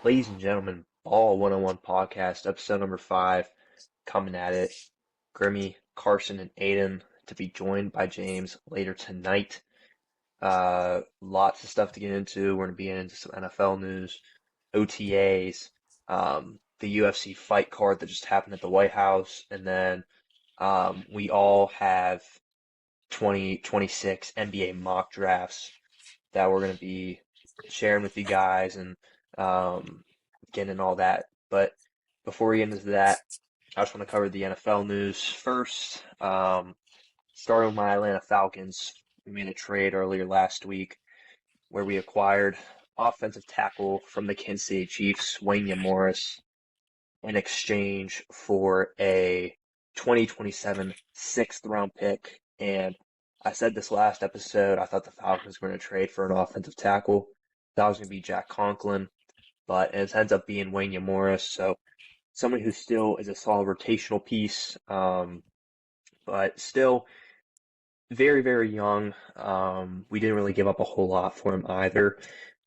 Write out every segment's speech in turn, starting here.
Ladies and gentlemen, Ball 101 podcast, episode number 5, coming at it. Grimmy, Carson, and Aiden to be joined by James later tonight. Lots of stuff to get into. We're going to be into some NFL news, OTAs, the UFC fight card that just happened at the White House, and then we all have 2026 NBA mock drafts that we're going to be sharing with you guys and um, getting and all that. But before we get into that, I just want to cover the NFL news first. Starting with my Atlanta Falcons, we made a trade earlier last week where we acquired offensive tackle from the Kansas City Chiefs, Wanya Morris, in exchange for a 2027 sixth round pick. And I said this last episode, I thought the Falcons were going to trade for an offensive tackle. That was going to be Jack Conklin, but it ends up being Wanya Morris. So somebody who still is a solid rotational piece, but still very, very young. We didn't really give up a whole lot for him either,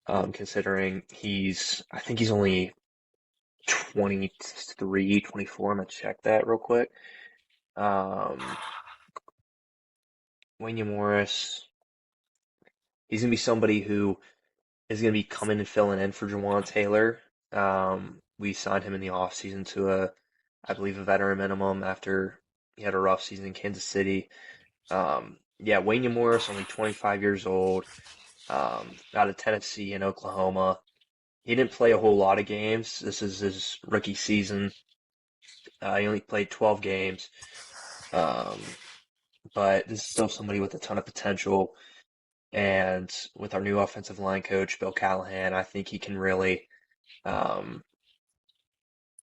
considering I think he's only 23, 24. I'm gonna check that real quick. Wanya Morris, he's gonna be somebody who is gonna be coming and filling in for Jawan Taylor. We signed him in the offseason to I believe, a veteran minimum after he had a rough season in Kansas City. Yeah, Wanya Morris, only 25 years old, out of Tennessee and Oklahoma. He didn't play a whole lot of games. This is his rookie season. He only played 12 games. Um, but this is still somebody with a ton of potential. And with our new offensive line coach, Bill Callahan, I think he can really um,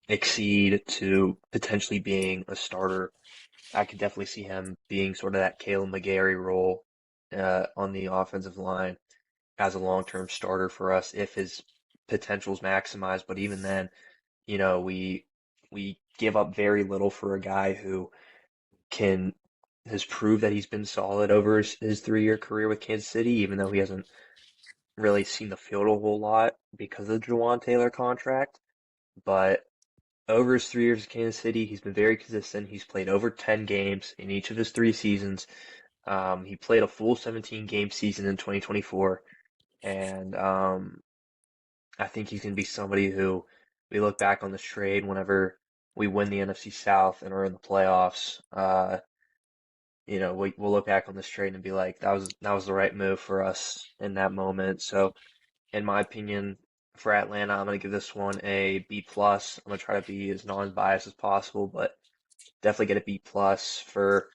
exceed to potentially being a starter. I could definitely see him being sort of that Kaleb McGary role on the offensive line as a long-term starter for us if his potential is maximized. But even then, we give up very little for a guy who can has proved that he's been solid over his 3-year career with Kansas City, even though he hasn't really seen the field a whole lot because of the Jawan Taylor contract. But over his 3 years at Kansas City, he's been very consistent. He's played over 10 games in each of his 3 seasons. He played a full 17 game season in 2024, and I think he's going to be somebody who we look back on this trade whenever we win the NFC South and are in the playoffs. We'll look back on this trade and be like, that was the right move for us in that moment. So, in my opinion, for Atlanta, I'm gonna give this one a B plus. I'm gonna try to be as non-biased as possible, but definitely get a B plus for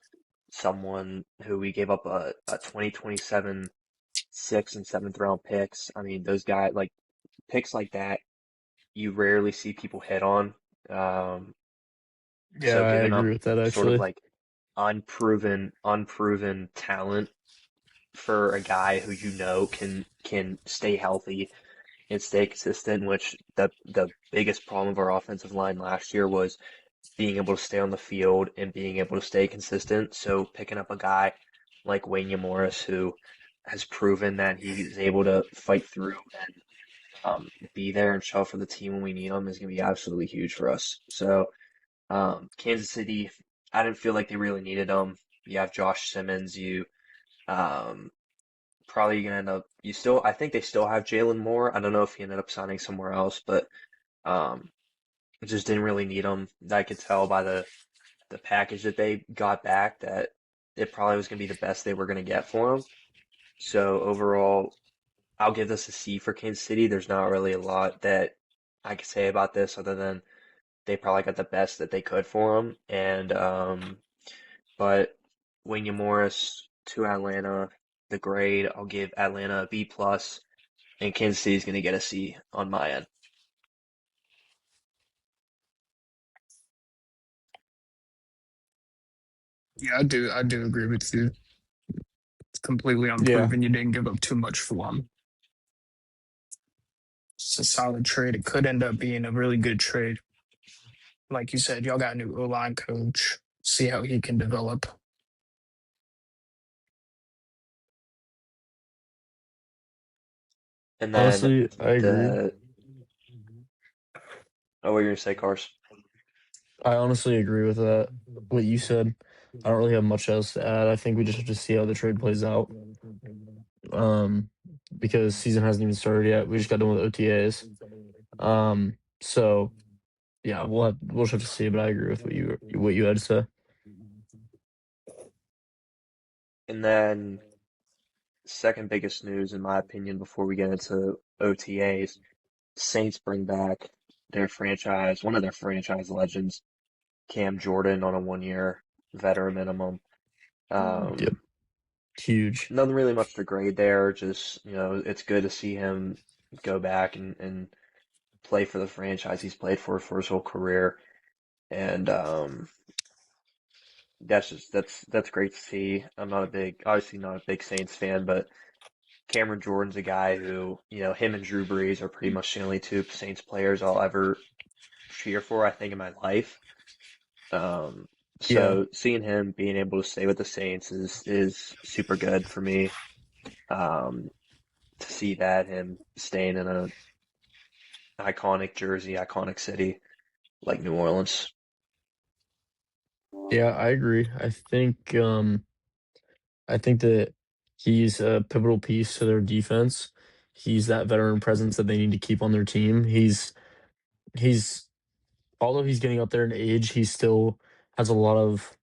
someone who we gave up a 2027 sixth and seventh round picks. I mean, those guys like picks like that, you rarely see people hit on. Um, Yeah, so I giving agree up with that sort of actually. like unproven talent for a guy who can stay healthy and stay consistent, which the biggest problem of our offensive line last year was being able to stay on the field and being able to stay consistent. So picking up a guy like Wanya Morris who has proven that he's able to fight through and be there and show up for the team when we need him is going to be absolutely huge for us. So Kansas City, I didn't feel like they really needed him. You have Josh Simmons. You um, probably gonna end up. I think they still have Jalen Moore. I don't know if he ended up signing somewhere else, but um, just didn't really need him. I could tell by the package that they got back that it probably was gonna be the best they were gonna get for him. So overall, I'll give this a C for Kansas City. There's not really a lot that I could say about this other than they probably got the best that they could for him. And but William Morris to Atlanta, the grade I'll give Atlanta a B plus, and Kansas City's going to get a C on my end. Yeah, I do agree with you. It's completely Yeah. unproven. You didn't give up too much for him. It's a solid trade. It could end up being a really good trade. Like you said, y'all got a new O-line coach. See how he can develop. And then Honestly, I agree. the Oh, what are you gonna say, Cars? I honestly agree with that. What you said. I don't really have much else to add. I think we just have to see how the trade plays out. Um, because season hasn't even started yet. We just got done with OTAs. So yeah, we'll just have to see. But I agree with what you had to say. And then second biggest news, in my opinion, before we get into OTAs, Saints bring back one of their franchise legends, Cam Jordan, on a 1 year veteran minimum. Yep, Um, huge. Nothing really much to grade there. Just, it's good to see him go back and play for the franchise he's played for his whole career. And that's great to see. Obviously not a big Saints fan, but Cameron Jordan's a guy who, him and Drew Brees are pretty much the only two Saints players I'll ever cheer for, I think, in my life. Um, Yeah, so seeing him being able to stay with the Saints is super good for me. Um, to see that him staying in a iconic jersey, iconic city like New Orleans. yeah, I agree. I think that he's a pivotal piece to their defense. He's that veteran presence that they need to keep on their team. He's although he's getting up there in age, he still has a lot of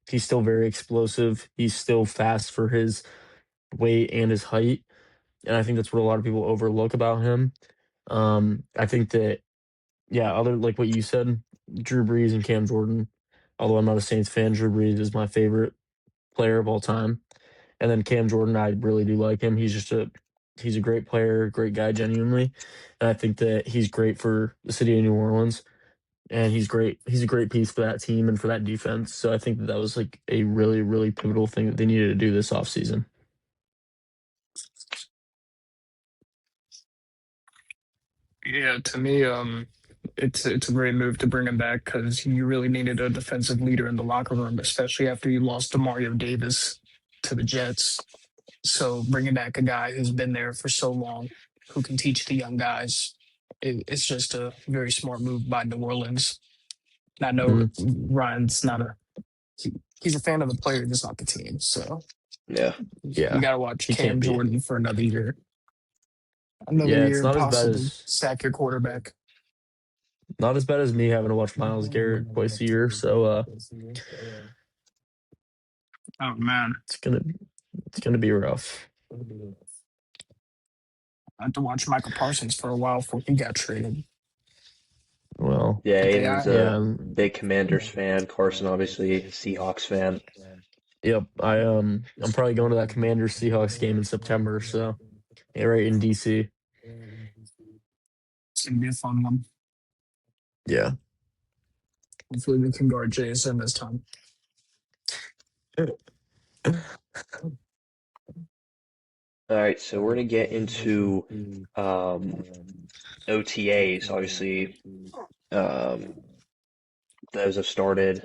he's still very explosive. He's still fast for his weight and his height. And I think that's what a lot of people overlook about him. I think that yeah, other like what you said, Drew Brees and Cam Jordan. Although I'm not a Saints fan, Drew Brees is my favorite player of all time. And then Cam Jordan, I really do like him. He's a great player, great guy, genuinely. And I think that he's great for the city of New Orleans. And he's great. He's a great piece for that team and for that defense. So I think that that was like a really, really pivotal thing that they needed to do this offseason. Yeah, to me, it's a great move to bring him back because you really needed a defensive leader in the locker room, especially after you lost Demario Davis to the Jets. So bringing back a guy who's been there for so long, who can teach the young guys, it's just a very smart move by New Orleans. And I know Mhm. Ryan's not he's a fan of the player, just not the team. So Yeah. you Yeah, got to watch he can't Cam be. Jordan for another Yeah, it's year, and possibly sack your quarterback. not as bad as me having to watch Miles Garrett twice a year. So Oh man, it's gonna be rough. I had to watch Michael Parsons for a while before he got traded. Well, Yeah, But they Aiden's are. a yeah, big Commanders fan. Carson, obviously, Seahawks fan. yep. I'm probably going to that Commanders Seahawks game in September. So yeah, right in DC. It's gonna be a fun one. Yeah. Hopefully we can guard JSN this time. All right, so we're gonna get into um, OTAs. Obviously, um, those have started,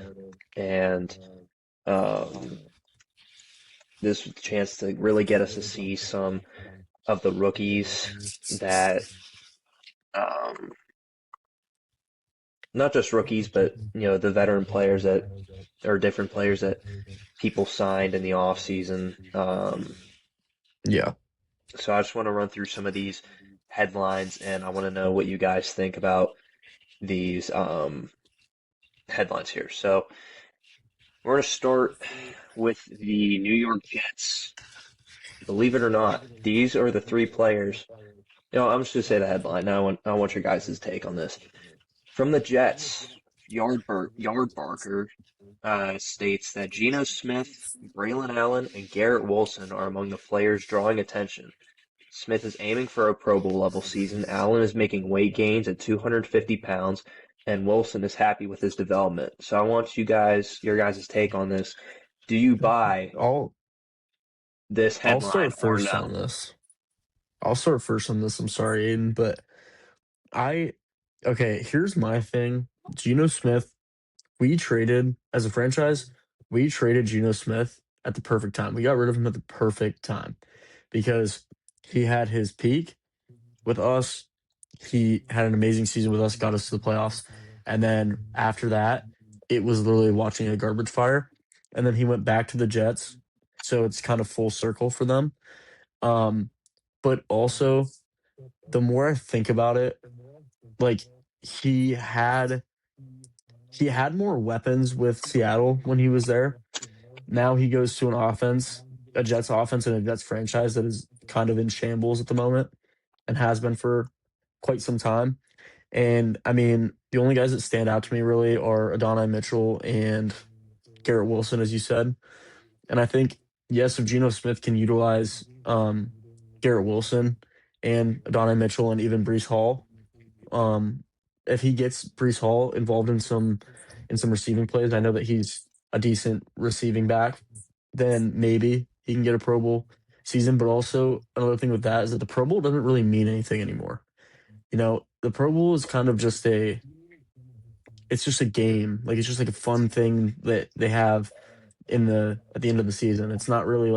and um, this was a chance to really get us to see some of the rookies that, um, not just rookies, but the veteran players that or different players that people signed in the off season. Yeah. So I just want to run through some of these headlines, and I want to know what you guys think about these headlines here. So we're going to start with the New York Jets. Believe it or not, these are the three players. I'm just going to say the headline. Now I want your guys' take on this. From the Jets, Yardbarker states that Geno Smith, Braylon Allen, and Garrett Wilson are among the players drawing attention. Smith is aiming for a Pro Bowl level season. Allen is making weight gains at 250 pounds, and Wilson is happy with his development. So I want your guys' take on this. Do you buy I'll this I'll headline start or first no? on this. I'll start first on this. I'm sorry, Aiden, but I okay, here's my thing. Geno Smith, we traded as a franchise, we traded Geno Smith at the perfect time. We got rid of him at the perfect time because he had his peak with us. he had an amazing season with us, got us to the playoffs, and then after that, it was literally watching a garbage fire. And then he went back to the Jets, so it's kind of full circle for them. Um, but also, the more I think about it, like he had he had more weapons with Seattle when he was there. Now he goes to a Jets offense and a Jets franchise that is kind of in shambles at the moment and has been for quite some time. And I mean, the only guys that stand out to me really are Adonai Mitchell and Garrett Wilson, as you said. And I think, yes, if Geno Smith can utilize Garrett Wilson and Adonai Mitchell and even Brees Hall, um, if he gets Brees Hall involved in some receiving plays, I know that he's a decent receiving back, then maybe he can get a Pro Bowl season. But also another thing with that is that the Pro Bowl doesn't really mean anything anymore. The Pro Bowl is kind of just it's just a game. Like it's just like a fun thing that they have at the end of the season. It's not really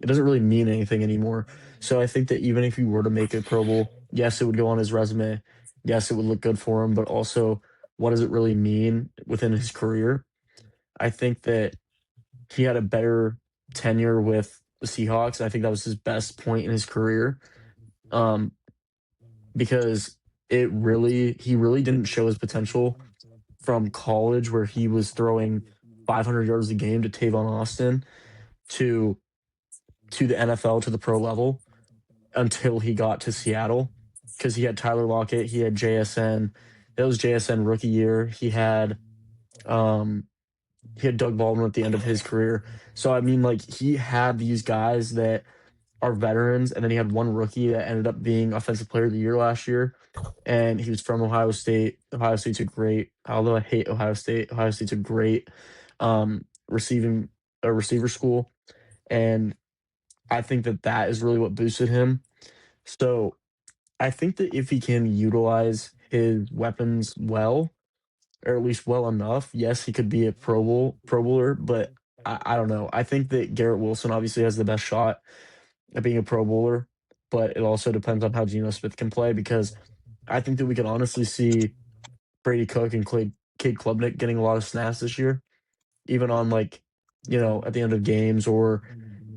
it doesn't really mean anything anymore. So I think that even if you were to make a Pro Bowl, yes, it would go on his resume. Yes, it would look good for him, but also what does it really mean within his career? I think that he had a better tenure with the Seahawks. I think that was his best point in his career. Um, because he really didn't show his potential from college where he was throwing 500 yards a game to Tavon Austin to the NFL to the pro level until he got to Seattle because he had Tyler Lockett, he had JSN. That was JSN rookie year. Um he had Doug Baldwin at the end of his career. So I mean, like he had these guys that are veterans, and then he had one rookie that ended up being offensive player of the year last year, and he was from Ohio State. Ohio State's a great, although I hate Ohio State. Ohio State's a great receiving a receiver school, and I think that that is really what boosted him. So I think that if he can utilize his weapons well, or at least well enough, yes, he could be a Pro Bowler. But I don't know. I think that Garrett Wilson obviously has the best shot at being a Pro Bowler, but it also depends on how Geno Smith can play because I think that we could honestly see Brady Cook and Cade Klubnik getting a lot of snaps this year, even on at the end of games or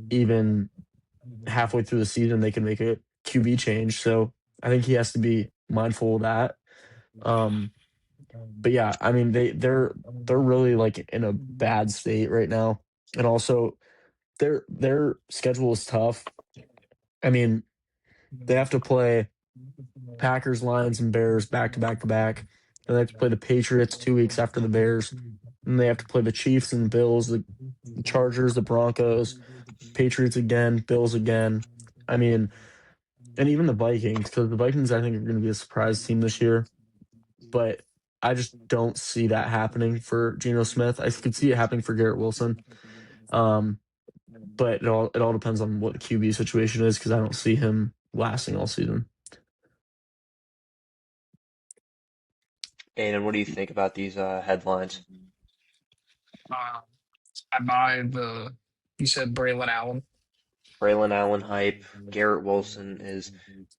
even halfway through the season, they can make a QB change. So I think he has to be mindful of that. Um, but yeah, I mean they're really like in a bad state right now, and also their schedule is tough. I mean they have to play Packers, Lions, and Bears back to back to back. And they have to play the Patriots 2 weeks after the Bears. And they have to play the Chiefs and Bills, the Chargers, the Broncos, Patriots again, Bills again. I mean, and even the Vikings, because the Vikings, I think, are going to be a surprise team this year. But I just don't see that happening for Geno Smith. I could see it happening for Garrett Wilson. Um, but it all depends on what the QB situation is because I don't see him lasting all season. And what do you think about these headlines? Uh, I buy you said Braylon Allen. Braylon Allen hype. Garrett Wilson is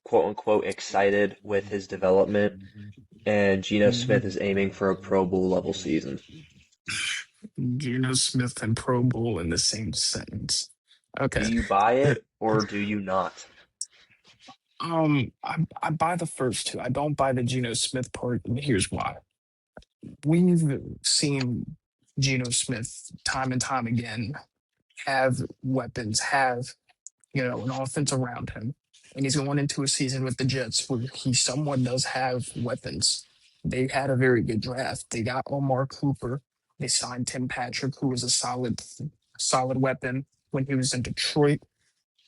quote unquote excited with his development, and Geno Smith is aiming for a Pro Bowl level season. Geno Smith and Pro Bowl in the same sentence. Okay. Do you buy it or do you not? I buy the first two. I don't buy the Geno Smith part, and here's why. We've seen Geno Smith time and time again have weapons, have an offense around him, and he's going into a season with the Jets where he somewhat does have weapons. They had a very good draft. They got Omar Cooper. They signed Tim Patrick, who was a solid weapon when he was in Detroit.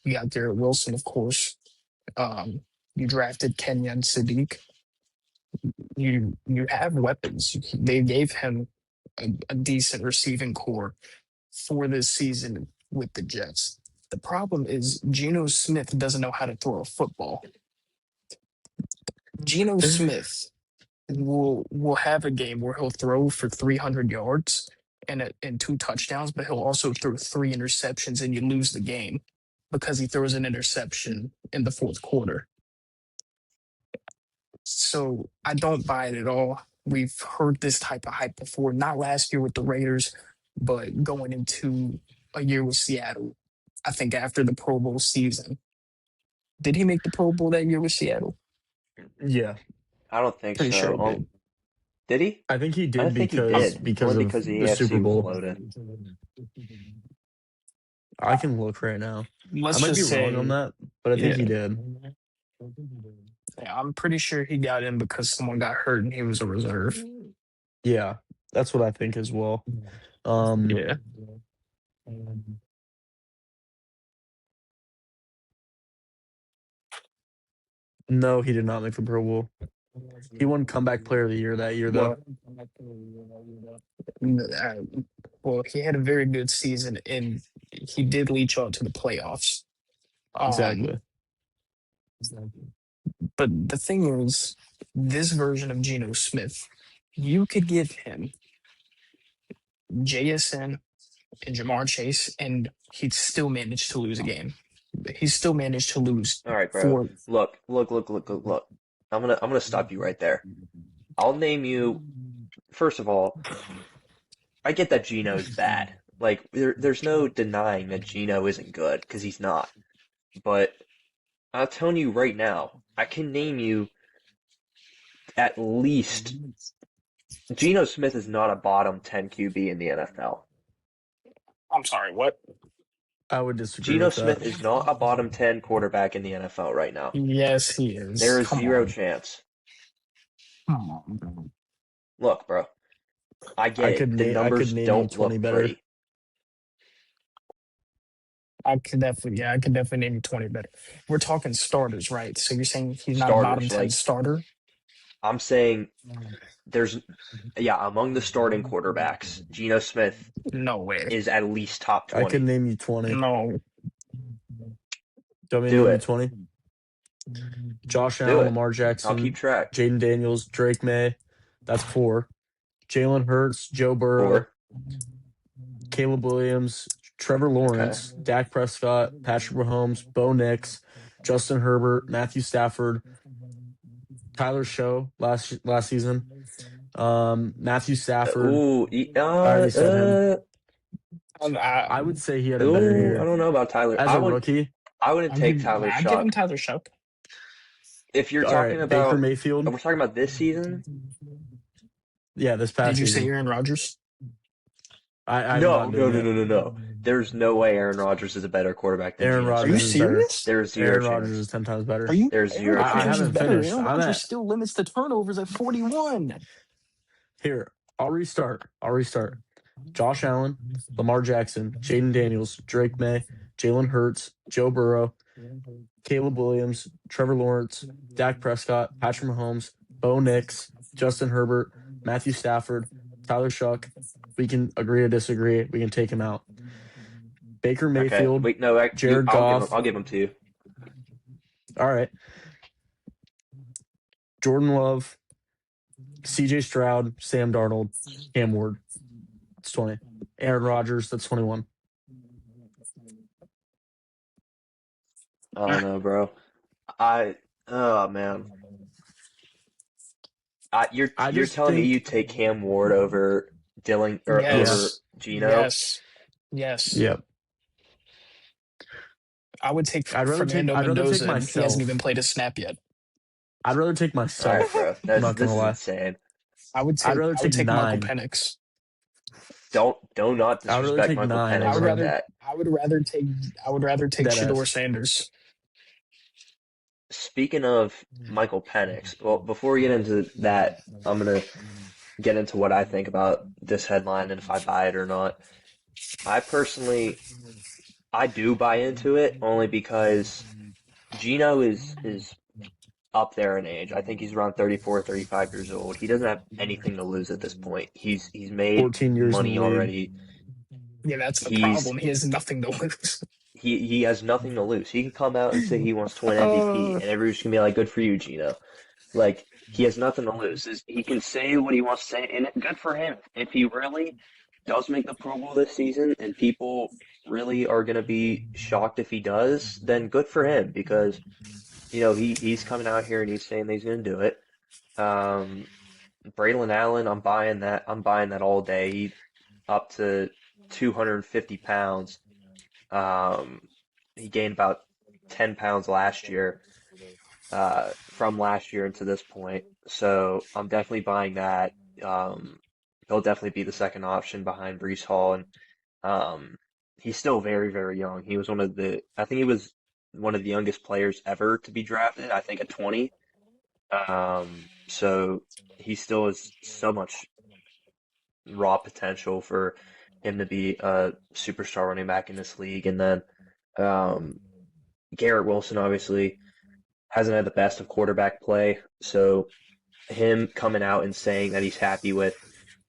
You got Garrett Wilson, of course. You drafted Kenyon Sadiq. You have weapons. They gave him a decent receiving core for this season with the Jets. The problem is Geno Smith doesn't know how to throw a football. Geno Smith will have a game where he'll throw for 300 yards and two touchdowns, but he'll also throw three interceptions and you lose the game because he throws an interception in the fourth quarter. So I don't buy it at all. We've heard this type of hype before, not last year with the Raiders, but going into a year with Seattle. I think after the Pro Bowl season. Did he make the Pro Bowl that year with Seattle? Yeah, I don't think Pretty sure so. he did. Did he? I think he I did don't think he because did. because Only of because the the Super AFC was Bowl. loaded. I can look right now. I Let's might be just wrong on say, that, but I think yeah, he did. yeah, I'm pretty sure he got in because someone got hurt and he was a reserve. Yeah, that's what I think as well. Um, Yeah. no, he did not make the Pro Bowl. He won Comeback Player of the Year that year, though. Well, he had a very good season and he did leach out to the playoffs. Um, Exactly. but the thing is, this version of Geno Smith, you could give him JSN and Jamar Chase, and he'd still manage to lose a game. He still managed to lose All right, bro. four. Look. I'm gonna stop you right there. I'll name you. First of all, I get that Geno's bad. Like there's no denying that Geno isn't good because he's not. But I'll tell you right now, I can name you at least. Geno Smith is not a bottom 10 QB in the NFL. I'm sorry, what? I would disagree Geno with Smith that. is not a bottom 10 quarterback in the NFL right now. Yes, he is. There is Come zero on. chance. Come on, bro. Look, bro. I get it. The I numbers could name you don't 20 look better. pretty. I could definitely name you 20 better. We're talking starters, right? So you're saying he's not a bottom Starters, 10 like starter? I'm saying among the starting quarterbacks, Geno Smith No way. is at least top I could 20. name you 20. No. Do you want me to Do name you it. 20? Josh Do Allen, it. Lamar I'll Jackson, keep track. Jaden Daniels, Drake May. That's 4. Jalen Hurts, Joe Burrow, 4. Caleb Williams, Trevor Lawrence, Dak Prescott, Patrick Mahomes, Bo Nix, Justin Herbert, Matthew Stafford, Tyler Show last season, Matthew Stafford. Ooh, I already said him. I I would say he had a better year I don't know about Tyler. as a rookie. I wouldn't take Tyler I'd give him Shuck. Tyler Shuck. If you're All talking right, Baker about, Mayfield. we're talking about this season. Yeah, this past Did you season. say Aaron Rodgers? I No. There's no way Aaron Rodgers is a better quarterback than Aaron Geno Are you Rodgers Smith. is better. serious? There's zero Aaron chance. Rodgers is 10 times better. Are you? There's Aaron zero I Rodgers chance. is haven't better. finished. Aaron I'm Rodgers at still limits the turnovers at 41. here. I'll restart. Josh Allen, Lamar Jackson, Jaden Daniels, Drake May, Jalen Hurts, Joe Burrow, Caleb Williams, Trevor Lawrence, Dak Prescott, Patrick Mahomes, Bo Nix, Justin Herbert, Matthew Stafford, Tyler Shuck. We can agree or disagree. We can take him out. Baker Okay. Mayfield, Wait, no. Jared Goff. I'll give him to you. All right. Jordan Love, CJ Stroud, Sam Darnold, Cam Ward. That's 20. Aaron Rodgers, that's 21. I don't know, bro. Oh man. You're just telling me think- you take Cam Ward over Dylan or Yes. over Geno? Yes. Yep. I would take I'd rather Fernando take Mendoza, and he myself. hasn't even played a snap yet. I'd rather take All myself. right, bro. I'm not This gonna is lie. insane. I would I'd rather take Michael 9. Penix. Do not I would rather disrespect take Michael 9 Penix I would over like rather that. I would rather take Deadass. Shador Sanders. Speaking of Michael Penix, well, before we get into that, I'm gonna get into what I think about this headline and if I buy it or not. I do buy into it only because Geno is up there in age. I think he's around 34, 35 years old. He doesn't have anything to lose at this point. He's made 14 years money in the league. already. Yeah, that's the He's- problem. He has nothing to lose. He has nothing to lose. He can come out and say he wants to win MVP, and everybody's gonna be like, "Good for you, Geno." Like he has nothing to lose. He can say what he wants to say, and good for him. If he really does make the Pro Bowl this season, and people really are gonna be shocked if he does, then good for him because he's coming out here and he's saying that he's gonna do it. Um, Braylon Allen, I'm buying that. I'm buying that all day. He up to 250 pounds. Um, he gained about 10 pounds last year, from last year into this point. So I'm definitely buying that. He'll definitely be the second option behind Brees Hall, and um, he's still very, very young. I think he was one of the youngest players ever to be drafted. I think at 20. So he still has so much raw potential for him to be a superstar running back in this league. And then um, Garrett Wilson obviously hasn't had the best of quarterback play, so him coming out and saying that he's happy with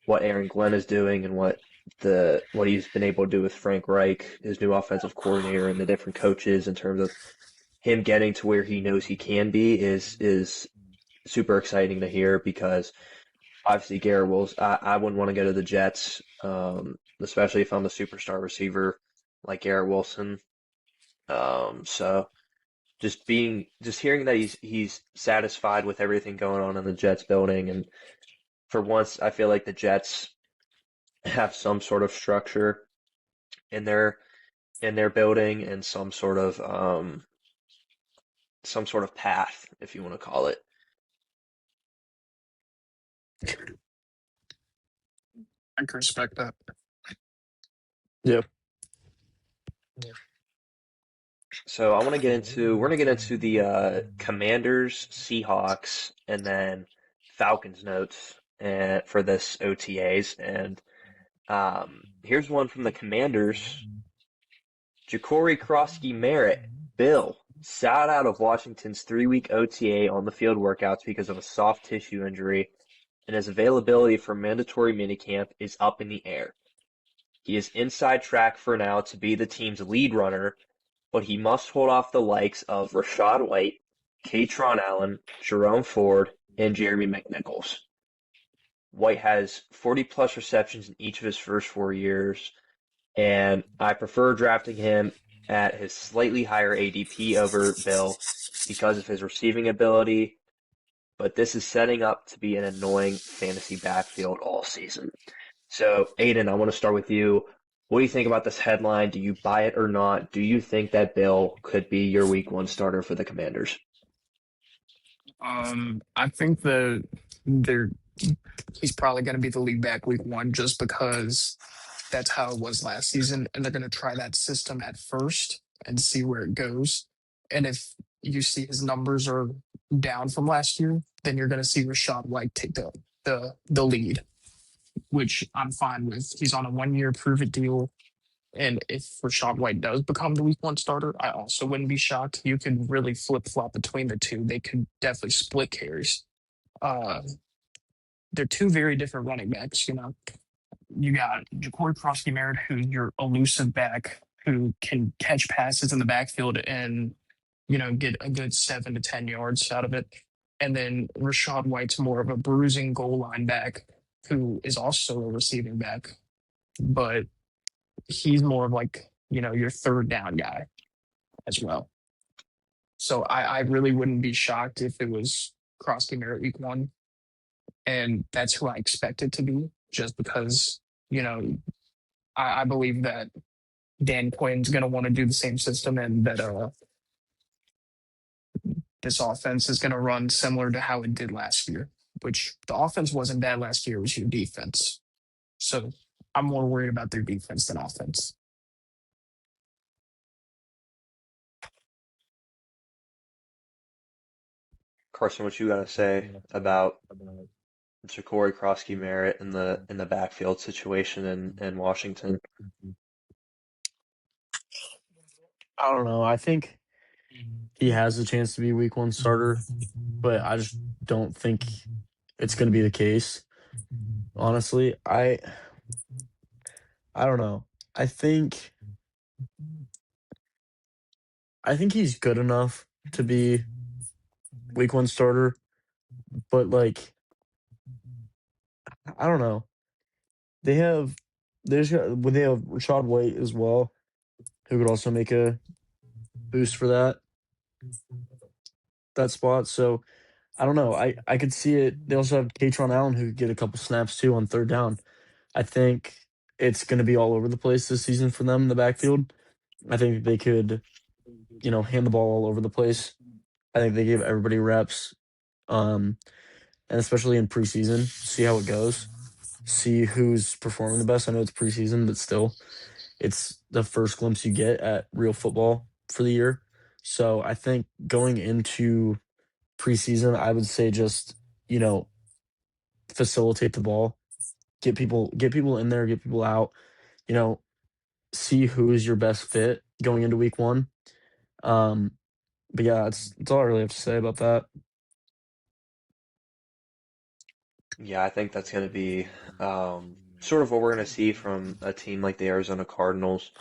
what Aaron Glenn is doing and what he's been able to do with Frank Reich, his new offensive coordinator, and the different coaches in terms of him getting to where he knows he can be is super exciting to hear because obviously Garrett Wilson, I wouldn't want to go to the Jets, especially if I'm a superstar receiver like Garrett Wilson. So just hearing that he's satisfied with everything going on in the Jets building, and for once I feel like the Jets have some sort of structure in their building and some sort of path, if you want to call it. I can respect that. Yep. So we're gonna get into the Commanders, Seahawks, and then Falcons notes and for this OTAs. And here's one from the Commanders. Ja'Cory Krosky Merritt, Bill, sat out of Washington's 3-week OTA on the field workouts because of a soft tissue injury, and his availability for mandatory minicamp is up in the air. He is inside track for now to be the team's lead runner, but he must hold off the likes of Rachaad White, Kaytron Allen, Jerome Ford, and Jeremy McNichols. White has 40-plus receptions in each of his first 4 years, and I prefer drafting him at his slightly higher ADP over Bill because of his receiving ability, but this is setting up to be an annoying fantasy backfield all season. So, Aiden, I want to start with you. What do you think about this headline? Do you buy it or not? Do you think that Bill could be your week 1 starter for the Commanders? I think he's probably going to be the lead back week 1 just because that's how it was last season, and they're going to try that system at first and see where it goes. And if you see his numbers are down from last year, then you're going to see Rachaad White take the lead, which I'm fine with. He's on a 1-year prove-it deal. And if Rachaad White does become the week 1 starter, I also wouldn't be shocked. You could really flip-flop between the two. They could definitely split carries. Uh, they're two very different running backs, you know. You got Ja'Cory Krosky Merritt, who's your elusive back who can catch passes in the backfield and, you know, get a good 7 to 10 yards out of it. And then Rachaad White's more of a bruising goal line back who is also a receiving back, but he's more of like, you know, your third down guy as well. So I really wouldn't be shocked if it was Krosky Merritt week 1. And that's who I expect it to be, just because, you know, I believe that Dan Quinn's going to want to do the same system, and that this offense is going to run similar to how it did last year, which the offense wasn't bad last year. It was your defense. So I'm more worried about their defense than offense. Carson, what you got to say about Ja'Cory Krosky Merritt in the backfield situation in Washington? I don't know. I think he has a chance to be week 1 starter, but I just don't think it's going to be the case. Honestly, I don't know. I think he's good enough to be week 1 starter, but like I don't know. They have they have Rachaad White as well, who could also make a boost for that spot. So I don't know. I could see it. They also have Katron Allen who could get a couple snaps too on third down. I think it's going to be all over the place this season for them in the backfield. I think they could, hand the ball all over the place. I think they give everybody reps, and especially in preseason, see how it goes, see who's performing the best. I know it's preseason, but still, it's the first glimpse you get at real football for the year. So I think going into preseason, I would say just, you know, facilitate the ball, get people in there, get people out, you know, see who is your best fit going into week one. Um, but yeah, it's all I really have to say about that. Yeah, I think that's going to be sort of what we're going to see from a team like the Arizona Cardinals,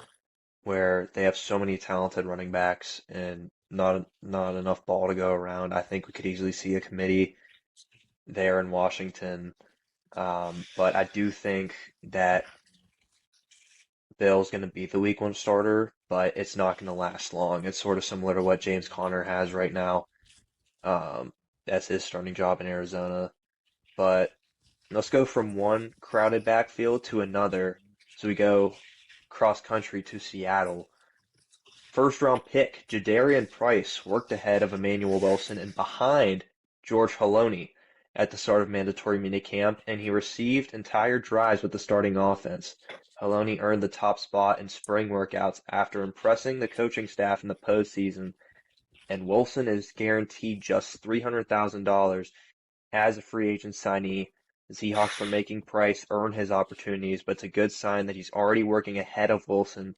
where they have so many talented running backs and not enough ball to go around. I think we could easily see a committee there in Washington. But I do think that Bill's going to be the week one starter, but it's not going to last long. It's sort of similar to what James Conner has right now. That's his starting job in Arizona. But let's go from one crowded backfield to another. So we go cross country to Seattle. First round pick Jadarian Price worked ahead of Emmanuel Wilson and behind George Haloni at the start of mandatory minicamp, and he received entire drives with the starting offense. Haloni earned the top spot in spring workouts after impressing the coaching staff in the postseason, and Wilson is guaranteed just $300,000 as a free agent signee. The Seahawks are making Price earn his opportunities, but it's a good sign that he's already working ahead of Wilson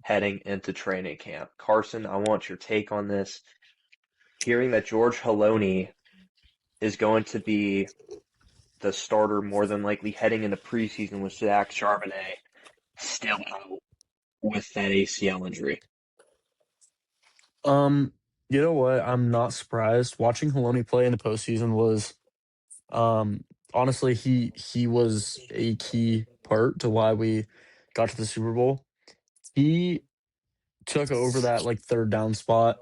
heading into training camp. Carson, I want your take on this. Hearing that George Haloni is going to be the starter more than likely heading into preseason with Zach Charbonnet still out with that ACL injury. Um, you know what? I'm not surprised. Watching Haloni play in the postseason was um honestly he was a key part to why we got to the Super Bowl. He took over that like third down spot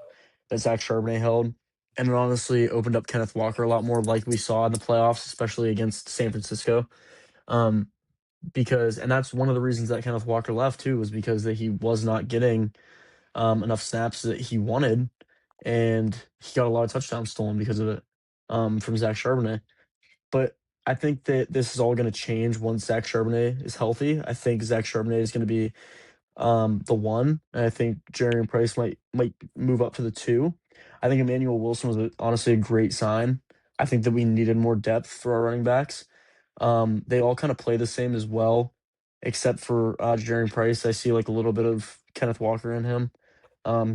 that Zach Charbonnet held, and it honestly opened up Kenneth Walker a lot more, like we saw in the playoffs, especially against San Francisco. Um, because and that's one of the reasons that Kenneth Walker left too, was because that he was not getting enough snaps that he wanted, and he got a lot of touchdowns stolen because of it from Zach Charbonnet. But I think that this is all going to change once Zach Charbonnet is healthy. I think Zach Charbonnet is going to be the one. And I think Jerry Price might move up to the two. I think Emmanuel Wilson was honestly a great sign. I think that we needed more depth for our running backs. They all kind of play the same as well, except for Jerry Price. I see like a little bit of Kenneth Walker in him.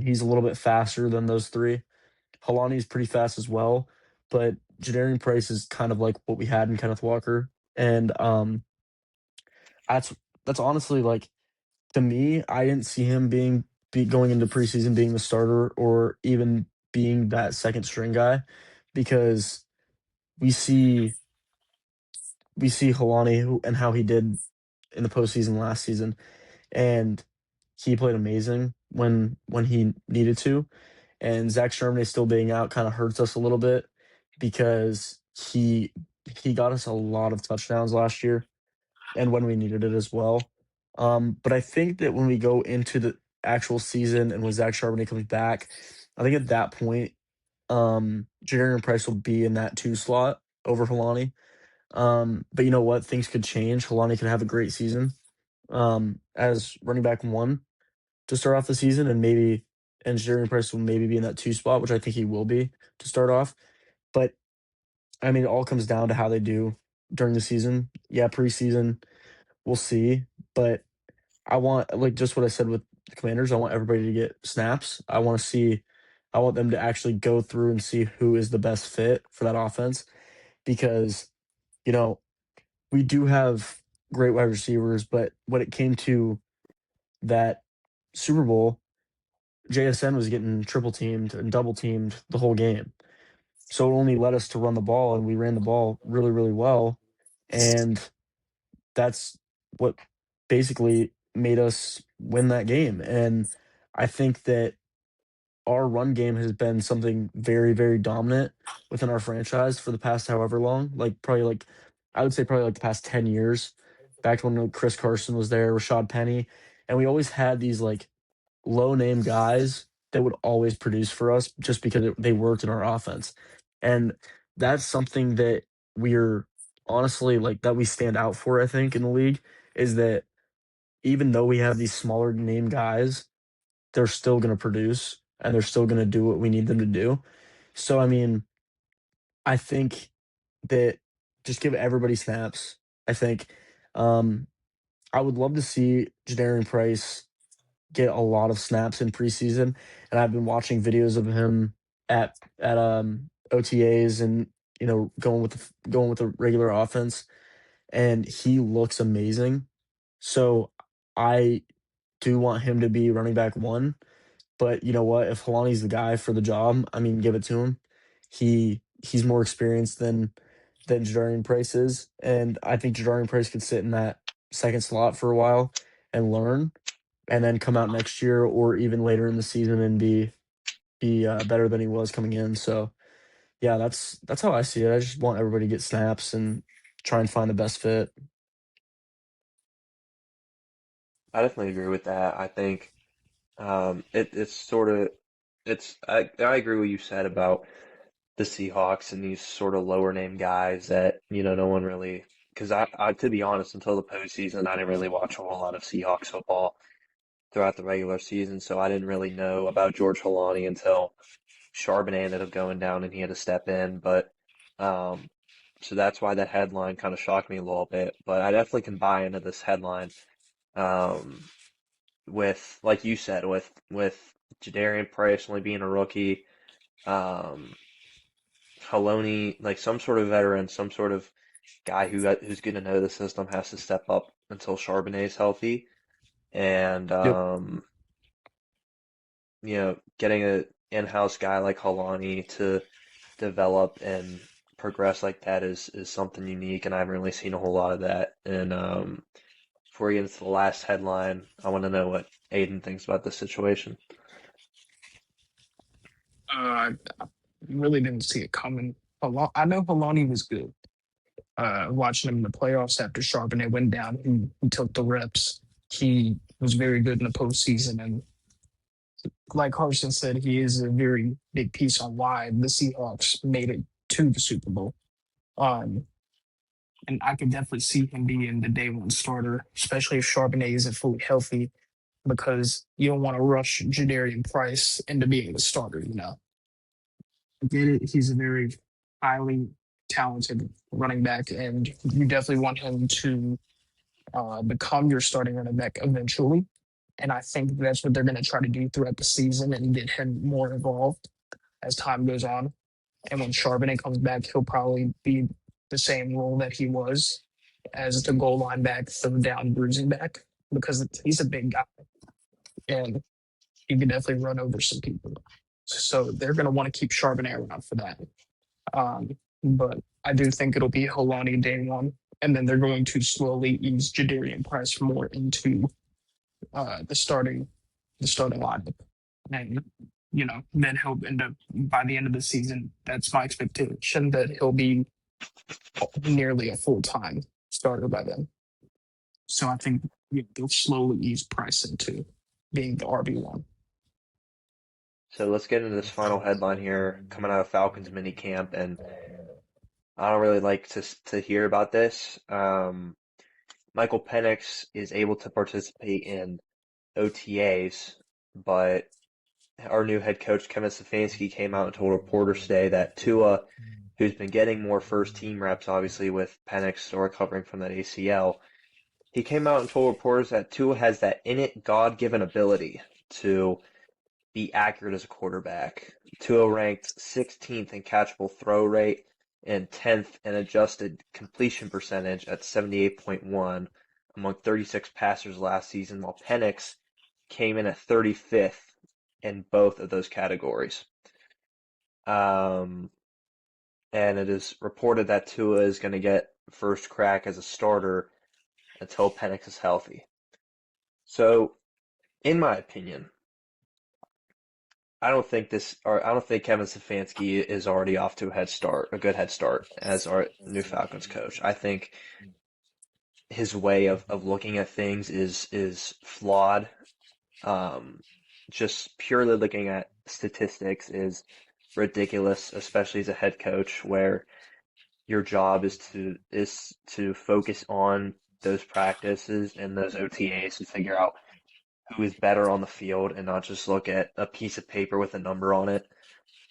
He's a little bit faster than those three. Halani's pretty fast as well, but Jadarian Price is kind of like what we had in Kenneth Walker, and that's that's honestly like, to me, I didn't see him be going into preseason being the starter or even being that second string guy, because we see Halani and how he did in the postseason last season, and he played amazing when he needed to. And Zach Charbonnet still being out kind of hurts us a little bit because he got us a lot of touchdowns last year and when we needed it as well. But I think that when we go into the actual season and when Zach Charbonnet comes back, I think at that point, Jadarian Price will be in that two slot over Halani. But you know what? Things could change. Halani could have a great season as running back one to start off the season, and Jadarian Price will maybe be in that two spot, which I think he will be to start off. But I mean, it all comes down to how they do during the season. Yeah, preseason, we'll see. But I want, like just what I said with the Commanders, I want everybody to get snaps. I want them to actually go through and see who is the best fit for that offense, because, you know, we do have great wide receivers, but when it came to that Super Bowl, JSN was getting triple teamed and double teamed the whole game. So it only led us to run the ball, and we ran the ball really, really well. And that's what basically made us win that game. And I think that our run game has been something very, very dominant within our franchise for the past however long. Like probably like I would say probably like the past 10 years. Back to when like, Chris Carson was there, Rashad Penny. And we always had these like low name guys that would always produce for us just because they worked in our offense. And that's something that we're honestly like that we stand out for, I think, in the league is that even though we have these smaller name guys, they're still going to produce and they're still going to do what we need them to do. So, I mean, I think that just give everybody snaps. I think um, I would love to see Jadarian Price get a lot of snaps in preseason, and I've been watching videos of him at OTAs and going with the regular offense, and he looks amazing. So I do want him to be running back one, but you know what? If Kalani's the guy for the job, I mean, give it to him. He's more experienced than Jadarian Price is, and I think Jadarian Price could sit in that second slot for a while and learn, and then come out next year or even later in the season and be better than he was coming in. So yeah, that's how I see it. I just want everybody to get snaps and try and find the best fit. I definitely agree with that. I think it's sort of I agree with what you said about the Seahawks and these sort of lower name guys that no one really because I to be honest until the postseason I didn't really watch a whole lot of Seahawks football throughout the regular season, so I didn't really know about George Holani until Charbonnet ended up going down and he had to step in. But um, so that's why that headline kind of shocked me a little bit. But I definitely can buy into this headline um, with, like you said, with Jadarian Price only being a rookie, um, Haloni, like some sort of veteran, some sort of guy who's going to know the system has to step up until Charbonnet is healthy, and Yep. getting a in-house guy like Halani to develop and progress like that is something unique, and I haven't really seen a whole lot of that. And before we get into the last headline, I want to know what Aiden thinks about this situation. I really didn't see it coming. I know Polani was good. Watching him in the playoffs after Charbonnet went down, he took the reps. He was very good in the postseason, and like Carson said, he is a very big piece on why the Seahawks made it to the Super Bowl. Um, and I could definitely see him being the day one starter, especially if Charbonnet isn't fully healthy, because you don't want to rush Jadarian Price into being the starter. I get it. He's a very highly talented running back, and you definitely want him to become your starting running back eventually. And I think that's what they're going to try to do throughout the season and get him more involved as time goes on. And when Charbonnet comes back, he'll probably be the same role that he was as the goal line back, third down bruising back, because he's a big guy and he can definitely run over some people. So they're going to want to keep Charbonnet around for that. Um, but I do think it'll be Holani day one, and then they're going to slowly ease Jadarian Price more into the starting lineup, and then he'll end up by the end of the season. That's my expectation that he'll be nearly a full time starter by then. So I think they'll slowly ease Price into being the RB1. So let's get into this final headline here coming out of Falcons mini camp, and I don't really like to hear about this. Michael Penix is able to participate in OTAs, but our new head coach Kevin Stefanski came out and told reporters today that Tua, who's been getting more first team reps, obviously with Penix still recovering from that ACL, he came out and told reporters that Tua has that innate God-given ability to be accurate as a quarterback. Tua ranked 16th in catchable throw rate and 10th in adjusted completion percentage at 78.1 among 36 passers last season, while Penix came in at 35th in both of those categories. And it is reported that Tua is going to get first crack as a starter until Penix is healthy. So, in my opinion, I don't think I don't think Kevin Stefanski is already off to a good head start as our new Falcons coach. I think his way of looking at things is flawed. Um, just purely looking at statistics is ridiculous, especially as a head coach, where your job is to focus on those practices and those OTAs to figure out who is better on the field and not just look at a piece of paper with a number on it.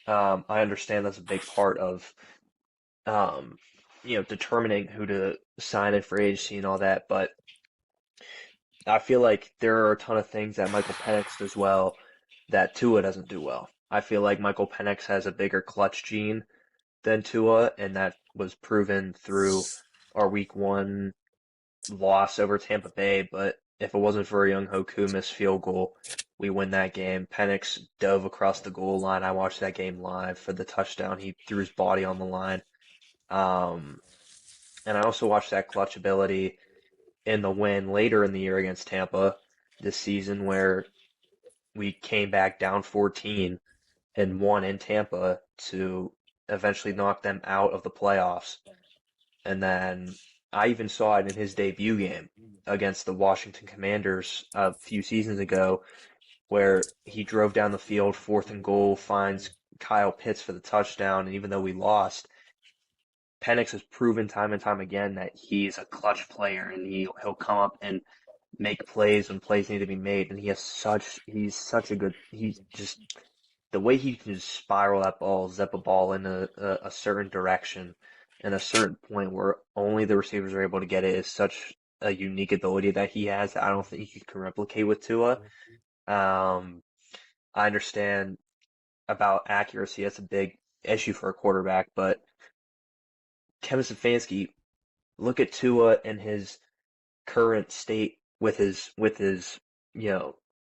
I understand that's a big part of um, determining who to sign in free agency and all that, but I feel like there are a ton of things that Michael Penix does well that Tua doesn't do well. I feel like Michael Penix has a bigger clutch gene than Tua, and that was proven through our week 1 loss over Tampa Bay. But if it wasn't for a Young Hoku missed field goal, we win that game. Penix dove across the goal line. I watched that game live for the touchdown. He threw his body on the line. Um, and I also watched that clutch ability in the win later in the year against Tampa this season where we came back down 14 and won in Tampa to eventually knock them out of the playoffs. And then I even saw it in his debut game against the Washington Commanders a few seasons ago, where he drove down the field, 4th and goal, finds Kyle Pitts for the touchdown. And even though we lost, Penix has proven time and time again that he's a clutch player and he'll come up and make plays when plays need to be made. And he's such a good, he's just, the way he can just spiral that ball, zip a ball in a certain direction and a certain point where only the receivers are able to get it is such a unique ability that he has that I don't think you can replicate with Tua. I understand about accuracy. That's a big issue for a quarterback, but Kevin Stefanski, look at Tua and his current state with his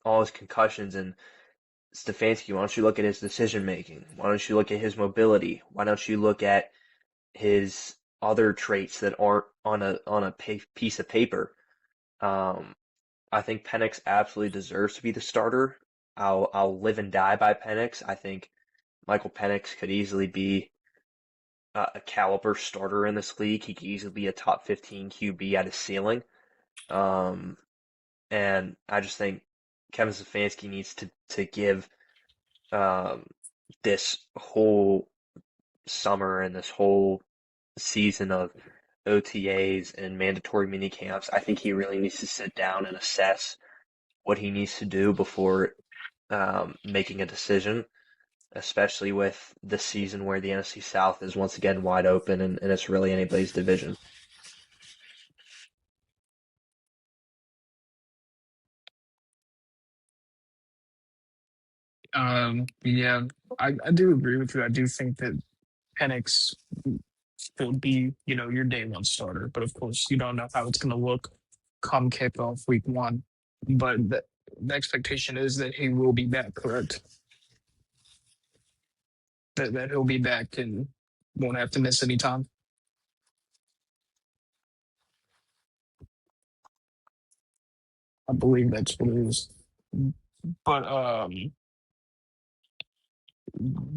all his concussions, and Stefanski, why don't you look at his decision making? Why don't you look at his mobility? Why don't you look at his other traits that aren't on a piece of paper? Um, I think Penix absolutely deserves to be the starter. I'll live and die by Penix. I think Michael Penix could easily be a caliber starter in this league. He could easily be a top 15 QB at his ceiling. Um, and I just think Kevin Stefanski needs to give um, this whole summer and this whole season of OTAs and mandatory mini camps. I think he really needs to sit down and assess what he needs to do before making a decision, especially with the season where the NFC South is once again wide open and it's really anybody's division. Yeah, I do agree with you. I do think that Penix will be, your day one starter, but of course, you don't know how it's going to look come kickoff week 1. But the expectation is that he will be back, correct? That he'll be back and won't have to miss any time. I believe that's what it is. But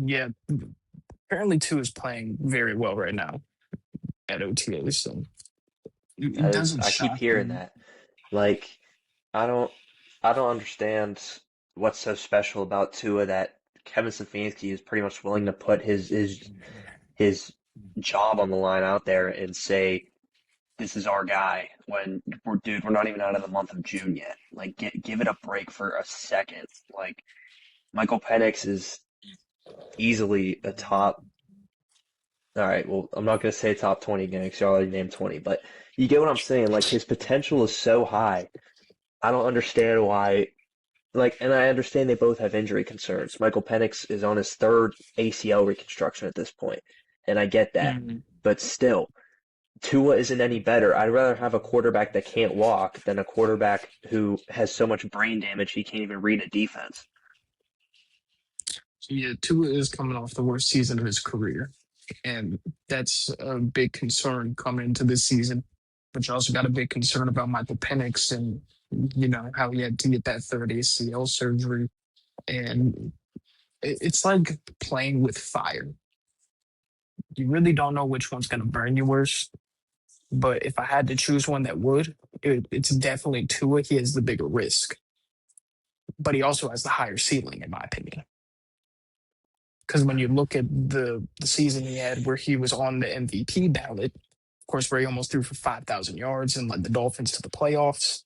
yeah, apparently two is playing very well right now at OTA. So it doesn't I keep shock hearing me. that. Like, I don't I don't understand what's so special about Tua that Kevin Stefanski is pretty much willing to put his job on the line out there and say, this is our guy when we're not even out of the month of June yet. Like, give it a break for a second. Like, Michael Penix is easily a top. All right, well, I'm not gonna say top 20 again because you already named 20, but you get what I'm saying. Like, his potential is so high. I don't understand why. Like, and I understand they both have injury concerns. Michael Penix is on his 3rd ACL reconstruction at this point, and I get that. Mhm. But still, Tua isn't any better. I'd rather have a quarterback that can't walk than a quarterback who has so much brain damage he can't even read a defense. So yeah, Tua is coming off the worst season of his career, and that's a big concern coming into this season. But you also got a big concern about Michael Penix and how he had to get that 3rd ACL surgery, and it's like playing with fire. You really don't know which one's gonna burn you worse. But if I had to choose one that would, it's definitely Tua. He has the bigger risk, but he also has the higher ceiling, in my opinion. Because when you look at the season he had where he was on the MVP ballot, of course, where he almost threw for 5,000 yards and led the Dolphins to the playoffs,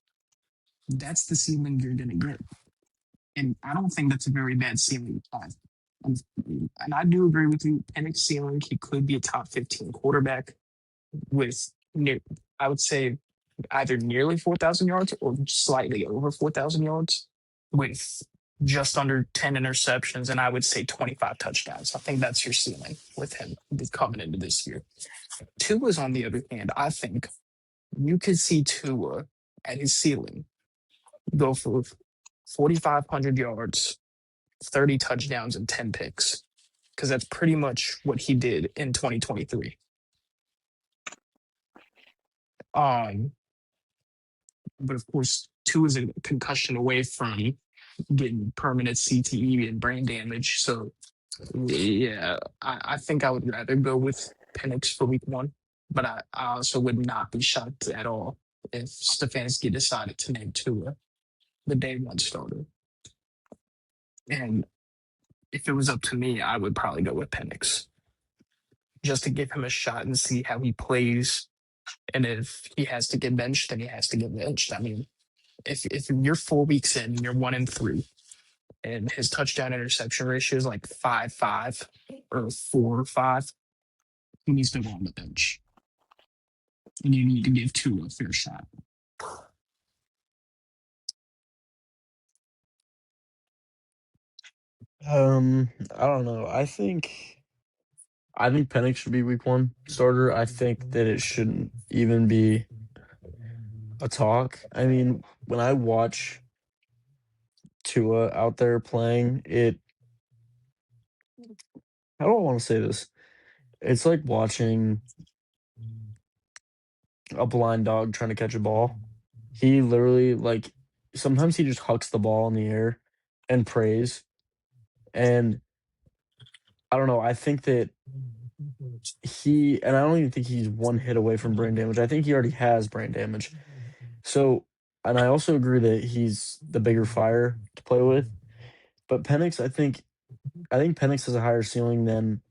that's the ceiling you're going to get. And I don't think that's a very bad ceiling. And I do agree with you. Penix ceiling, he could be a top 15 quarterback with, near, I would say, either nearly 4,000 yards or slightly over 4,000 yards with just under 10 interceptions, and I would say 25 touchdowns. I think that's your ceiling with him coming into this year. Tua's, on the other hand, I think you could see Tua at his ceiling go for 4,500 yards, 30 touchdowns, and 10 picks, because that's pretty much what he did in 2023. But of course, Tua is a concussion away from getting permanent CTE and brain damage. So, yeah, I think I would rather go with Penix for week one, but I also would not be shocked at all if Stefanski decided to name Tua the day one starter. And if it was up to me, I would probably go with Penix just to give him a shot and see how he plays. And if he has to get benched, then he has to get benched. I mean, if you're 4 weeks in and you're 1-3, and his touchdown interception ratio is like 5-5 or 4-5, he needs to go on the bench. And you need to give Tua a fair shot. I don't know. I think Penix should be week one starter. I think that it shouldn't even be a talk. I mean, when I watch Tua out there playing, how do I want to say this? It's like watching a blind dog trying to catch a ball. He literally, like, sometimes he just hucks the ball in the air and prays. And I don't know. I think that and I don't even think he's one hit away from brain damage. I think he already has brain damage. So, and I also agree that he's the bigger fire to play with. But Penix, I think Penix has a higher ceiling than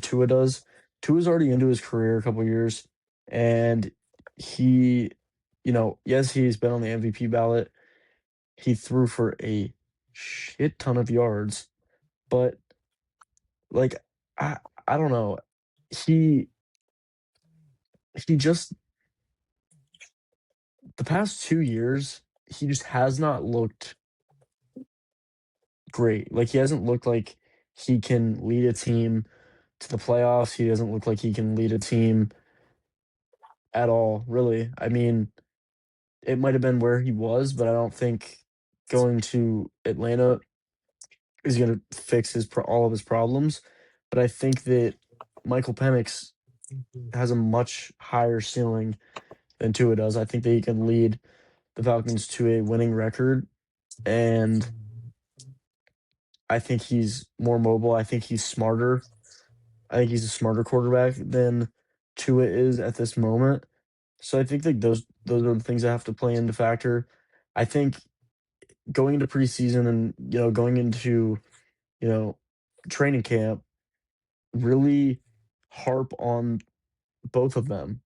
Tua does. Tua's already into his career a couple years, and he, yes, he's been on the MVP ballot. He threw for a shit ton of yards, but like I I don't know. He he just the past 2 years, he just has not looked great. Like he hasn't looked like he can lead a team to the playoffs. He doesn't look like he can lead a team at all, really. I mean, it might have been where he was, but I don't think going to Atlanta is going to fix all of his problems. But I think that Michael Penix has a much higher ceiling than Tua does. I think that he can lead the Falcons to a winning record, and I think he's more mobile. I think he's smarter. I think he's a smarter quarterback than Tua is at this moment. So I think that those are the things that have to play into factor. I think going into preseason and going into you know training camp, really harp on both of them.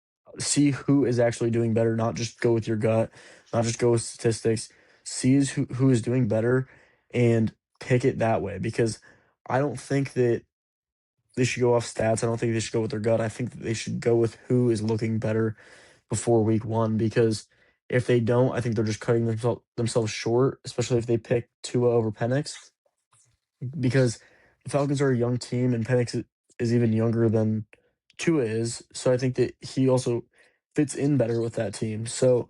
See who is actually doing better, not just go with your gut, not just go with statistics. See who is doing better and pick it that way, because I don't think that they should go off stats. I don't think they should go with their gut. I think that they should go with who is looking better before week one, because if they don't, I think they're just cutting themselves short, especially if they pick Tua over Penix, because the Falcons are a young team and Penix is even younger than Tua is. So I think that he also fits in better with that team. So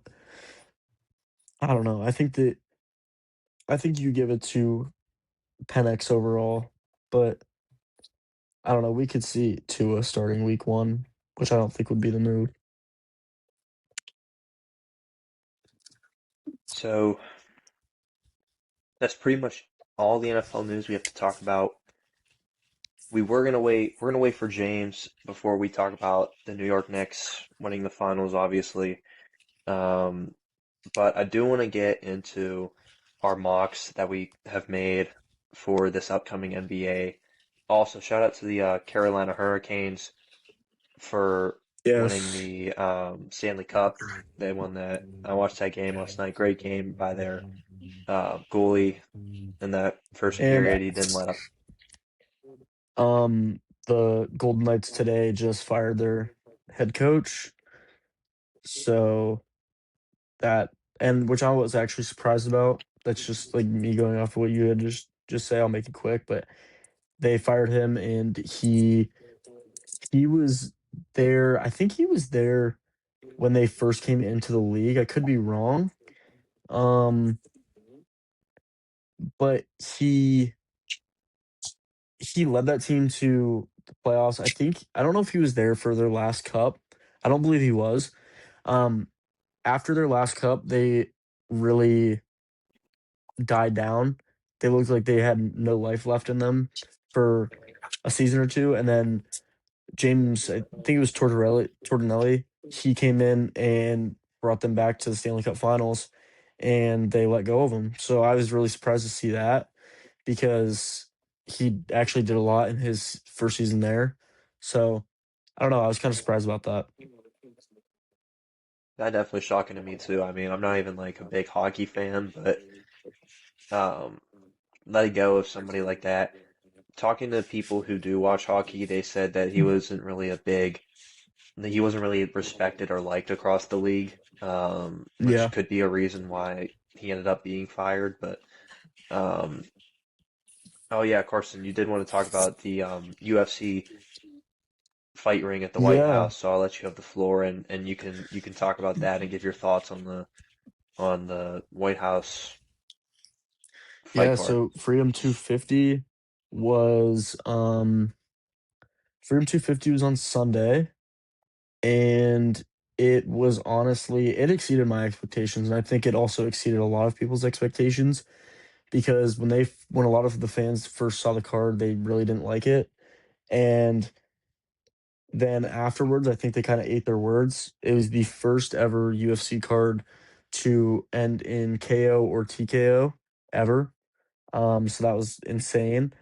I don't know. I think you give it to Penix overall, but I don't know. We could see Tua starting week one, which I don't think would be the move. So that's pretty much all the NFL news we have to talk about we were gonna wait. We're gonna wait for James before we talk about the New York Knicks winning the finals, obviously. Um, but I do want to get into our mocks that we have made for this upcoming NBA. Also, shout out to the Carolina Hurricanes for winning Yes. the Stanley Cup. They won that. I watched that game last night. Great game by their goalie in that first And period. He didn't let up. the Golden Knights today just fired their head coach. So that, and which I was actually surprised about. That's just like me going off of what you had just say. I'll make it quick, but they fired him, and he was there. I think he was there when they first came into the league. I could be wrong. Um, but he led that team to the playoffs. I don't know if he was there for their last cup. I don't believe he was. Um, After their last cup, they really died down. They looked like they had no life left in them for a season or two, and then James, I think it was Tortorelli. He came in and brought them back to the Stanley Cup Finals, and they let go of him. So I was really surprised to see that because he actually did a lot in his first season there. So I don't know. I was kind of surprised about that. That definitely shocking to me too. I mean, I'm not even like a big hockey fan, but um, letting go of somebody like that. Talking to people who do watch hockey, they said that he wasn't really respected or liked across the league, which Yeah. could be a reason why he ended up being fired. But um, oh yeah, Carson, you did want to talk about the UFC fight ring at the White Yeah. House, so I'll let you have the floor and you can talk about that and give your thoughts on the White House fight Yeah. card. So was Freedom 250 was on Sunday, and it was honestly, it exceeded my expectations, and I think it also exceeded a lot of people's expectations because when a lot of the fans first saw the card, they really didn't like it, and then afterwards, I think they kind of ate their words. It was the first ever UFC card to end in KO or TKO ever. So that was insane.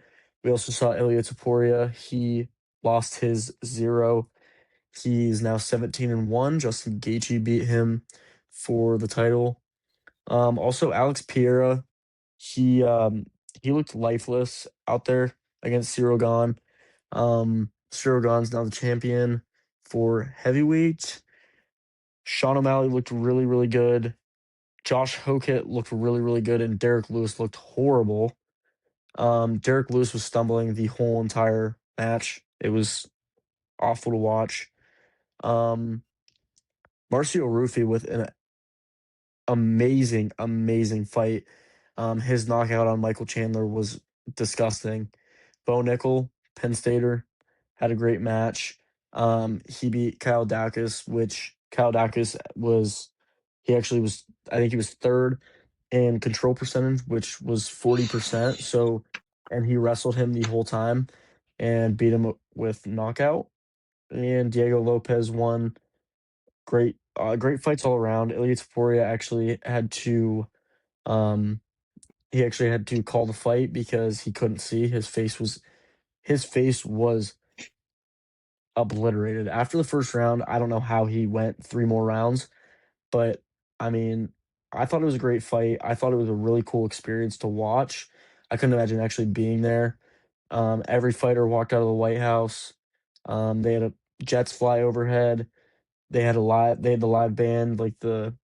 We also saw Ilya Taporia. He lost his zero. He's now 17-1. Justin Gaethje beat him for the title. Also, Alex Pereira, he looked lifeless out there against Cyril Gane. Cyril Gane's now the champion for heavyweight. Sean O'Malley looked really, really good. Josh Hokett looked really, really good, and Derek Lewis looked horrible. Derek Lewis was stumbling the whole entire match. It was awful to watch. Um, Marcio Rufi with an amazing, amazing fight. His knockout on Michael Chandler was disgusting. Bo Nickel, Penn Stater, had a great match. He beat Kyle Dacus, which Kyle Dacus was, he actually was, I think he was third in control percentage, which was 40%. So, and he wrestled him the whole time and beat him with knockout. And Diego Lopez won. Great fights all around. Ilya Taporia um, actually had to call the fight because he couldn't see. His face was obliterated after the first round. I don't know how he went three more rounds, but I mean, I thought it was a great fight. I thought it was a really cool experience to watch. I couldn't imagine actually being there. Every fighter walked out of the White House. They had a jets fly overhead. They had the live band, like the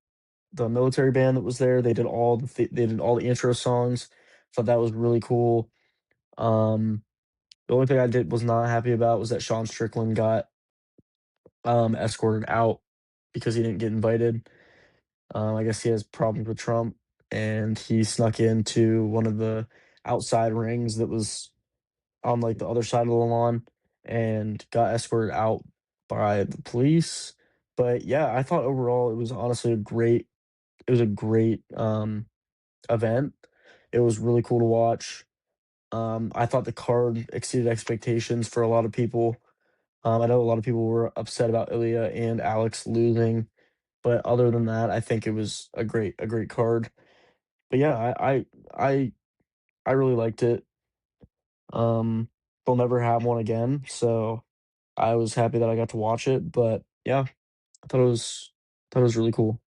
military band that was there. They did all the intro songs. Thought that was really cool. Um, the only thing was not happy about was that Sean Strickland got escorted out because he didn't get invited. I guess he has problems with Trump, and he snuck into one of the outside rings that was on like the other side of the lawn and got escorted out by the police. But yeah, I thought overall it was honestly a great event. It was really cool to watch. I thought the card exceeded expectations for a lot of people. I know a lot of people were upset about Ilya and Alex losing, but other than that, I think it was a great card. But yeah, I really liked it. They'll never have one again, so I was happy that I got to watch it. But yeah, I thought it was really cool.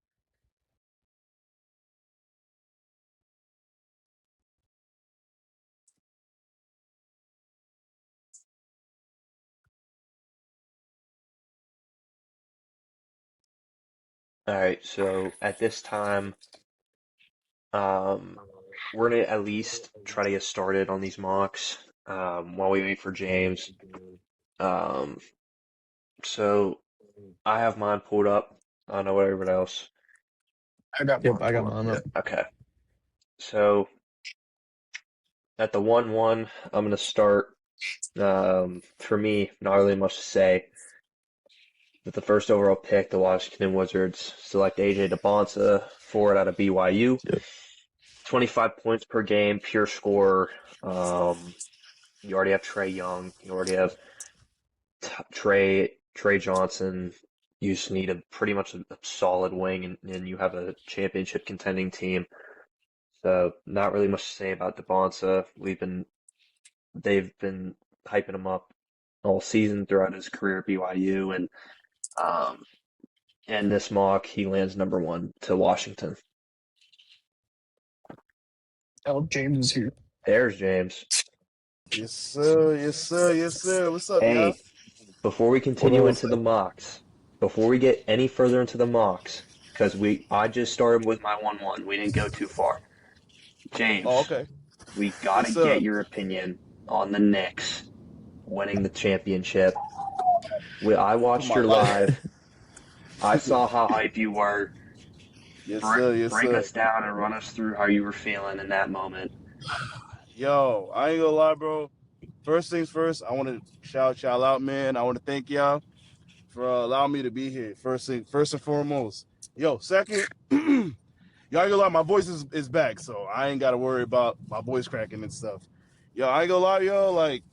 All right, so at this time, um, we're gonna at least try to get started on these mocks while we wait for James. Um, so I have mine pulled up. I don't know what everybody else. I got Yep, mine I got pulled up. mine Yeah. up. Okay, so at the 1-1, I'm gonna start. For me, not really much to say. With the first overall pick, the Washington Wizards select AJ Debonsa, forward out of BYU. Yep. 25 points per game, pure scorer. You already have Trae Young. You already have Trey Johnson. You just need pretty much a solid wing, and you have a championship contending team. So not really much to say about Debonsa. They've been hyping him up all season throughout his career at BYU, and um, in this mock, he lands number 1 to Washington. Oh, James is here. There's James. Yes, sir. Yes, sir. Yes, sir. What's up, y'all? Hey, before we continue up? into the mocks, before we get any further into the mocks, because I just started with my 1-1. We didn't go too far. James, Oh, okay. we gotta Yes, sir. get your opinion on the Knicks winning the championship. I watched Come your on, live. I saw how hype you were. Yes, sir. Yes, Break sir. us down and run us through how you were feeling in that moment. Yo, I ain't gonna lie, bro. First things first, I want to shout y'all out, man. I want to thank y'all for allowing me to be here. First and foremost. Yo, second, y'all ain't gonna lie, my voice is back, so I ain't gotta worry about my voice cracking and stuff. Yo, I ain't gonna lie, yo, like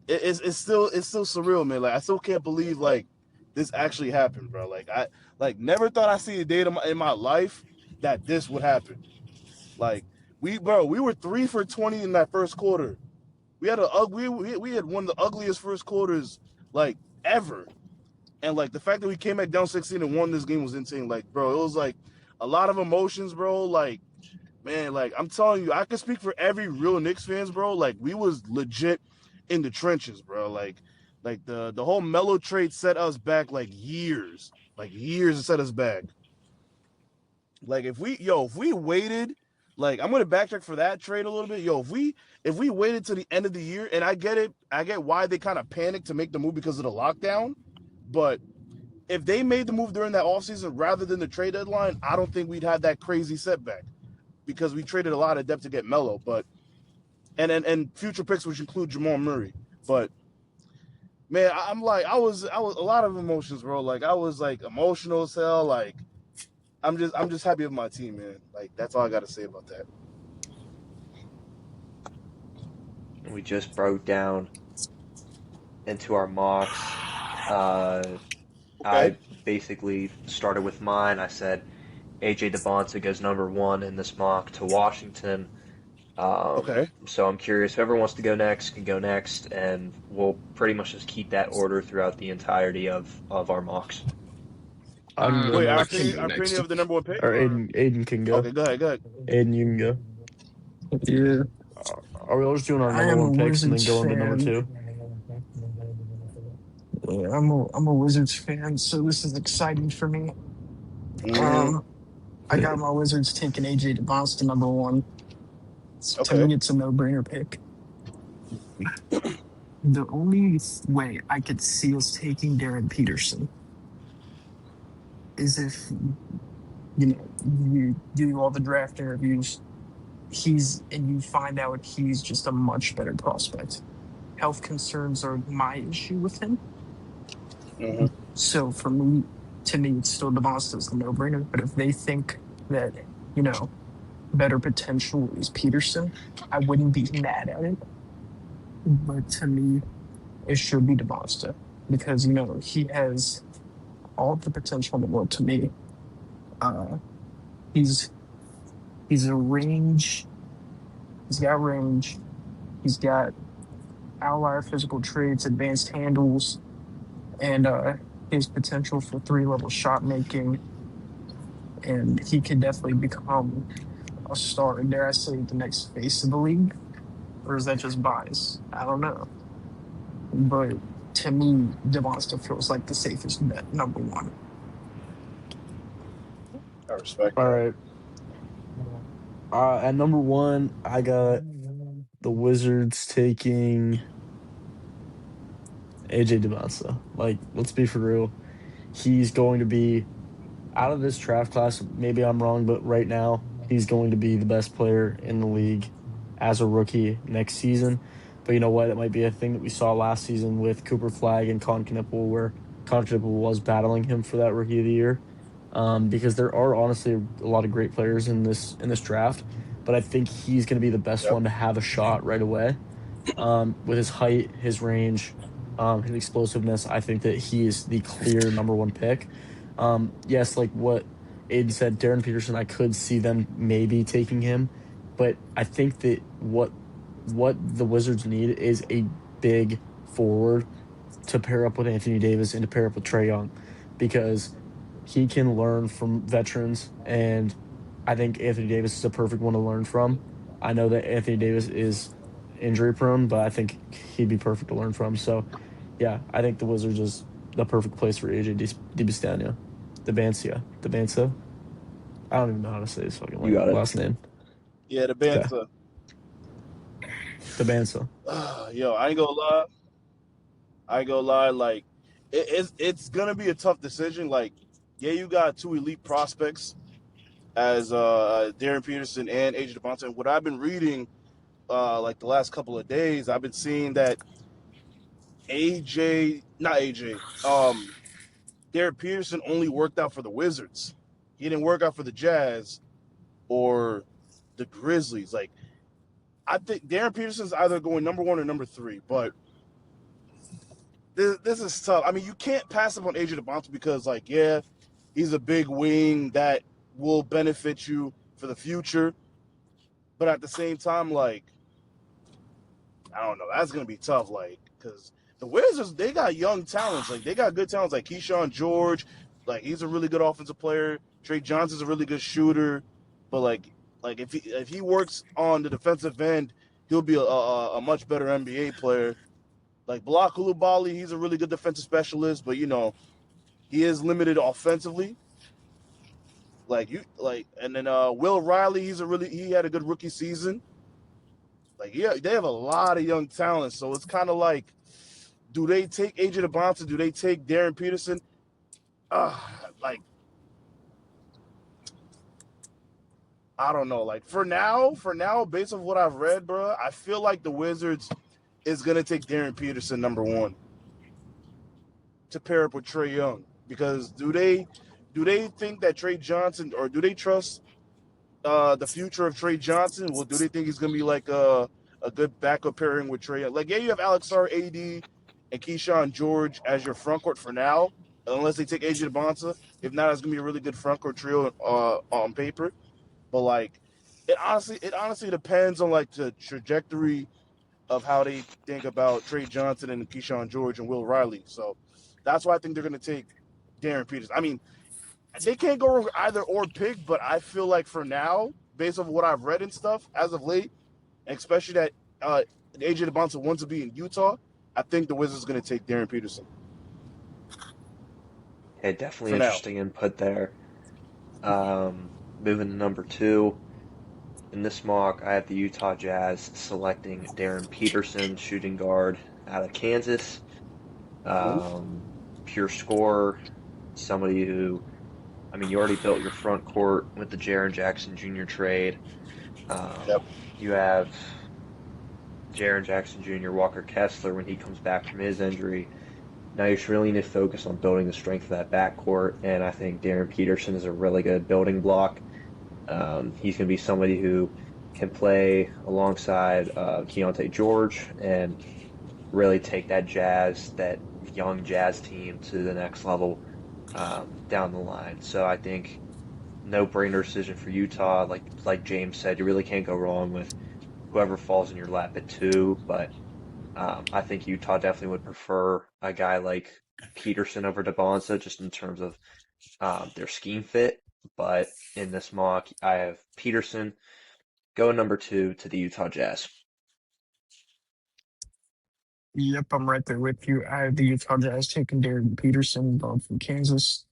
it's still surreal, man. Like I still can't believe like this actually happened, bro. Like I never thought I'd see a day in my life that this would happen. Like we were 3 for 20 in that first quarter. We had we had one of the ugliest first quarters like ever. And like the fact that we came back down 16 and won this game was insane. Like, bro, it was like a lot of emotions, bro. Like, man, like I'm telling you, I can speak for every real Knicks fans, bro. Like we was legit in the trenches, bro. Like the whole Melo trade set us back like years to set us back. Like if we waited, like I'm gonna backtrack for that trade a little bit. Yo, if we waited to the end of the year, and I get why they kind of panicked to make the move because of the lockdown, but if they made the move during that offseason rather than the trade deadline, I don't think we'd have that crazy setback because we traded a lot of depth to get Melo, but and future picks which include Jamal Murray. But man, I'm like I was a lot of emotions, bro. Like I was like emotional as hell. Like I'm just happy with my team, man. Like that's all I got to say about that. We just broke down into our mocks. I basically started with mine. I said AJ Debonsa goes number 1 in this mock to Washington. Okay. So I'm curious, whoever wants to go next can go next, and we'll pretty much just keep that order throughout the entirety of our mocks. I can go Wait, our next. opinion of the number 1 pick? Or Aiden can go. Okay, go ahead. Aiden, you can go. Yeah. Are we all just doing our I number am a 1 picks and then Wizards going to number fan. 2? Yeah, I'm a Wizards fan, so this is exciting for me. I got my Wizards taking AJ Debonsa to number 1. To Okay. me, it's a no-brainer pick. The only way I could see us taking Darren Peterson is if, you do all the draft interviews, and you find out he's just a much better prospect. Health concerns are my issue with him. Mhm. So to me, it's still Debonsa's the no-brainer. But if they think that, better potential is Peterson, I wouldn't be mad at it. But to me, it should be DeMonsta because he has all the potential in the world. To me, uh, he's he's a range. He's got range. He's got outlier physical traits, advanced handles, and his potential for 3-level shot making. And he could definitely become a star. And dare I say, the next face of the league? Or is that just bias? I don't know. But to me, DeMonsta feels like the safest bet, number one. I respect All that. right. At number 1, I got the Wizards taking AJ DeMonsta. Like, let's be for real. He's going to be out of this draft class. Maybe I'm wrong, but right now he's going to be the best player in the league as a rookie next season. But you know what? It might be a thing that we saw last season with Cooper Flag and Con Knippel, where Con Knippel was battling him for that Rookie of the Year. Because there are honestly a lot of great players in this draft, but I think he's going to be the best one to have a shot right away. With his height, his range, his explosiveness, I think that he is the clear number 1 pick. Yes, like what Aiden said, Darren Peterson, I could see them maybe taking him, but I think that what the Wizards need is a big forward to pair up with Anthony Davis and to pair up with Trae Young, because he can learn from veterans, and I think Anthony Davis is a perfect one to learn from. I know that Anthony Davis is injury prone, but I think he'd be perfect to learn from. So, yeah, I think the Wizards is the perfect place for AJ DeBastania. DeBansa. I don't even know how to say his fucking You got it. last name. Yeah, the Banter. DeBansa. Yo, I ain't gonna lie. Like, it's gonna be a tough decision. Like, yeah, you got 2 elite prospects as Darren Peterson and AJ DeBonta. And what I've been reading, like the last couple of days, I've been seeing that Darren Peterson only worked out for the Wizards. He didn't work out for the Jazz or the Grizzlies. Like, I think Darren Peterson's either going number 1 or number 3, but this is tough. I mean, you can't pass up on AJ DeBonta because, like, yeah, he's a big wing that will benefit you for the future. But at the same time, like, I don't know. That's going to be tough, like, because the Wizards, they got young talents. Like, they got good talents like Keyshawn George. Like, he's a really good offensive player. Trey Johnson's a really good shooter. But, like if he works on the defensive end, he'll be a much better NBA player. Like, Bilal Coulibaly, he's a really good defensive specialist, but, he is limited offensively. And then Will Riley, he had a good rookie season. Like, yeah, they have a lot of young talent, so it's kind of like, do they take AJ DeBonta? Do they take Darren Peterson? Like, I don't know. Like, for now, based on what I've read, bro, I feel like the Wizards is gonna take Darren Peterson number 1 to pair up with Trae Young, because do they think that Trae Johnson, or do they trust the future of Trae Johnson? Well, do they think he's gonna be like a good backup pairing with Trae Young? Like, yeah, you have Alex Sarr, AD, and Keyshawn George as your front court for now, unless they take AJ DeBonta. If not, it's gonna be a really good front court trio on paper. But, like, it honestly depends on, like, the trajectory of how they think about Trae Johnson and Keyshawn George and Will Riley. So that's why I think they're going to take Darren Peterson. I mean, they can't go wrong either or pick, but I feel like for now, based on what I've read and stuff as of late, especially that AJ DeBonta wants to be in Utah, I think the Wizards are going to take Darren Peterson. Yeah, definitely For now. interesting input there. Moving to number 2. In this mock, I have the Utah Jazz selecting Darren Peterson, shooting guard out of Kansas. Pure scorer, somebody who, I mean, you already built your front court with the Jaren Jackson Jr. trade. Yep. You have Jaren Jackson Jr., Walker Kessler when he comes back from his injury. Now you should really need to focus on building the strength of that backcourt, and I think Darren Peterson is a really good building block. He's going to be somebody who can play alongside Keontae George and really take that young Jazz team to the next level down the line. So I think no-brainer decision for Utah. Like James said, you really can't go wrong with whoever falls in your lap at 2. But I think Utah definitely would prefer a guy like Peterson over DeBonza just in terms of their scheme fit. But in this mock, I have Peterson go number 2 to the Utah Jazz. Yep, I'm right there with you. I have the Utah Jazz taking Derek Peterson going from Kansas.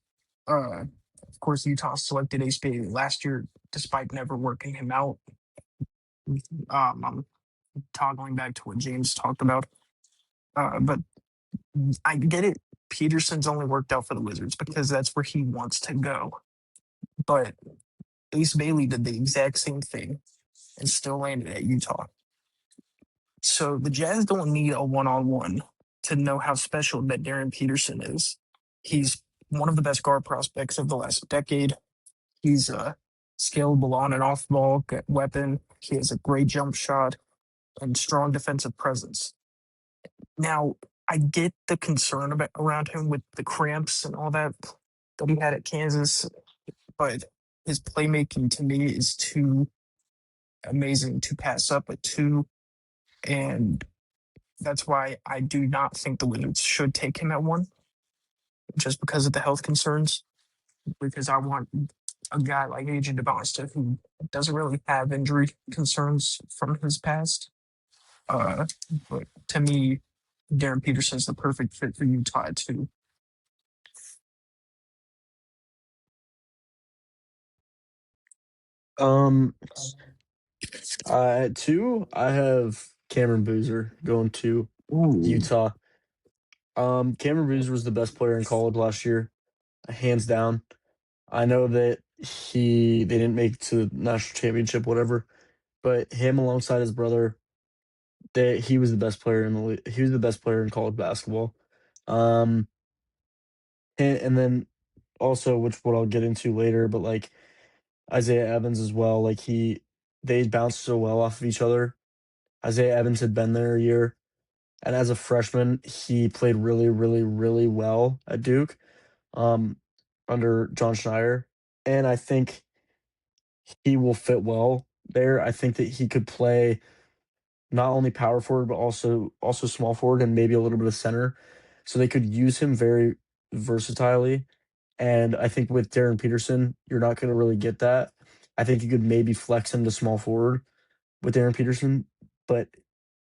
Of course, Utah selected Ace Bailey last year, despite never working him out. I'm toggling back to what James talked about. But I get it. Peterson's only worked out for the Wizards because that's where he wants to go. But Ace Bailey did the exact same thing and still landed at Utah. So the Jazz don't need a one-on-one to know how special that Darren Peterson is. He's one of the best guard prospects of the last decade. He's a scalable on and off ball weapon. He has a great jump shot and strong defensive presence. Now, I get the concern around him with the cramps and all that he had at Kansas, but his playmaking to me is too amazing to pass up at 2, and that's why I do not think the Wizards should take him at 1, just because of the health concerns. Because I want a guy like AJ DeBosta who doesn't really have injury concerns from his past. But to me, Darren Peterson's the perfect fit for Utah too. At 2, I have Cameron Boozer going to Utah. Cameron Boozer was the best player in college last year, hands down. I know that they didn't make it to the national championship, whatever, but him alongside his brother, he was the best player in the league. He was the best player in college basketball. And then also, which what I'll get into later, but like Isaiah Evans as well. Like they bounced so well off of each other. Isaiah Evans had been there a year, and as a freshman, he played really, really, really well at Duke, under John Schneider, and I think he will fit well there. I think that he could play not only power forward but also small forward and maybe a little bit of center. So they could use him very versatilely. And I think with Darren Peterson, you're not going to really get that. I think you could maybe flex him to small forward with Darren Peterson, but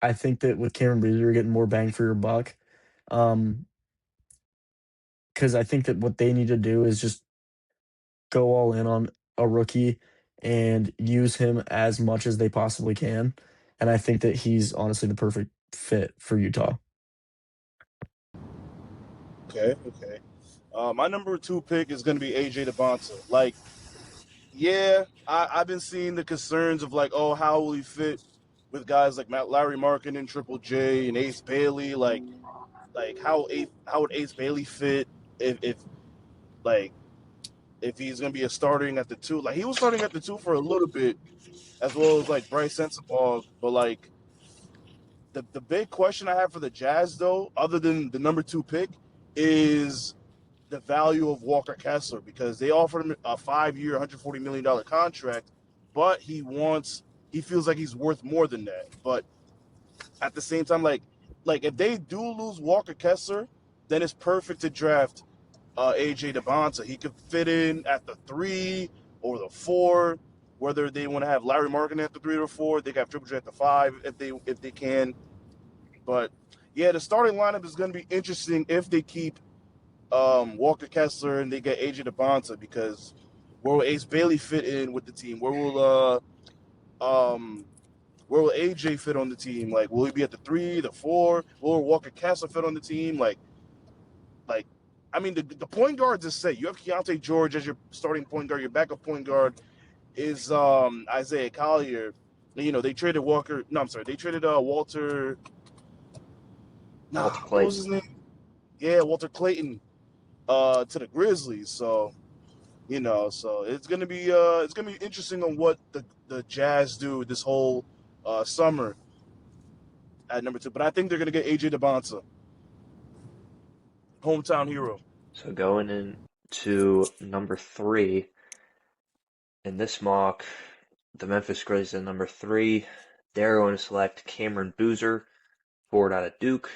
I think that with Cameron Boozer, you're getting more bang for your buck. Because I think that what they need to do is just go all in on a rookie and use him as much as they possibly can. And I think that he's honestly the perfect fit for Utah. Okay. My number 2 pick is going to be AJ DeBonta. Like, yeah, I've been seeing the concerns of like, oh, how will he fit with guys like Larry Markkinen, Triple J, and Ace Bailey? Like how would Ace Bailey fit if he's going to be starting at the 2? Like, he was starting at the 2 for a little bit, as well as like Bryce Sensabaugh. But like the big question I have for the Jazz, though, other than the number 2 pick, is the value of Walker Kessler, because they offered him a 5-year, $140 million contract, but he feels like he's worth more than that. But at the same time, like if they do lose Walker Kessler, then it's perfect to draft AJ DeBonta. He could fit in at the 3 or the 4, whether they want to have Larry Markkinen at the 3 or 4. They got Triple J at the 5 if they can. But yeah, the starting lineup is going to be interesting if they keep Walker Kessler and they get AJ DeBonta, because where will Ace Bailey fit in with the team? Where will AJ fit on the team? Like, will he be at the 3, the 4? Will Walker Kessler fit on the team? Like, I mean, the point guards is set. You have Keontae George as your starting point guard. Your backup point guard is Isaiah Collier. You know, they traded Walter. They traded Walter. Walter What Clayton. was his name? Yeah, Walter Clayton to the Grizzlies. So So it's gonna be interesting on what the Jazz do this whole summer at number 2. But I think they're gonna get AJ DeBonta, hometown hero. So going into number 3 in this mock, the Memphis Grizzlies at number 3. They're going to select Cameron Boozer, forward out of Duke.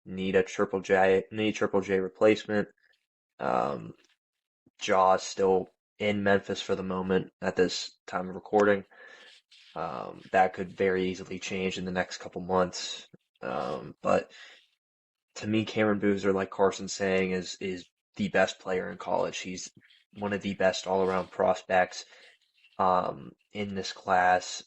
Need a triple J replacement. Jaw's still in Memphis for the moment at this time of recording. That could very easily change in the next couple months. But to me, Cameron Boozer, like Carson's saying, is the best player in college. He's one of the best all-around prospects in this class.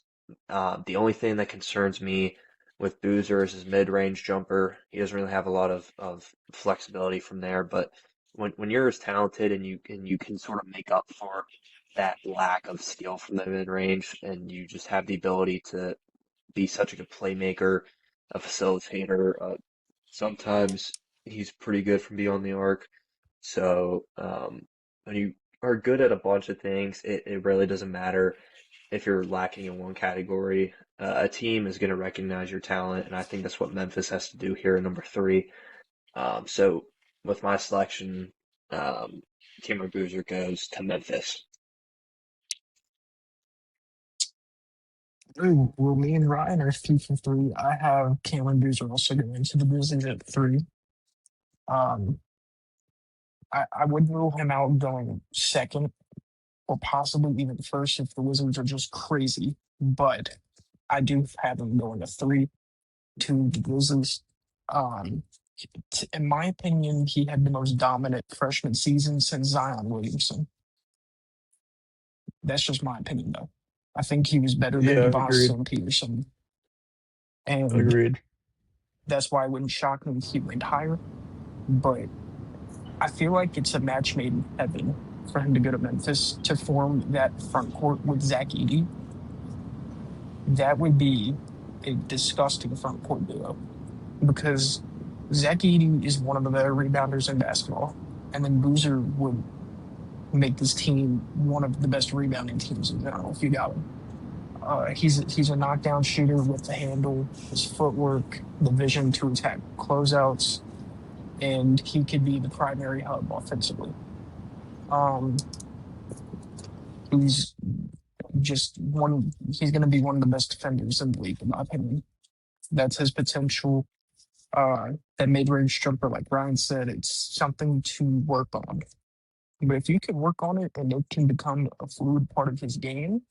The only thing that concerns me with Boozer is his mid-range jumper. He doesn't really have a lot of flexibility from there, but when you're as talented and you can sort of make up for that lack of skill from the mid-range, and you just have the ability to be such a good playmaker, a facilitator. Sometimes he's pretty good from beyond the arc. So when you are good at a bunch of things, it really doesn't matter if you're lacking in one category. A team is going to recognize your talent, and I think that's what Memphis has to do here at number 3. So with my selection, Cameron Boozer goes to Memphis. Ooh, well, me and Ryan are 3 for 3. I have Cameron Boozer also going to the Grizzlies at 3. Um, I would rule him out going second or possibly even first if the Wizards are just crazy. But I do have him going to 3 to the Grizzlies. In my opinion, he had the most dominant freshman season since Zion Williamson. That's just my opinion, though. I think he was better than Yeah, Devontae agreed. and Peterson. And Agreed. that's why it wouldn't shock me if he went higher. But I feel like it's a match made in heaven for him to go to Memphis to form that front court with Zach Edey. That would be a disgusting front court duo because Zach Edey is one of the better rebounders in basketball. And then Boozer would make this team one of the best rebounding teams in general if you got him. He's a knockdown shooter with the handle, his footwork, the vision to attack closeouts, and he could be the primary hub offensively. He's just he's going to be one of the best defenders in the league, in my opinion. That's his potential. That mid-range jumper, like Ryan said, it's something to work on. But if you can work on it and it can become a fluid part of his game,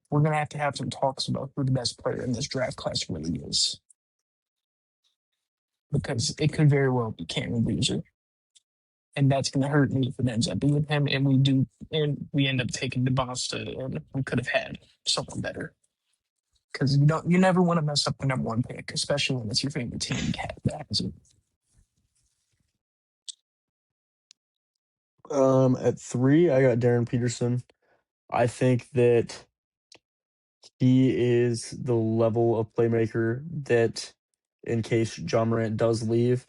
we're going to have some talks about who the best player in this draft class really is. Because it could very well be Cameron Boozer. And that's going to hurt me if it ends up being him. And we end up taking DeBonta, and we could have had someone better. Because you never want to mess up the number 1 pick, especially when it's your favorite team that has it. At 3, I got Darren Peterson. I think that he is the level of playmaker that, in case Ja Morant does leave,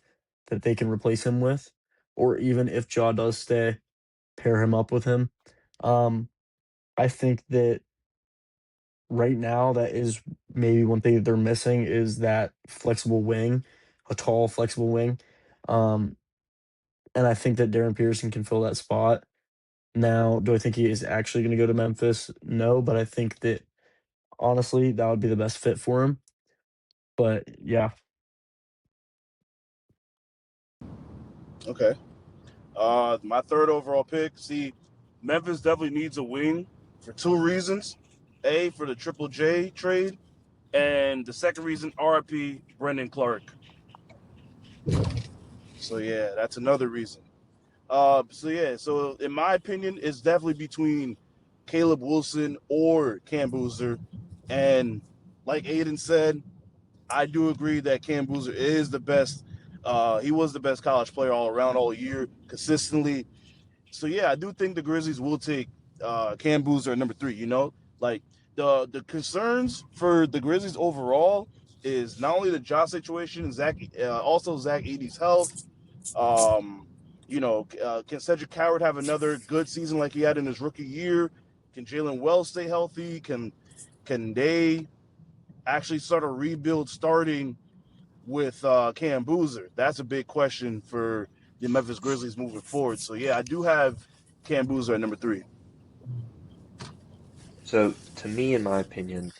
that they can replace him with, or even if Ja does stay, pair him up with him. I think that right now that is maybe one thing that they're missing is that flexible wing, a tall, flexible wing. And I think that Darren Peterson can fill that spot. Now, do I think he is actually going to go to Memphis? No, but I think that honestly, that would be the best fit for him. But yeah. Okay. My 3rd overall pick. See, Memphis definitely needs a wing for 2 reasons. A, for the Triple J trade, and the second reason, RIP Brendan Clark. So yeah, that's another reason. So in my opinion, it's definitely between Caleb Wilson or Cam Boozer. And like Aiden said, I do agree that Cam Boozer is the best. He was the best college player all around all year, consistently. So yeah, I do think the Grizzlies will take Cam Boozer at number 3. Like the concerns for the Grizzlies overall is not only the job situation, also Zach Edey's health. Can Cedric Howard have another good season like he had in his rookie year? Can Jalen Wells stay healthy? Can they actually start a rebuild starting with Cam Boozer? That's a big question for the Memphis Grizzlies moving forward. So yeah, I do have Cam Boozer at number 3. So to me, in my opinion,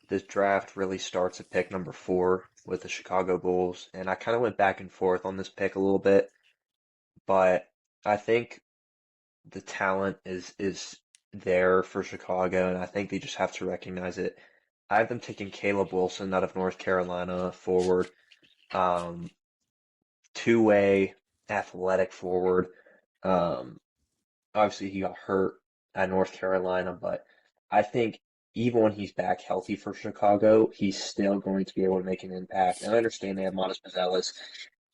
this draft really starts at pick number 4 with the Chicago Bulls, and I kind of went back and forth on this pick a little bit, but I think the talent is there for Chicago, and I think they just have to recognize it. I have them taking Caleb Wilson out of North Carolina forward, um, two-way athletic forward. Um, Obviously, he got hurt at North Carolina, but I think even when he's back healthy for Chicago, he's still going to be able to make an impact. And I understand they have Monas Mazelis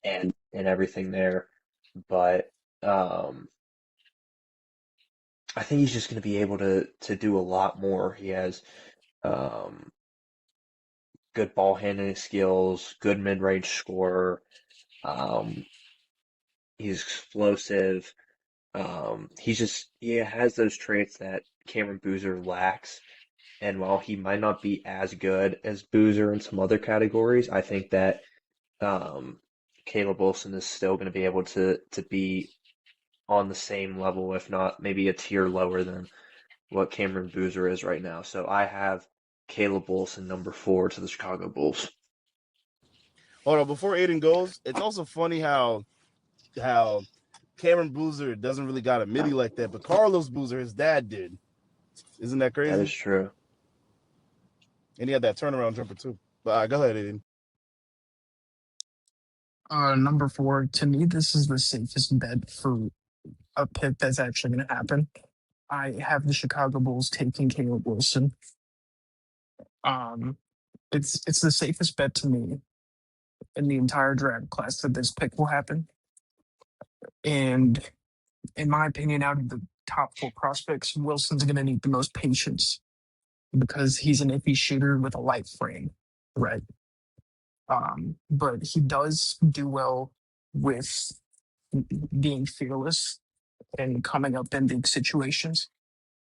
and everything there, but I think he's just going to be able to do a lot more. He has um, good ball handling skills, good mid-range scorer. Um, he's explosive. He has those traits that Cameron Boozer lacks. And while he might not be as good as Boozer in some other categories, I think that um, Caleb Wilson is still going to be able to be on the same level, if not maybe a tier lower than what Cameron Boozer is right now. So I have Caleb Wilson number 4 to the Chicago Bulls. Hold on, before Aiden goes, it's also funny how Cameron Boozer doesn't really got a midi like that, but Carlos Boozer, his dad did. Isn't that crazy? That is true. And he had that turnaround jumper too. But go ahead, Aiden. Number 4, to me, this is the safest bet for a pick that's actually going to happen. I have the Chicago Bulls taking Caleb Wilson. It's the safest bet to me in the entire draft class that this pick will happen. And in my opinion, out of the top 4 prospects, Wilson's going to need the most patience because he's an iffy shooter with a light frame, right? But he does do well with being fearless and coming up in big situations.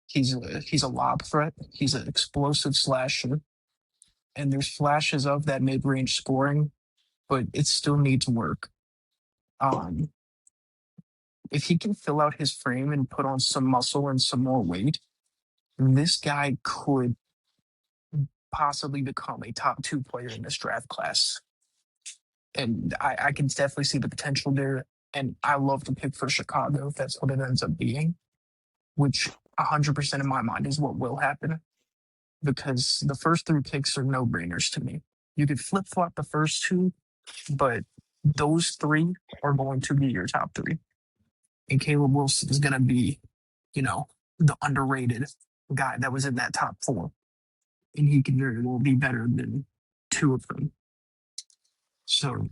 He's a lob threat. He's an explosive slasher, and there's flashes of that mid range scoring, but it still needs work. Um, if he can fill out his frame and put on some muscle and some more weight, this guy could possibly become a top 2 player in this draft class. And I can definitely see the potential there. And I love the pick for Chicago if that's what it ends up being, which 100% in my mind is what will happen because the first 3 picks are no brainers to me. You could flip flop the first 2, but those 3 are going to be your top 3. And Caleb Wilson is going to be, the underrated guy that was in that top 4. And he can very well be better than 2 of them. So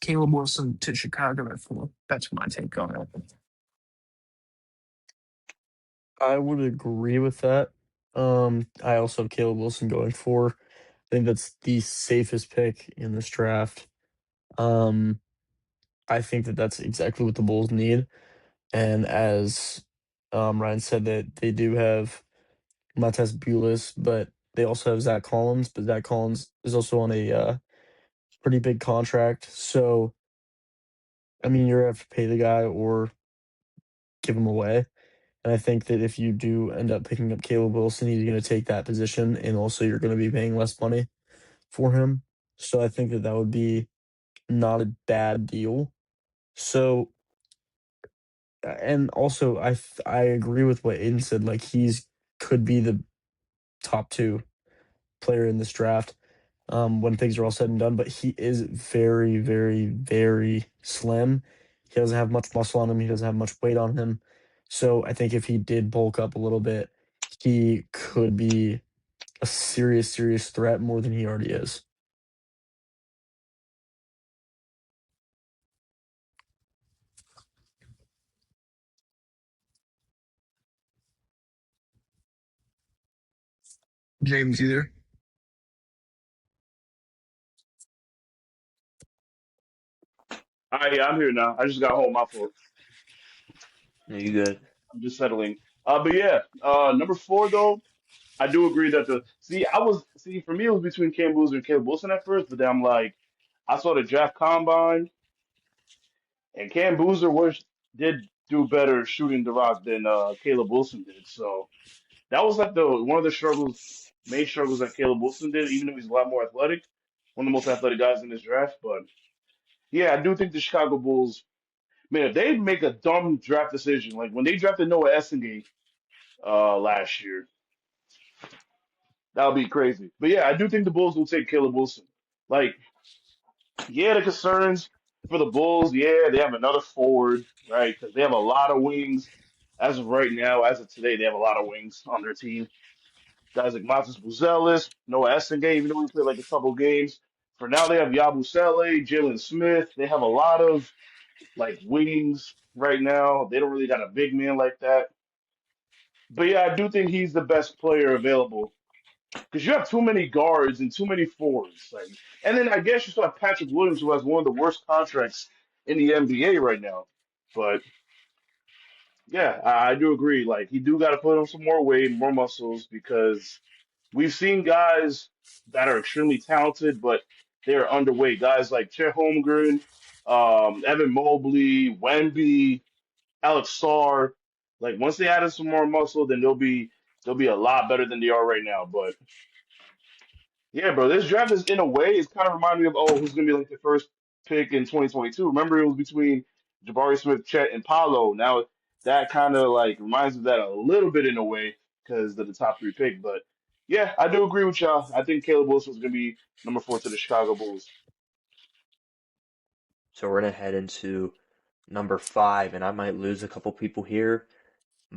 Caleb Wilson to Chicago at 4. That's my take on it. I would agree with that. I also have Caleb Wilson going 4. I think that's the safest pick in this draft. I think that that's exactly what the Bulls need. And as Ryan said, that they do have Matez Bulis, but they also have Zach Collins. But Zach Collins is also on a pretty big contract. So, I mean, you're going to have to pay the guy or give him away. And I think that if you do end up picking up Caleb Wilson, he's going to take that position. And also, you're going to be paying less money for him. So I think that that would be not a bad deal. So, and also I agree with what Aiden said. Like could be the top 2 player in this draft when things are all said and done. But he is very, very, very slim. He doesn't have much muscle on him. He doesn't have much weight on him. So I think if he did bulk up a little bit, he could be a serious, serious threat more than he already is. James, either. Yeah, I'm here now. I just got home. My fault. Are you good? I'm just settling. But yeah, number four though, I do agree that the see for me it was between Cam Boozer and Caleb Wilson at first, but then I'm like, I saw the draft combine and Cam Boozer did do better shooting the rock than Caleb Wilson did. So that was like the one of the main struggles that Caleb Wilson did, even though he's a lot more athletic, one of the most athletic guys in this draft. But yeah, I do think the Chicago Bulls, man, if they make a dumb draft decision, like when they drafted Noah Essengate last year, that would be crazy. But yeah, I do think the Bulls will take Caleb Wilson. Like, yeah, the concerns for the Bulls, yeah, they have another forward, right? Because they have a lot of wings. As of right now, as of today, they have a lot of wings on their team. Guys like Matas Buzelis, Noah Essengate, even though we played like a couple games. For now, they have Yabusele, Jalen Smith. They have a lot of like wings right now. They don't really got a big man like that. But yeah, I do think he's the best player available because you have too many guards and too many forwards. Like, and then I guess you still have Patrick Williams, who has one of the worst contracts in the NBA right now. But yeah, I do agree. Like, he do got to put on some more weight, more muscles, because we've seen guys that are extremely talented, but they're underweight. Guys like Chet Holmgren, Evan Mobley, Wemby, Alex Sarr. Like, once they added some more muscle, then they'll be a lot better than they are right now. But yeah, bro, this draft is in a way it's kind of reminding me of who's gonna be like the first pick in 2022. Remember, it was between Jabari Smith, Chet, and Paolo. Now that kind of like reminds me of that a little bit in a way because of the top three pick. But yeah, I do agree with y'all. I think Caleb Wilson is gonna be number four to the Chicago Bulls. So we're gonna head into number five, and I might lose a couple people here,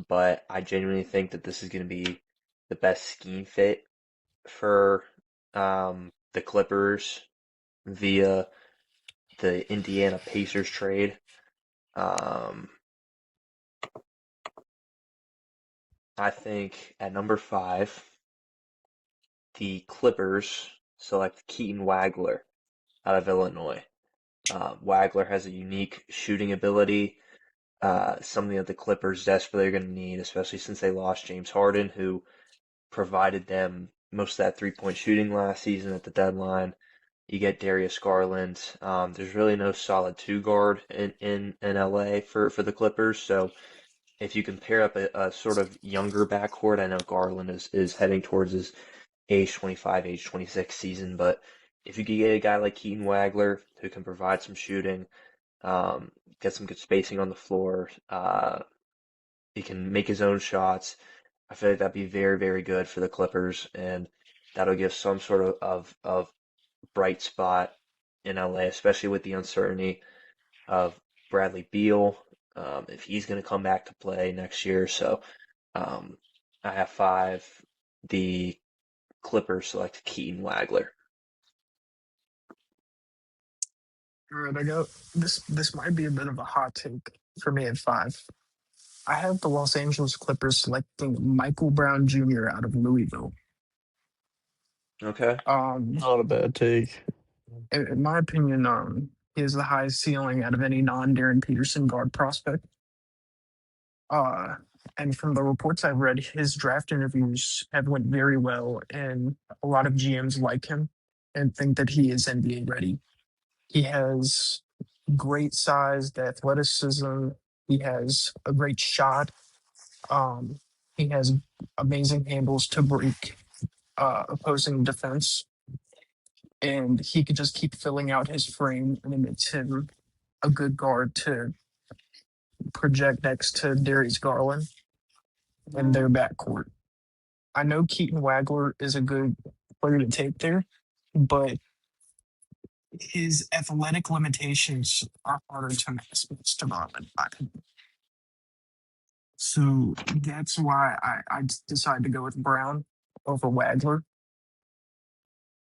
but I genuinely think that this is gonna be the best scheme fit for the Clippers via the Indiana Pacers trade. Um, I think at number five, the Clippers select Keaton Wagler out of Illinois. Wagler has a unique shooting ability, something that the Clippers desperately are going to need, especially since they lost James Harden, who provided them most of that three-point shooting last season at the deadline. You get Darius Garland. There's really no solid two guard in LA for the Clippers. So if you can pair up a sort of younger backcourt, I know Garland is heading towards his age 25, age 26 season, but if you could get a guy like Keaton Wagler who can provide some shooting, get some good spacing on the floor, he can make his own shots. I feel like that'd be very, very good for the Clippers, and that'll give some sort of bright spot in LA, especially with the uncertainty of Bradley Beal, if he's going to come back to play next year. So I have five. The Clippers select Keaton Wagler. All right, I go. This might be a bit of a hot take for me at five. I have the Los Angeles Clippers selecting Michael Brown Jr. out of Louisville. Okay. Not a bad take. In my opinion, he has the highest ceiling out of any non-Darren Peterson guard prospect. Uh, and from the reports I've read, his draft interviews have went very well, and a lot of GMs like him and think that he is NBA ready. He has great size, the athleticism. He has a great shot. Um, he has amazing handles to break opposing defense, and he could just keep filling out his frame, and it makes him a good guard to project next to Darius Garland in their backcourt. I know Keaton Wagler is a good player to take there, but his athletic limitations are harder to match to Garland, in my opinion. So that's why I decided to go with Brown over Wagler.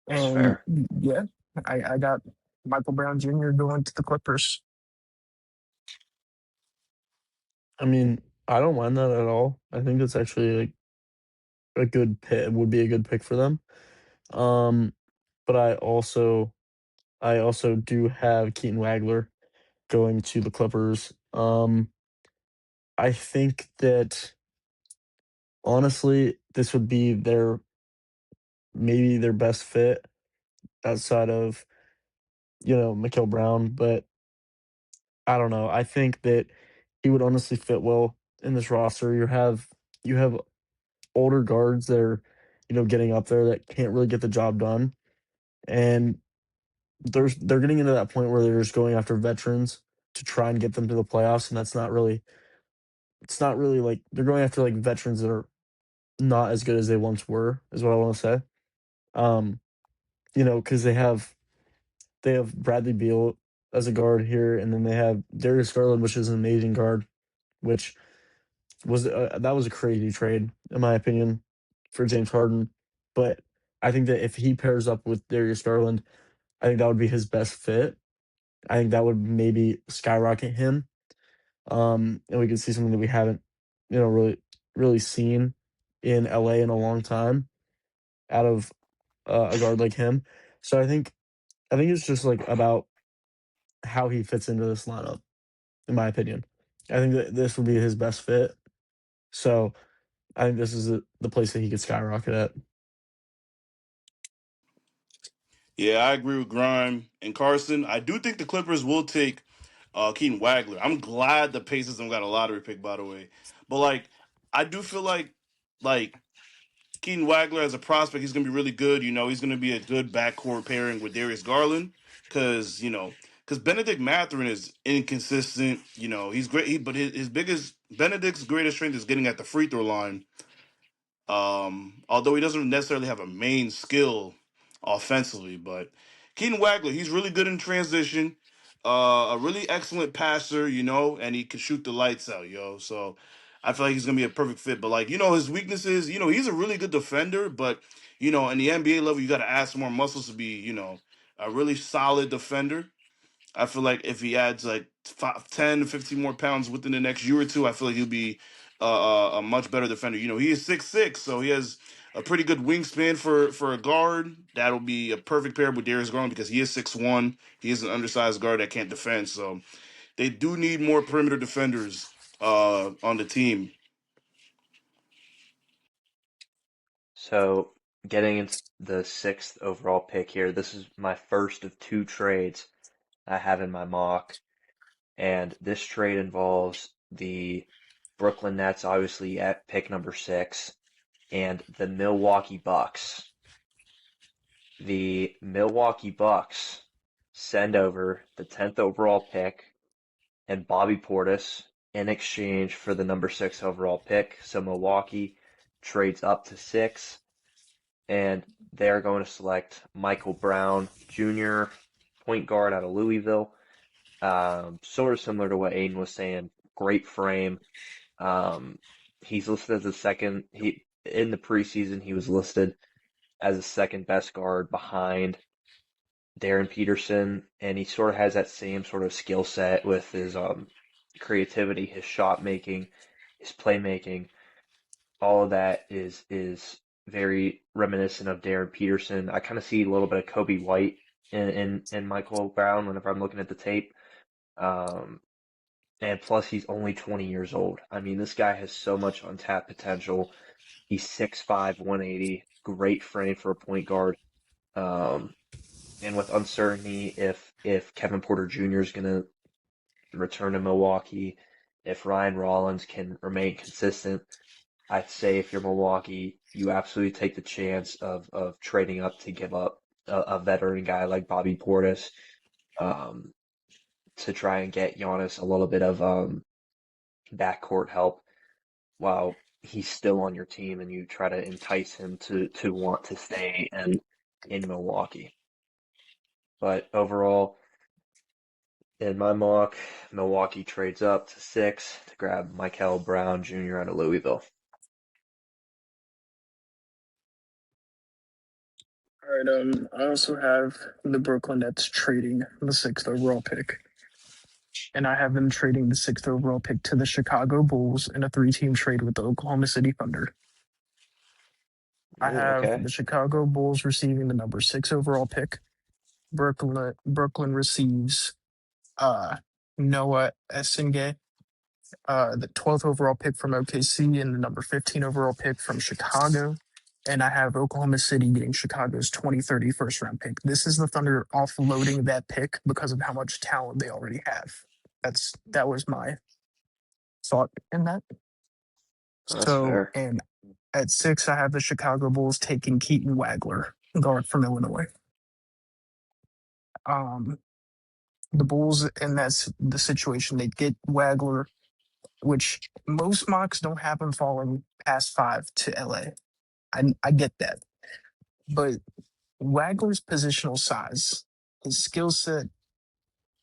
That's And fair. yeah, I got Michael Brown Jr. going to the Clippers. I mean, I don't mind that at all. I think it's actually like a good pick. Would be a good pick for them. But I also do have Keaton Wagler going to the Clippers. I think that honestly, this would be maybe their best fit outside of Mikael Brown, but I don't know. I think that he would honestly fit well in this roster. You have older guards that are getting up there that can't really get the job done, and they're getting into that point where they're just going after veterans to try and get them to the playoffs, and it's not really like they're going after like veterans that are not as good as they once were, is what I want to say. Um, because they have Bradley Beal as a guard here, and then they have Darius Garland, which is an amazing guard, which that was a crazy trade in my opinion for James Harden. But I think that if he pairs up with Darius Garland, I think that would be his best fit. I think that would maybe skyrocket him. And we could see something that we haven't, really seen in LA in a long time out of a guard like him. So I think it's just like about how he fits into this lineup, in my opinion. I think that this would be his best fit. So I think this is the place that he could skyrocket at. Yeah, I agree with Grime and Carson. I do think the Clippers will take Keaton Wagler. I'm glad the Pacers don't got a lottery pick, by the way. But like, I do feel like Keaton Wagler as a prospect, he's gonna be really good. He's gonna be a good backcourt pairing with Darius Garland because Benedict Mathurin is inconsistent. He's great, but his biggest Benedict's greatest strength is getting at the free throw line. Although he doesn't necessarily have a main skill offensively, but Keaton Wagler, he's really good in transition, a really excellent passer, and he can shoot the lights out, yo. So I feel like he's gonna be a perfect fit. But like, his weaknesses, he's a really good defender, but in the NBA level, you got to add some more muscles to be, a really solid defender. I feel like if he adds like 10 to 15 more pounds within the next year or two, I feel like he'll be a much better defender. He is 6'6", so he has a pretty good wingspan for a guard. That'll be a perfect pair with Darius Garland because he is 6'1". He is an undersized guard that can't defend. So they do need more perimeter defenders on the team. So getting into the 6th overall pick here, this is my first of 2 trades I have in my mock, and this trade involves the Brooklyn Nets, obviously at pick number 6, and the Milwaukee Bucks. The Milwaukee Bucks send over the 10th overall pick and Bobby Portis in exchange for the number 6 overall pick. So Milwaukee trades up to 6, and they're going to select Michael Brown Jr., point guard out of Louisville. Sort of similar to what Aiden was saying. Great frame. He's listed as a second. In the preseason, he was listed as the second best guard behind Darren Peterson, and he sort of has that same sort of skill set with his creativity, his shot making, his playmaking. All of that is very reminiscent of Darren Peterson. I kind of see a little bit of Kobe White in Michael Brown whenever I'm looking at the tape. And plus, he's only 20 years old. I mean, this guy has so much untapped potential. He's 6'5", 180, great frame for a point guard. And with uncertainty if Kevin Porter Jr. is going to return to Milwaukee, if Ryan Rollins can remain consistent, I'd say if you're Milwaukee, you absolutely take the chance of trading up to give up a veteran guy like Bobby Portis to try and get Giannis a little bit of backcourt help while he's still on your team, and you try to entice him to want to stay in Milwaukee. But overall, in my mock, Milwaukee trades up to 6 to grab Michael Brown Jr. out of Louisville. All right. I also have the Brooklyn Nets trading the 6th overall pick, and I have them trading the 6th overall pick to the Chicago Bulls in a 3-team trade with the Oklahoma City Thunder. I have Okay. the Chicago Bulls receiving the number 6 overall pick. Brooklyn receives Noah Essengay, the 12th overall pick from OKC, and the number 15 overall pick from Chicago. And I have Oklahoma City getting Chicago's 2030 first round pick. This is the Thunder offloading that pick because of how much talent they already have. That was my thought in that. That's So, fair. and at 6, I have the Chicago Bulls taking Keaton Wagler, guard from Illinois. The Bulls, and that's the situation. They get Wagler, which most mocks don't have him falling past 5 to LA. I get that. But Wagler's positional size, his skill set,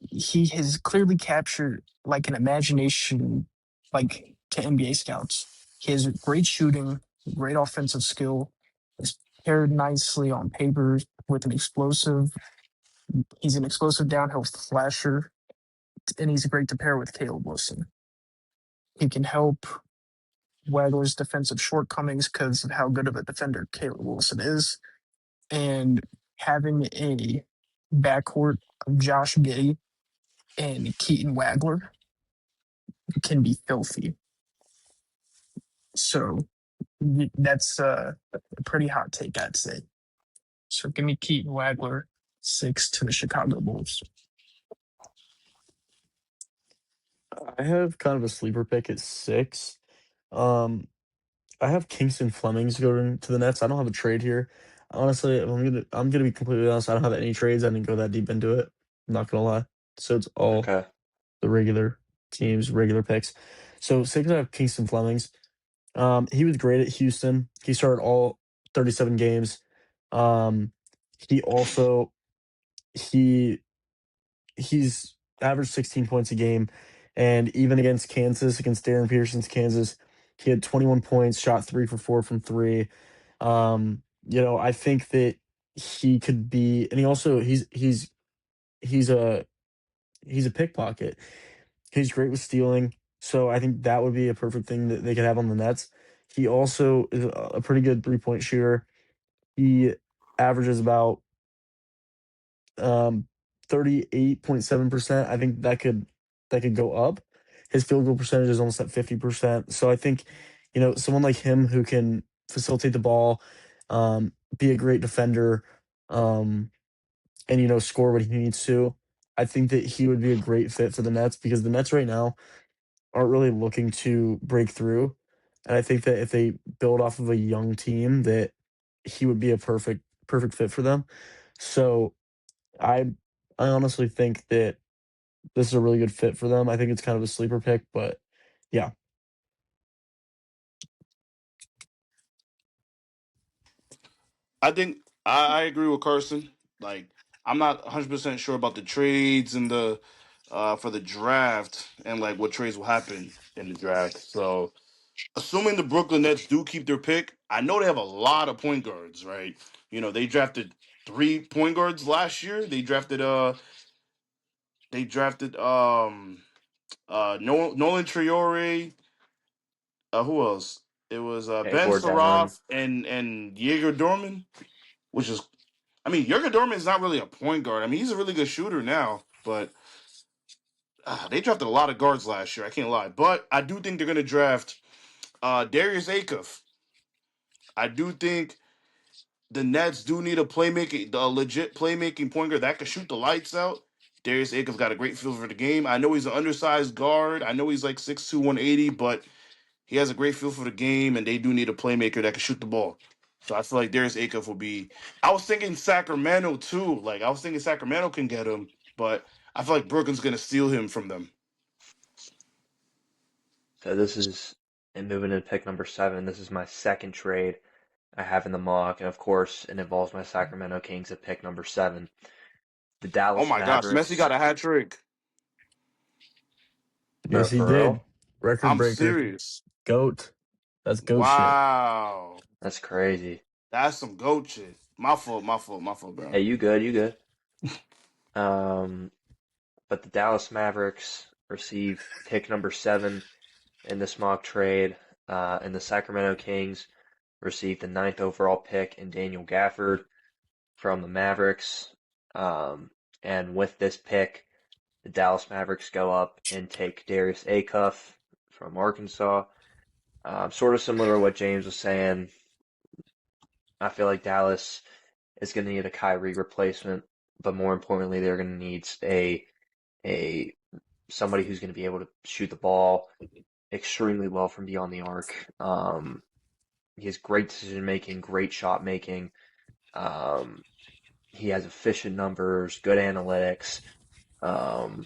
he has clearly captured like an imagination, like to NBA scouts. He has great shooting, great offensive skill, is paired nicely on paper with an explosive. He's an explosive downhill flasher, and he's great to pair with Caleb Wilson. He can help Wagler's defensive shortcomings because of how good of a defender Caleb Wilson is. And having a backcourt of Josh Giddey and Keaton Wagler can be filthy. So that's a pretty hot take, I'd say. So give me Keaton Wagler, 6 to the Chicago Bulls. I have kind of a sleeper pick at 6. I have Kingston Flemings going to the Nets. I don't have a trade here. Honestly, if I'm gonna be completely honest. I don't have any trades. I didn't go that deep into it. I'm not gonna lie. So it's all Okay. the regular teams, regular picks. So 6, I have Kingston Flemings. He was great at Houston. He started all 37 games. He also he's averaged 16 points a game, and even against Kansas, against Darren Peterson's Kansas, he had 21 points, shot 3 for 4 from 3. I think that he could be, and he also he's a pickpocket. He's great with stealing, so I think that would be a perfect thing that they could have on the Nets. He also is a pretty good 3-point shooter. He averages about 38.7%. I think that could go up. His field goal percentage is almost at 50%. So I think, someone like him who can facilitate the ball, be a great defender, and score what he needs to. I think that he would be a great fit for the Nets because the Nets right now aren't really looking to break through. And I think that if they build off of a young team, that he would be a perfect fit for them. So I I honestly think that this is a really good fit for them. I think it's kind of a sleeper pick, but yeah. I think I agree with Carson. Like, I'm not 100% sure about the trades and the for the draft and like what trades will happen in the draft. So, assuming the Brooklyn Nets do keep their pick, I know they have a lot of point guards, right? They drafted 3 point guards last year. They drafted Nolan Traore. Who else? It was Ben Igor Donovan. Saroff and Jaeger Dorman, which is, I mean, Jaeger Dorman is not really a point guard. I mean, he's a really good shooter now, but they drafted a lot of guards last year. I can't lie, but I do think they're gonna draft Darius Acuff. I do think the Nets do need a legit playmaking point guard that can shoot the lights out. Darius Acuff got a great feel for the game. I know he's an undersized guard. I know he's like 6'2", 180, but he has a great feel for the game, and they do need a playmaker that can shoot the ball. So I feel like Darius Acuff will be. I was thinking Sacramento too. Like, I was thinking Sacramento can get him, but I feel like Brooklyn's gonna steal him from them. So this is, and moving to pick number 7, this is my second trade I have in the mock, and of course it involves my Sacramento Kings at pick number 7. The Oh Dallas my gosh, Messi Mavericks. got a hat trick. Bro, Yes, he for did. real? Record I'm breaker. serious. Goat. That's goat shit. Wow, That's crazy. that's some goat shit. My fault, my fault, my fault, bro. Hey, you good, you good. But the Dallas Mavericks receive pick number 7 in this mock trade, and the Sacramento Kings received the 9th overall pick in Daniel Gafford from the Mavericks. And with this pick, the Dallas Mavericks go up and take Darius Acuff from Arkansas. Sort of similar to what James was saying. I feel like Dallas is going to need a Kyrie replacement, but more importantly, they're going to need a somebody who's going to be able to shoot the ball extremely well from beyond the arc. He has great decision making, great shot making. He has efficient numbers, good analytics. Um,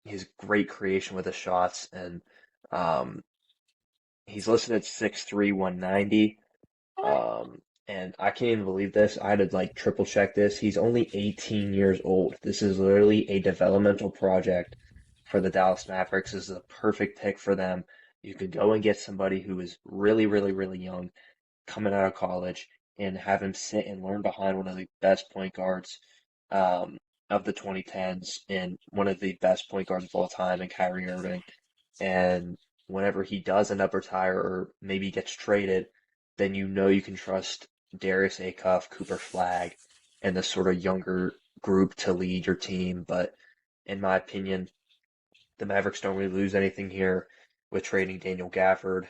he has great creation with his shots, and um, he's listed at 6'3", 190. And I can't even believe this. I had to like triple check this. He's only 18 years old. This is literally a developmental project for the Dallas Mavericks. This is a perfect pick for them. You could go and get somebody who is really, really, really young coming out of college and have him sit and learn behind one of the best point guards um, of the 2010s and one of the best point guards of all time in Kyrie Irving. And whenever he does end up retire or maybe gets traded, then you know you can trust Darius Acuff, Cooper Flagg, and this sort of younger group to lead your team. But in my opinion, the Mavericks don't really lose anything here with trading Daniel Gafford.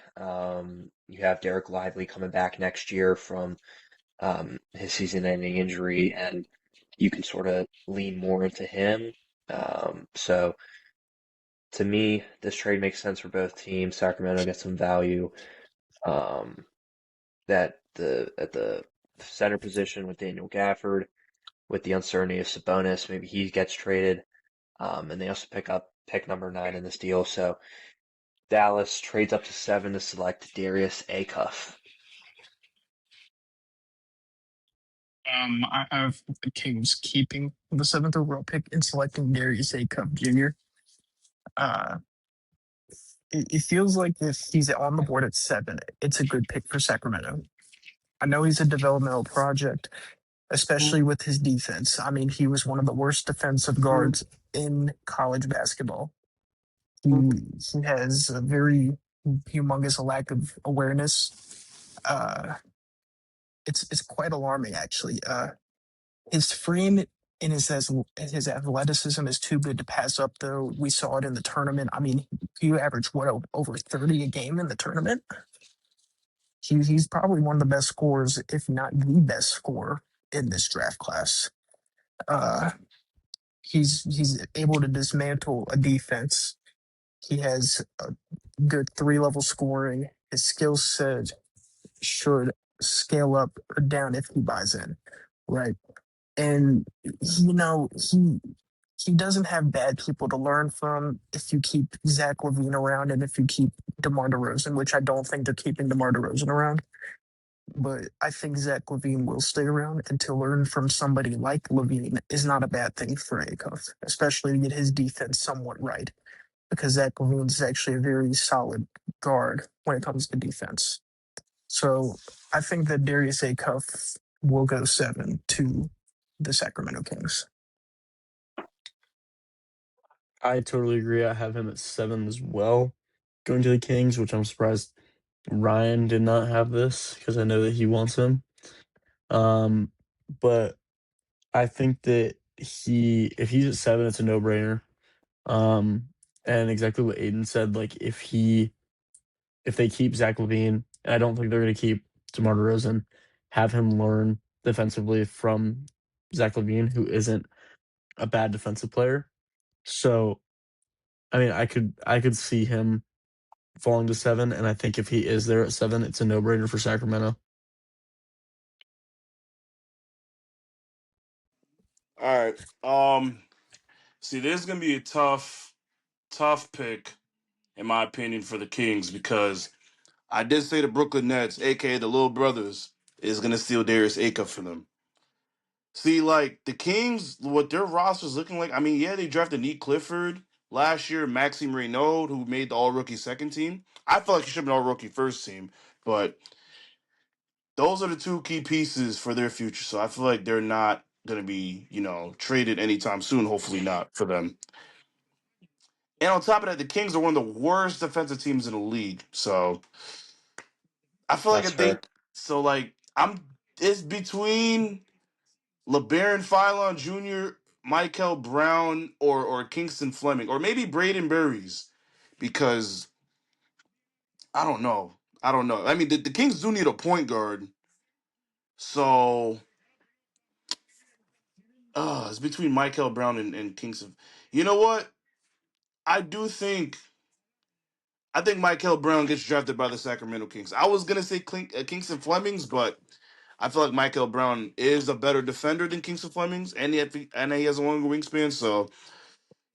You have Derek Lively coming back next year from his season-ending injury, and you can sort of lean more into him. So to me, this trade makes sense for both teams. Sacramento gets some value. That at the center position with Daniel Gafford, with the uncertainty of Sabonis, maybe he gets traded. And they also pick up pick number 9 in this deal. So Dallas trades up to 7 to select Darius Acuff. I have the Kings keeping the 7th overall pick and selecting Darius Acuff Jr. Uh, it feels like if he's on the board at 7, it's a good pick for Sacramento. I know he's a developmental project, especially with his defense. I mean, he was one of the worst defensive guards in college basketball. He has a very humongous lack of awareness. It's quite alarming, actually. His frame and his athleticism is too good to pass up. Though we saw it in the tournament. I mean, he averaged over 30 a game in the tournament. He's probably one of the best scorers, if not the best scorer in this draft class. Uh, he's able to dismantle a defense. He has a good 3-level scoring. His skill set should scale up or down if he buys in, right? And he doesn't have bad people to learn from if you keep Zach LaVine around and if you keep DeMar DeRozan, which I don't think they're keeping DeMar DeRozan around. But I think Zach LaVine will stay around, and to learn from somebody like LaVine is not a bad thing for Acuff, especially to get his defense somewhat right, because Zach LaVine is actually a very solid guard when it comes to defense. So I think that Darius Acuff will go 7 to the Sacramento Kings. I totally agree. I have him at 7 as well, going to the Kings, which I'm surprised Ryan did not have this because I know that he wants him. But I think that if he's at 7, it's a no-brainer. And exactly what Aiden said, like if they keep Zach LaVine, and I don't think they're going to keep DeMar DeRozan, have him learn defensively from Zach LaVine, who isn't a bad defensive player. So, I mean, I could see him falling to 7, and I think if he is there at 7, it's a no-brainer for Sacramento. All right. See, this is gonna be a tough pick, in my opinion, for the Kings because I did say the Brooklyn Nets, aka the Little Brothers, is gonna steal Darius Acuff for them. See, like the Kings, what their roster's looking like. I mean, yeah, they drafted Neat Clifford last year, Maxime Renaud, who made the All Rookie second team. I feel like he should have been All Rookie first team, but those are the two key pieces for their future. So I feel like they're not gonna be, traded anytime soon. Hopefully not for them. And on top of that, the Kings are one of the worst defensive teams in the league. So I feel like That's if they, fair. so like it's between LeBaron Philon Jr. Michael Brown or Kingston Fleming or maybe Braden Berries because I don't know. I don't know. I mean, the Kings do need a point guard, so it's between Michael Brown and Kingston. You know what? I do think I think Michael Brown gets drafted by the Sacramento Kings. I was gonna say Kingston Flemings, but I feel like Michael Brown is a better defender than Kingston Flemings, and he has a longer wingspan. So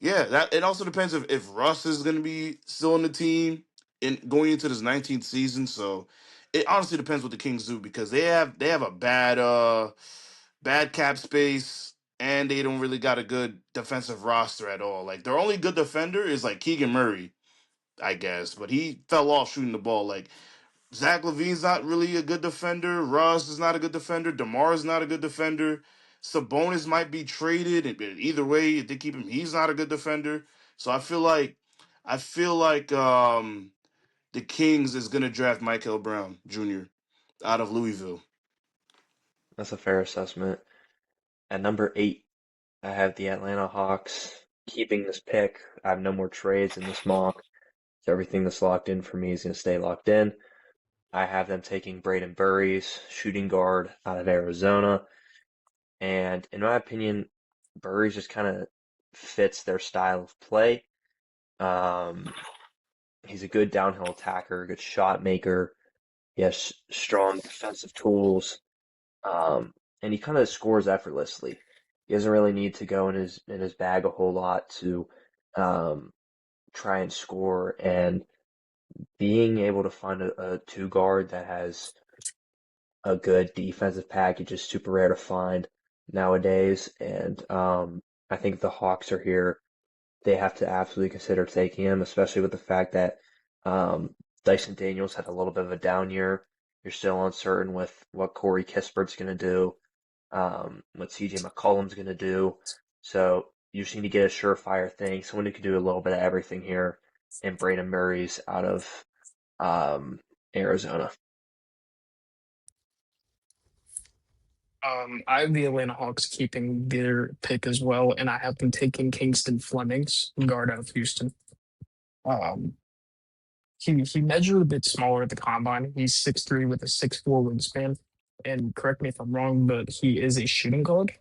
yeah, that it also depends if Russ is gonna be still on the team in going into this 19th season. So it honestly depends what the Kings do because they have a bad cap space and they don't really got a good defensive roster at all. Like their only good defender is like Keegan Murray, I guess, but he fell off shooting the ball. Like Zach Levine's not really a good defender. Russ is not a good defender. DeMar is not a good defender. Sabonis might be traded, but either way, if they keep him, he's not a good defender. So I feel like the Kings is gonna draft Michael Brown Jr. out of Louisville. That's a fair assessment. At number 8, I have the Atlanta Hawks keeping this pick. I have no more trades in this mock. So everything that's locked in for me is going to stay locked in. I have them taking Braden Burries, shooting guard out of Arizona. And in my opinion, Burries just kind of fits their style of play. He's a good downhill attacker, good shot maker. He has strong defensive tools, and he kind of scores effortlessly. He doesn't really need to go in his bag a whole lot to try and score. And being able to find a two guard that has a good defensive package is super rare to find nowadays. And I think the Hawks are here. They have to absolutely consider taking him, especially with the fact that Dyson Daniels had a little bit of a down year. You're still uncertain with what Corey Kispert's going to do, what CJ McCollum's going to do. So you just need to get a surefire thing, someone who can do a little bit of everything here, and Braden Murray's out of Arizona. I have the Atlanta Hawks keeping their pick as well, and I have them taking Kingston Flemings, guard out of Houston. Um, he measured a bit smaller at the combine. He's 6'3" with a 6'4" wingspan. And correct me if I'm wrong, but he is a shooting guard.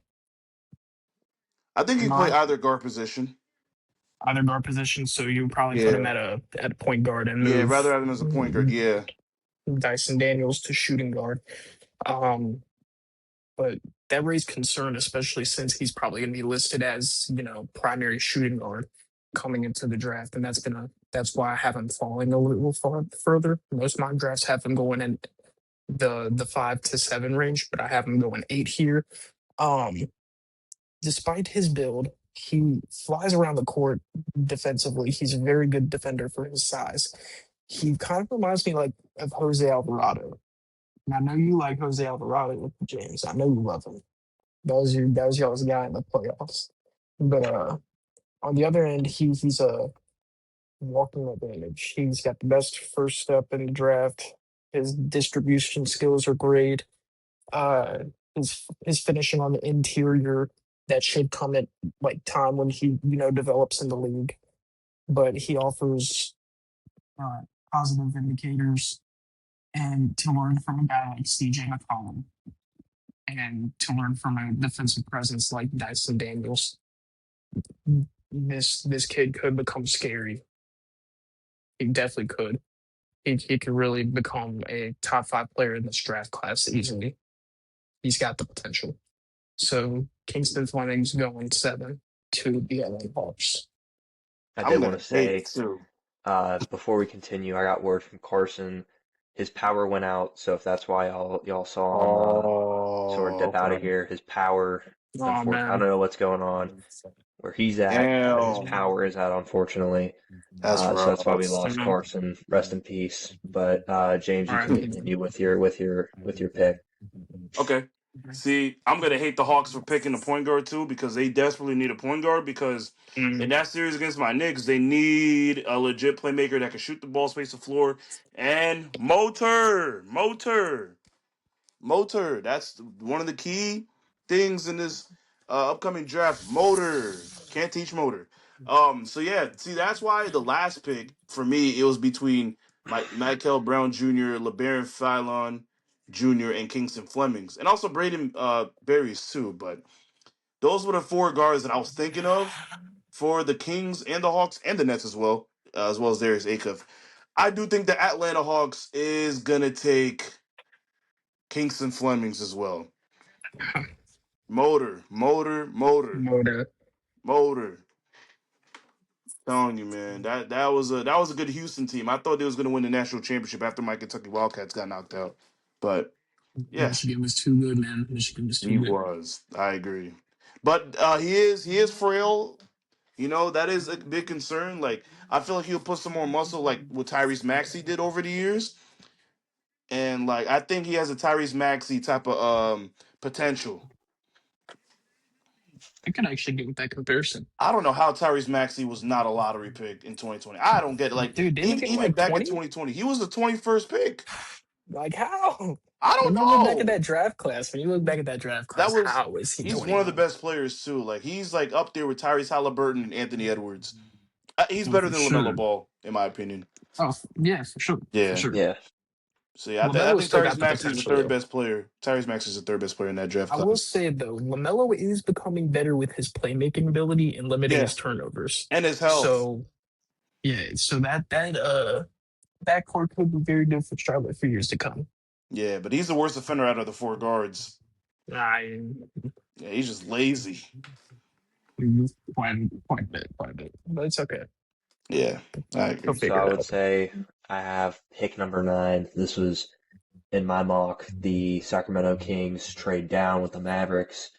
I think he Am can play I either guard position. either guard position? So you probably put him Yeah, at a point guard and yeah. move Rather have him as a point guard. Yeah, Dyson Daniels to shooting guard. Um, but that raised concern, especially since he's probably going to be listed as primary shooting guard coming into the draft, and that's why I have him falling a little far further. Most mock drafts have him going in the 5 to 7 range, but I have him going 8 here. Um, Despite his build, he flies around the court defensively. He's a very good defender for his size. He kind of reminds me like of Jose Alvarado. And I know you like Jose Alvarado, James. I know you love him. That was y'all's guy in the playoffs. But on the other end, he's a walking advantage. He's got the best first step in the draft. His distribution skills are great. Uh, his finishing on the interior, that should come at like time when he develops in the league. But he offers uh, positive indicators, and to learn from a guy like CJ McCollum, and to learn from a defensive presence like Dyson Daniels, this kid could become scary. He definitely could. He could really become a top 5 player in this draft class easily. He's got the potential. So Kingston Fleming's going 7 to the LA Hawks. I I'm did want gonna to take say, too. before we continue, I got word from Carson. His power went out, so if that's why y'all saw him sort of Oh, dip out of okay. here, his power, Oh unfortunately, I don't man. know what's going on where he's at, but his Damn, power is out, unfortunately. that's So that's why we rough. lost Mhm. Carson. Rest in peace. But James, All you right. can continue with your pick. Okay. See, I'm gonna hate the Hawks for picking a point guard too because they desperately need a point guard because in Mhm. that series against my Knicks, they need a legit playmaker that can shoot the ball, space the floor, and motor. That's one of the key things in this upcoming draft, Motor. Can't teach Motor. So yeah, see that's why the last pick for me it was between Michael Brown Jr., LeBaron Fallon Jr., and Kingston Flemings, and also Braden Berries too. But those were the four guards that I was thinking of for the Kings and the Hawks and the Nets as well as Darius Acuff. I do think the Atlanta Hawks is gonna take Kingston Flemings as well. Motor, motor, motor, Moda. motor. Telling you, man, that was a good Houston team. I thought they was gonna win the national championship after my Kentucky Wildcats got knocked out. But yeah, Michigan was too good, man. Michigan was too he good. was. I agree. But he is frail. You know, that is a big concern. Like I feel like he'll put some more muscle like what Tyrese Maxey did over the years. And like I think he has a Tyrese Maxey type of potential. I can actually get with that comparison. I don't know how Tyrese Maxey was not a lottery pick in 2020. I don't get it. Like Dude, didn't he get even like back in 20? 2020, he was the 21st pick. Like how? I don't When you look back at know. that draft class, That was how is he he's one of the 21? best players too. Like he's like up there with Tyrese Halliburton and Anthony Edwards. He's Well, better for than LaMelo sure. Ball in my opinion. Oh, yeah, for sure. For Yeah. sure. Yeah. So yeah, I LaMelo think still Tyrese got the Maxey is the potential, third though. best player. Tyrese Maxey is the third best player in that draft I will class. say, though, LaMelo is becoming better with his playmaking ability and limiting Yeah, his turnovers. and his health. So, yeah, so that backcourt could be very good for Charlotte for years to come. Yeah, but he's the worst offender out of the four guards. I Yeah, he's just lazy. quite a bit, but it's okay. Yeah, I agree. He'll So figure I it would out. say I have pick number 9. This was in my mock. The Sacramento Kings trade down with the Mavericks.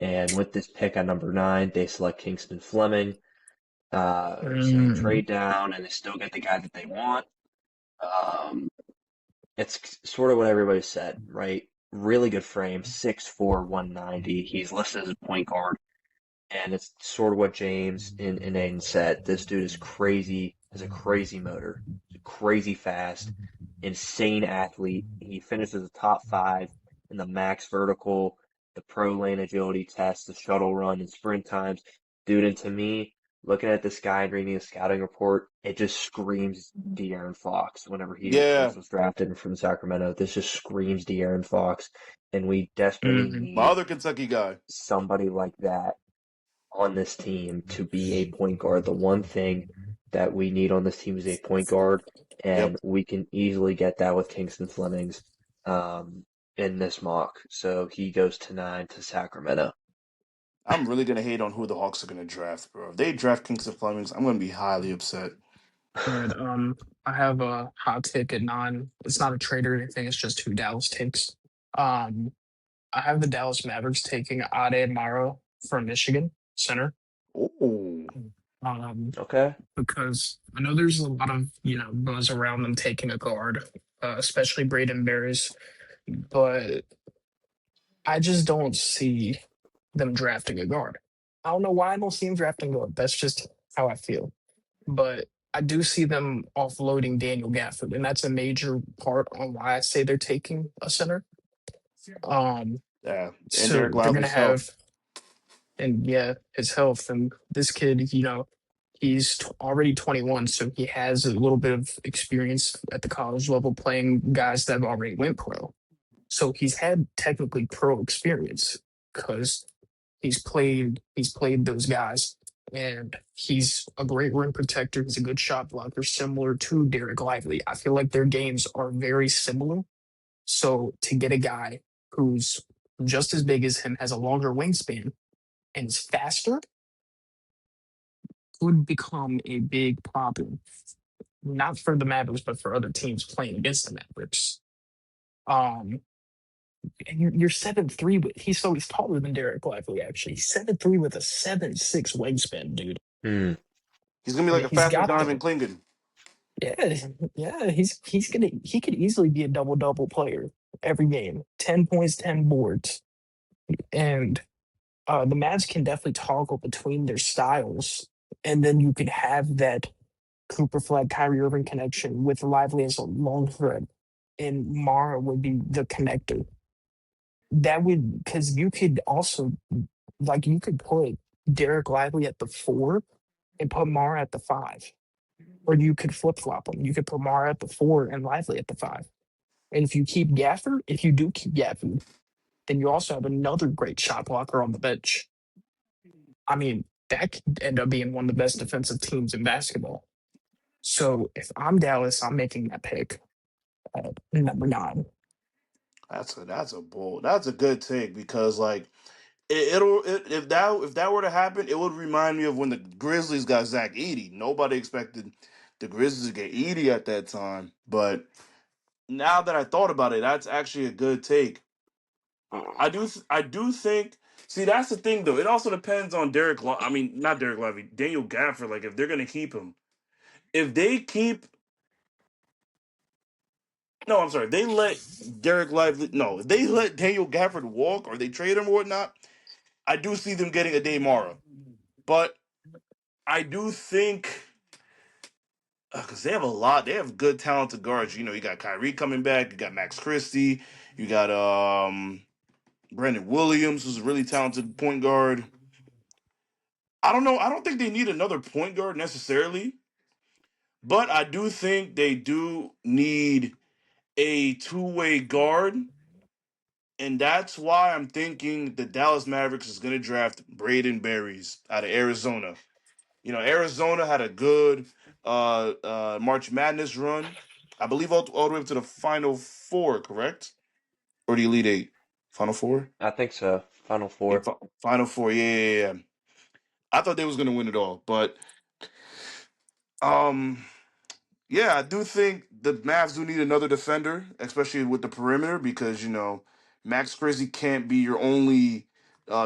And with this pick at number 9, they select Kingston Fleming. So they trade down and they still get the guy that they want. It's sort of what everybody said, right? Really good frame, 6'4", 190. He's listed as a point guard. And it's sort of what James and Aiden said. This dude is crazy, has a crazy motor, crazy fast, insane athlete. He finishes the top 5 in the max vertical, the pro lane agility test, the shuttle run, and sprint times. Dude, and to me, looking at this guy and reading his scouting report, it just screams De'Aaron Fox whenever he Yeah. first was drafted from Sacramento. This just screams De'Aaron Fox, and we desperately need My other Kentucky guy. somebody like that on this team to be a point guard. The one thing that we need on this team is a point guard, and we can easily get that with Kingston Flemings in this mock. So he goes to 9 to Sacramento. I'm really gonna hate on who the Hawks are gonna draft, bro. If they draft Kingston Flemings, I'm gonna be highly upset. And I have a hot take at 9. It's not a trade or anything. It's just who Dallas takes. I have the Dallas Mavericks taking Ade Maro from Michigan center. Oh, Okay. Because I know there's a lot of buzz around them taking a guard, especially Braden Berries, but I just don't see them drafting a guard. I don't know why I don't see them drafting a guard. That's just how I feel. But I do see them offloading Daniel Gafford, and that's a major part on why I say they're taking a center. yeah. And So Derek they're gonna Lively's health. have, and yeah, his health. And this kid, he's already 21, so he has a little bit of experience at the college level playing guys that have already went pro. So he's had technically pro experience because he's played those guys, and he's a great rim protector. He's a good shot blocker, similar to Derek Lively. I feel like their games are very similar. So to get a guy who's just as big as him, has a longer wingspan, and is faster, would become a big problem. Not for the Mavericks, but for other teams playing against the Mavericks. And you're 7'3" with he's taller than Derek Lively, actually. 7'3" with a 7'6" wingspan, dude. He's gonna be like a He's faster got Donovan the Clingan. yeah, he could easily be a double player every game. 10 points, 10 boards. And the Mavs can definitely toggle between their styles, and then you could have that Cooper Flag, Kyrie Irving connection with Lively as a long thread, and Mara would be the connector. That would, because you could also Like you could put Derek Lively at the 4 and put Mara at the 5. Or you could flip flop them. You could put Mara at the 4 and Lively at the 5. And if you do keep Gafford, then you also have another great shot blocker on the bench. I mean, that could end up being one of the best defensive teams in basketball. So if I'm Dallas, I'm making that pick at number 9. That's a good take because like if that were to happen, it would remind me of when the Grizzlies got Zach Edey. Nobody expected the Grizzlies to get Edey at that time, but now that I thought about it, that's actually a good take. I do think. See, that's the thing though. It also depends on not Derek Lively, Daniel Gafford. Like if they're gonna keep him, if they keep. No, I'm sorry. They let Derek Lively. No, if they let Daniel Gafford walk or they trade him or whatnot, I do see them getting a Damara. But I do think because they have a lot. They have good, talented guards. You know, you got Kyrie coming back. You got Max Christie. You got Brandon Williams, who's a really talented point guard. I don't know. I don't think they need another point guard necessarily, but I do think they do need a two-way guard, and that's why I'm thinking the Dallas Mavericks is going to draft Braden Berries out of Arizona. You know, Arizona had a good March Madness run. I believe all the way up to the Final Four, correct? Or the Elite Eight? Final Four? I think so. Final Yeah, four. Final Four. Yeah. I thought they was going to win it all, but um, yeah, I do think the Mavs do need another defender, especially with the perimeter, because you know Max Christie can't be your only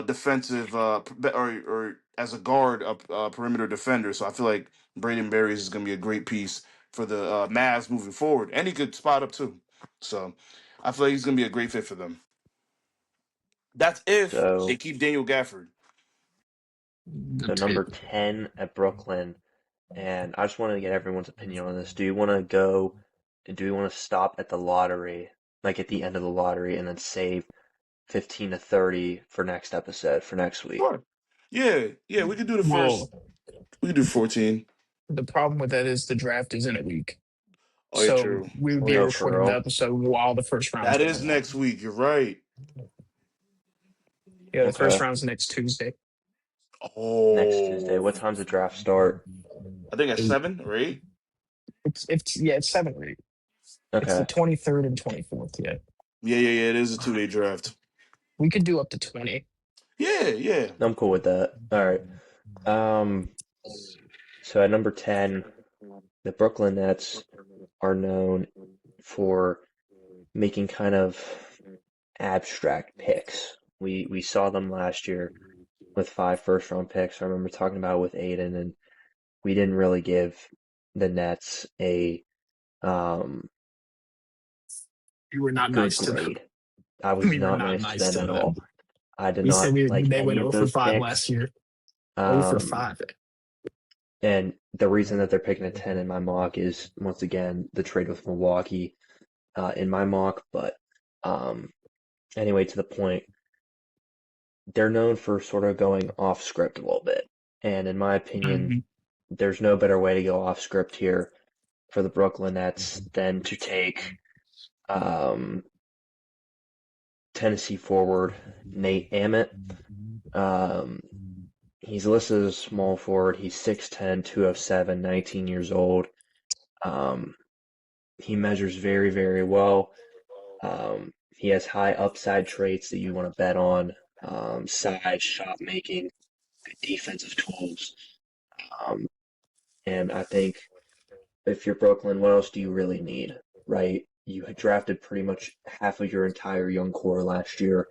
defensive or as a guard perimeter defender. So I feel like Braden Berries is going to be a great piece for the Mavs moving forward, and he could spot up too. So I feel like he's going to be a great fit for them. That's if they So, keep Daniel Gafford. so number 10 at Brooklyn, and I just want to get everyone's opinion on this. Do we want to stop at the lottery, like at the end of the lottery, and then save 15 to 30 for next episode, for next week? Sure. Yeah, we could do the Well, first. We could do 14. the problem with that is the draft is in a week. Oh, yeah, So true. we would Oh, be yeah, Oh, for recording the real? episode while the first round's that going is on. next week. You're right. Yeah, the first Okay. round's next Tuesday. Next Tuesday. Oh, What time's the draft start? I think at 8. 7 or 8. It's 7 or 8. It's the Okay. 23rd and 24th. Yeah, Yeah. It is a 2-day draft. we could do up to 20. Yeah. I'm cool with that. All right. So at number 10, the Brooklyn Nets are known for making kind of abstract picks. We saw them last year with 5 first-round picks. I remember talking about it with Aiden, and we didn't really give the Nets a You were not good nice to them. grade. I was We were not not nice to nice them to at them. all. I did We said not like they any went of 0 for those 5 picks. last year. 0 for Um, 5. And the reason that they're picking a 10 in my mock is, once again, the trade with Milwaukee in my mock. But anyway, to the point, they're known for sort of going off script a little bit. And in my opinion, Mhm. there's no better way to go off script here for the Brooklyn Nets than to take Tennessee forward Nate Emmett. He's listed as a small forward. He's 6'10", 207, 19 years old. He measures very, very well. He has high upside traits that you want to bet on. Size, shot making, good defensive tools. And I think if you're Brooklyn, what else do you really need, right? You had drafted pretty much half of your entire young core last year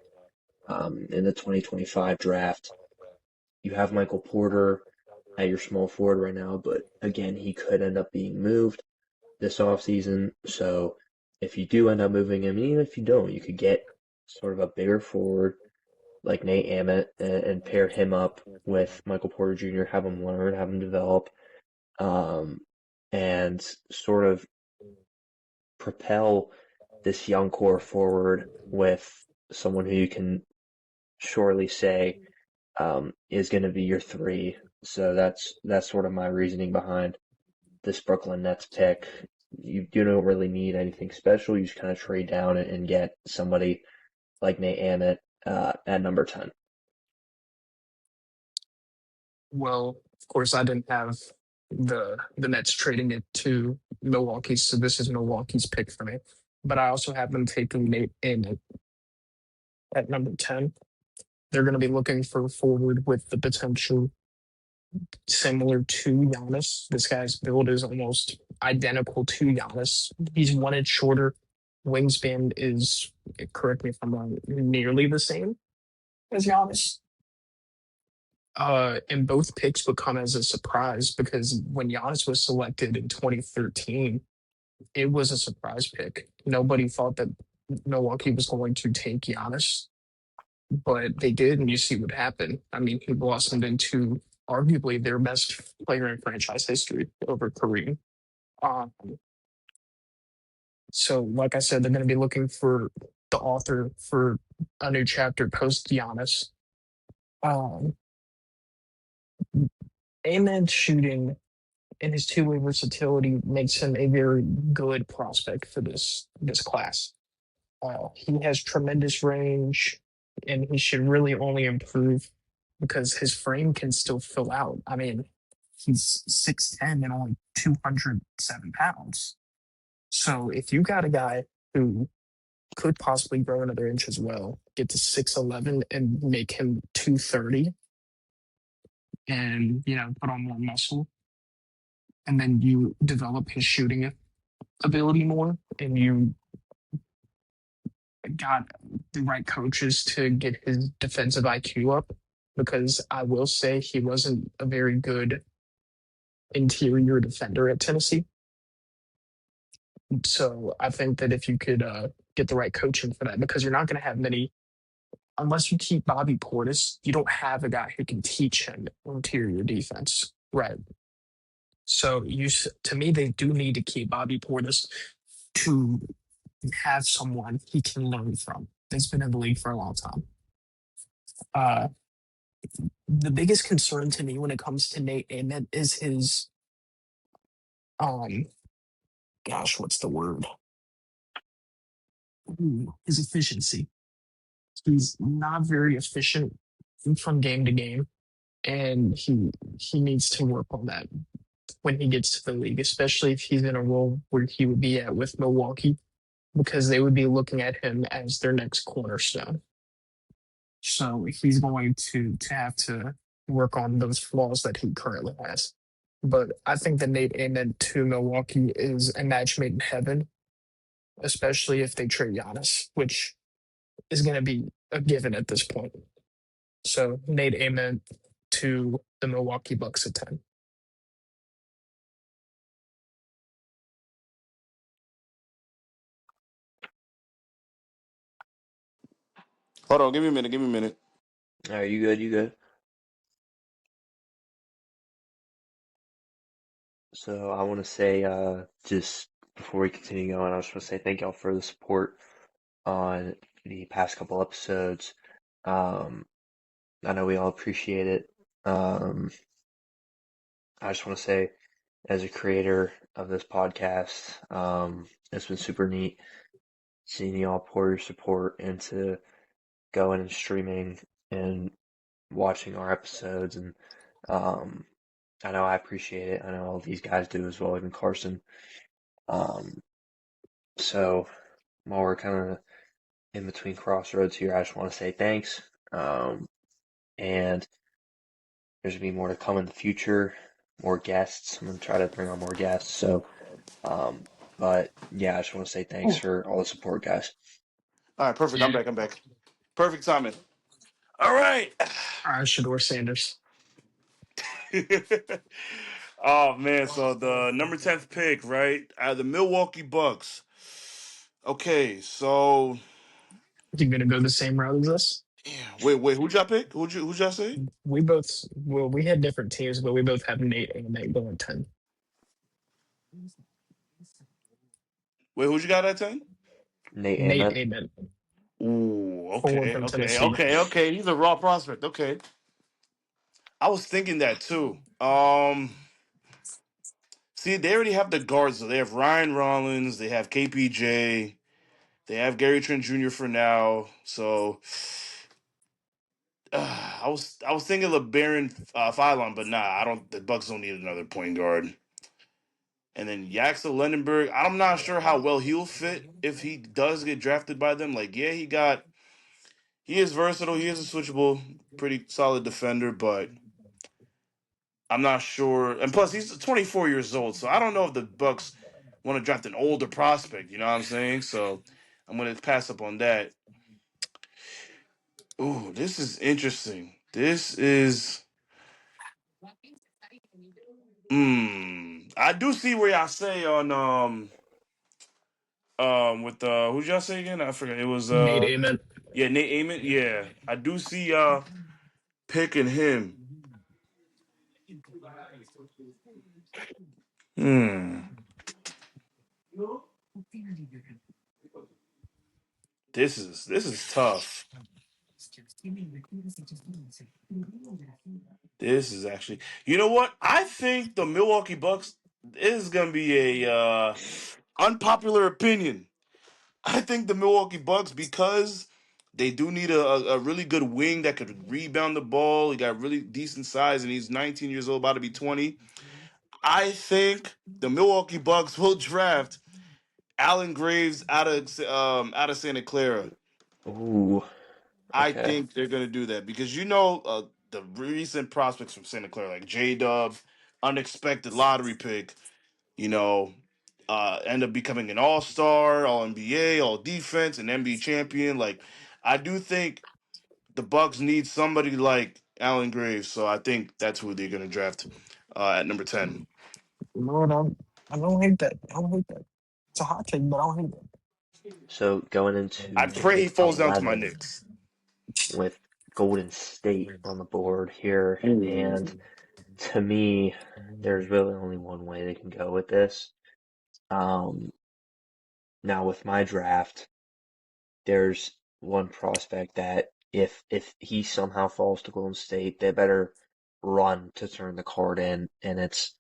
in the 2025 draft. You have Michael Porter at your small forward right now, but again, he could end up being moved this offseason. So if you do end up moving him, even if you don't, you could get sort of a bigger forward like Nate Emmett and pair him up with Michael Porter Jr., have him learn, have him develop, and sort of propel this young core forward with someone who you can surely say is going to be your 3. So that's sort of my reasoning behind this Brooklyn Nets pick. You don't really need anything special. You just kind of trade down and get somebody like Nate Emmett at number 10. Well, of course, I didn't have the Nets trading it to Milwaukee, so this is Milwaukee's pick for me. But I also have them taking Nate Emmett at number 10. They're going to be looking for a forward with the potential similar to Giannis. This guy's build is almost identical to Giannis. He's 1 inch shorter. Wingspan is, correct me if I'm wrong, nearly the same as Giannis. And both picks would come as a surprise because when Giannis was selected in 2013, it was a surprise pick. Nobody thought that Milwaukee was going to take Giannis, but they did, and you see what happened. I mean, he blossomed into arguably their best player in franchise history over Kareem. Um, so, like I said, they're going to be looking for the author for a new chapter post Giannis. Amen shooting and his two-way versatility makes him a very good prospect for this class. He has tremendous range, and he should really only improve because his frame can still fill out. I mean, he's 6'10" and only 207 pounds. So if you got a guy who could possibly grow another inch as well, get to 6'11" and make him 230, and put on more muscle, and then you develop his shooting ability more, and you got the right coaches to get his defensive IQ up, because I will say he wasn't a very good interior defender at Tennessee. So I think that if you could get the right coaching for that, because you're not going to have many, unless you keep Bobby Portis, you don't have a guy who can teach him interior defense, right? So to me, they do need to keep Bobby Portis to have someone he can learn from that's been in the league for a long time. The biggest concern to me when it comes to Nate Emmett is his, what's the word? His efficiency. He's not very efficient from game to game, and he needs to work on that when he gets to the league, especially if he's in a role where he would be at with Milwaukee, because they would be looking at him as their next cornerstone. So he's going to have to work on those flaws that he currently has. But I think that Nate Emmett to Milwaukee is a match made in heaven, especially if they trade Giannis, which is going to be a given at this point. So Nate Emmett to the Milwaukee Bucks at 10. Hold on, give me a minute. All right, you good? You good? So I want to say, just before we continue going, I just want to say thank y'all for the support on the past couple episodes. I know we all appreciate it. I just want to say, as a creator of this podcast, it's been super neat seeing y'all pour your support into going and streaming and watching our episodes, and I know I appreciate it. I know all these guys do as well, even Carson. So while we're kind of in between crossroads here, I just want to say thanks. And there's gonna be more to come in the future, more guests. I'm gonna try to bring on more guests. So, but yeah, I just want to say thanks for all the support, guys. All right, perfect. I'm back. Perfect timing. All right. Shador Sanders. Oh man, so the number 10th pick, right? The Milwaukee Bucks. Okay, so You gonna go the same route as us? yeah, wait, who'd y'all pick? Who'd y'all say? We had different teams, but we both have Nate and Nate going 10. Wait, who'd you got at 10? Nate Nate Emmett. Emmett. Ooh, Forward okay, from okay, Tennessee. okay. He's a raw prospect. Okay. I was thinking that too. See, they already have the guards. So they have Ryan Rollins, they have KPJ, they have Gary Trent Jr. for now. So I was thinking LeBaron Philon, but nah, I don't. The Bucks don't need another point guard. And then Yaxel Lendenberg, I'm not sure how well he'll fit if he does get drafted by them. Like, yeah, he is versatile. He is a switchable, pretty solid defender, but I'm not sure. And plus, he's 24 years old, so I don't know if the Bucks want to draft an older prospect. You know what I'm saying? So I'm gonna pass up on that. Ooh, this is interesting. This is. I do see where y'all say on with who'd y'all say again? I forgot. It was Nate Ament. yeah, Nate Amon. Yeah, I do see picking him. Hmm. This is tough. This is actually. You know what? I think the Milwaukee Bucks is gonna be a unpopular opinion. I think the Milwaukee Bucks, because they do need a really good wing that could rebound the ball. He got really decent size, and he's 19 years old, about to be 20. I think the Milwaukee Bucks will draft Allen Graves out of Santa Clara. Ooh, I okay. think they're gonna do that because the recent prospects from Santa Clara, like J Dub, unexpected lottery pick. You know, end up becoming an All Star, All NBA, All Defense, an NBA champion. Like, I do think the Bucks need somebody like Allen Graves, so I think that's who they're gonna draft at number 10. Lord, I don't hate that. I don't hate that. It's a hot take, but I don't hate that. So going I into pray he pick falls down to my 11 Knicks. with Golden State on the board here, and to me, there's really only one way they can go with this. Now with my draft, there's one prospect that if he somehow falls to Golden State, they better run to turn the card in, and it's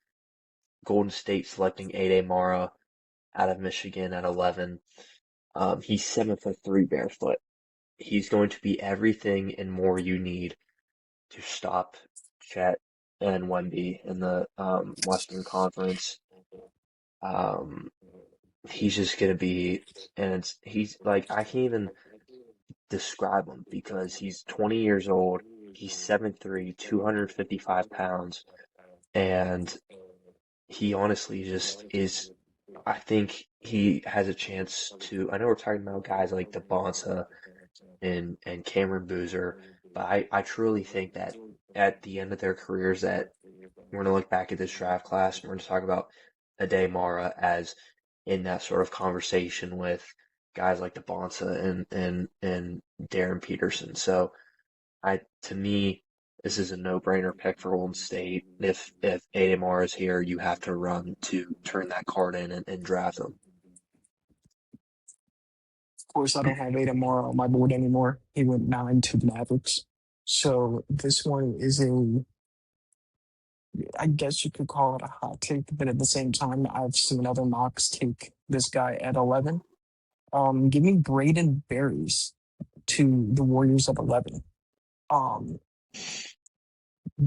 Golden State selecting Ade Mara out of Michigan at 11. He's 7'3" barefoot. He's going to be everything and more you need to stop Chet and Wemby in the Western Conference. He's just gonna be, and he's like I can't even describe him because he's 20 years old. He's 7'3", 255 pounds, and he honestly just is. I think he has a chance to. I know we're talking about guys like the Bonsa and Cameron Boozer, but I truly think that at the end of their careers that we're going to look back at this draft class and we're going to talk about Ade Mara as in that sort of conversation with guys like the Bonsa and Darren Peterson. So to me, this is a no-brainer pick for Golden State. If Ade Mara is here, you have to run to turn that card in and draft him. Of course, I don't have Ada Mara on my board anymore. He went 9 to the Mavericks. So this one is I guess you could call it a hot take, but at the same time, I've seen other mocks take this guy at 11. Give me Braden Berries to the Warriors at 11. Um,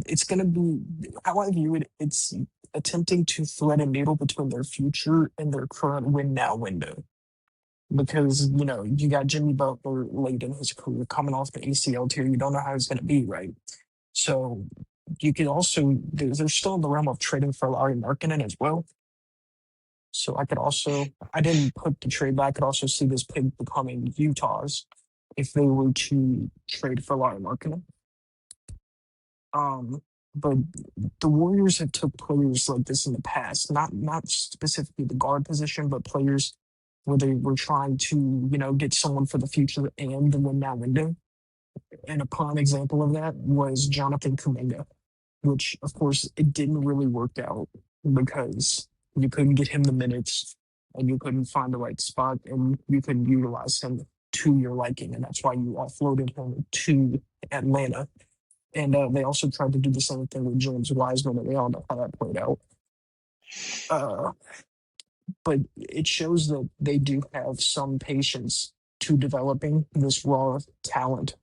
it's gonna be how I view it. It's attempting to thread a needle between their future and their current win now window. Because you got Jimmy Butler late in his career coming off the ACL tear. You don't know how he's going to be, right? So you could also there's still in the realm of trading for Larry Markkinen as well. So I didn't put the trade, but I could also see this pick becoming Utah's if they were to trade for Larry Markkinen. But the Warriors have took players like this in the past, not specifically the guard position, but players where they were trying to, get someone for the future and the win now window. And a prime example of that was Jonathan Kuminga, which of course it didn't really work out because you couldn't get him the minutes and you couldn't find the right spot and you couldn't utilize him to your liking. And that's why you offloaded him to Atlanta. And they also tried to do the same thing with James Wiseman, and we all know how that played out. Uh, but it shows that they do have some patience to developing this raw talent,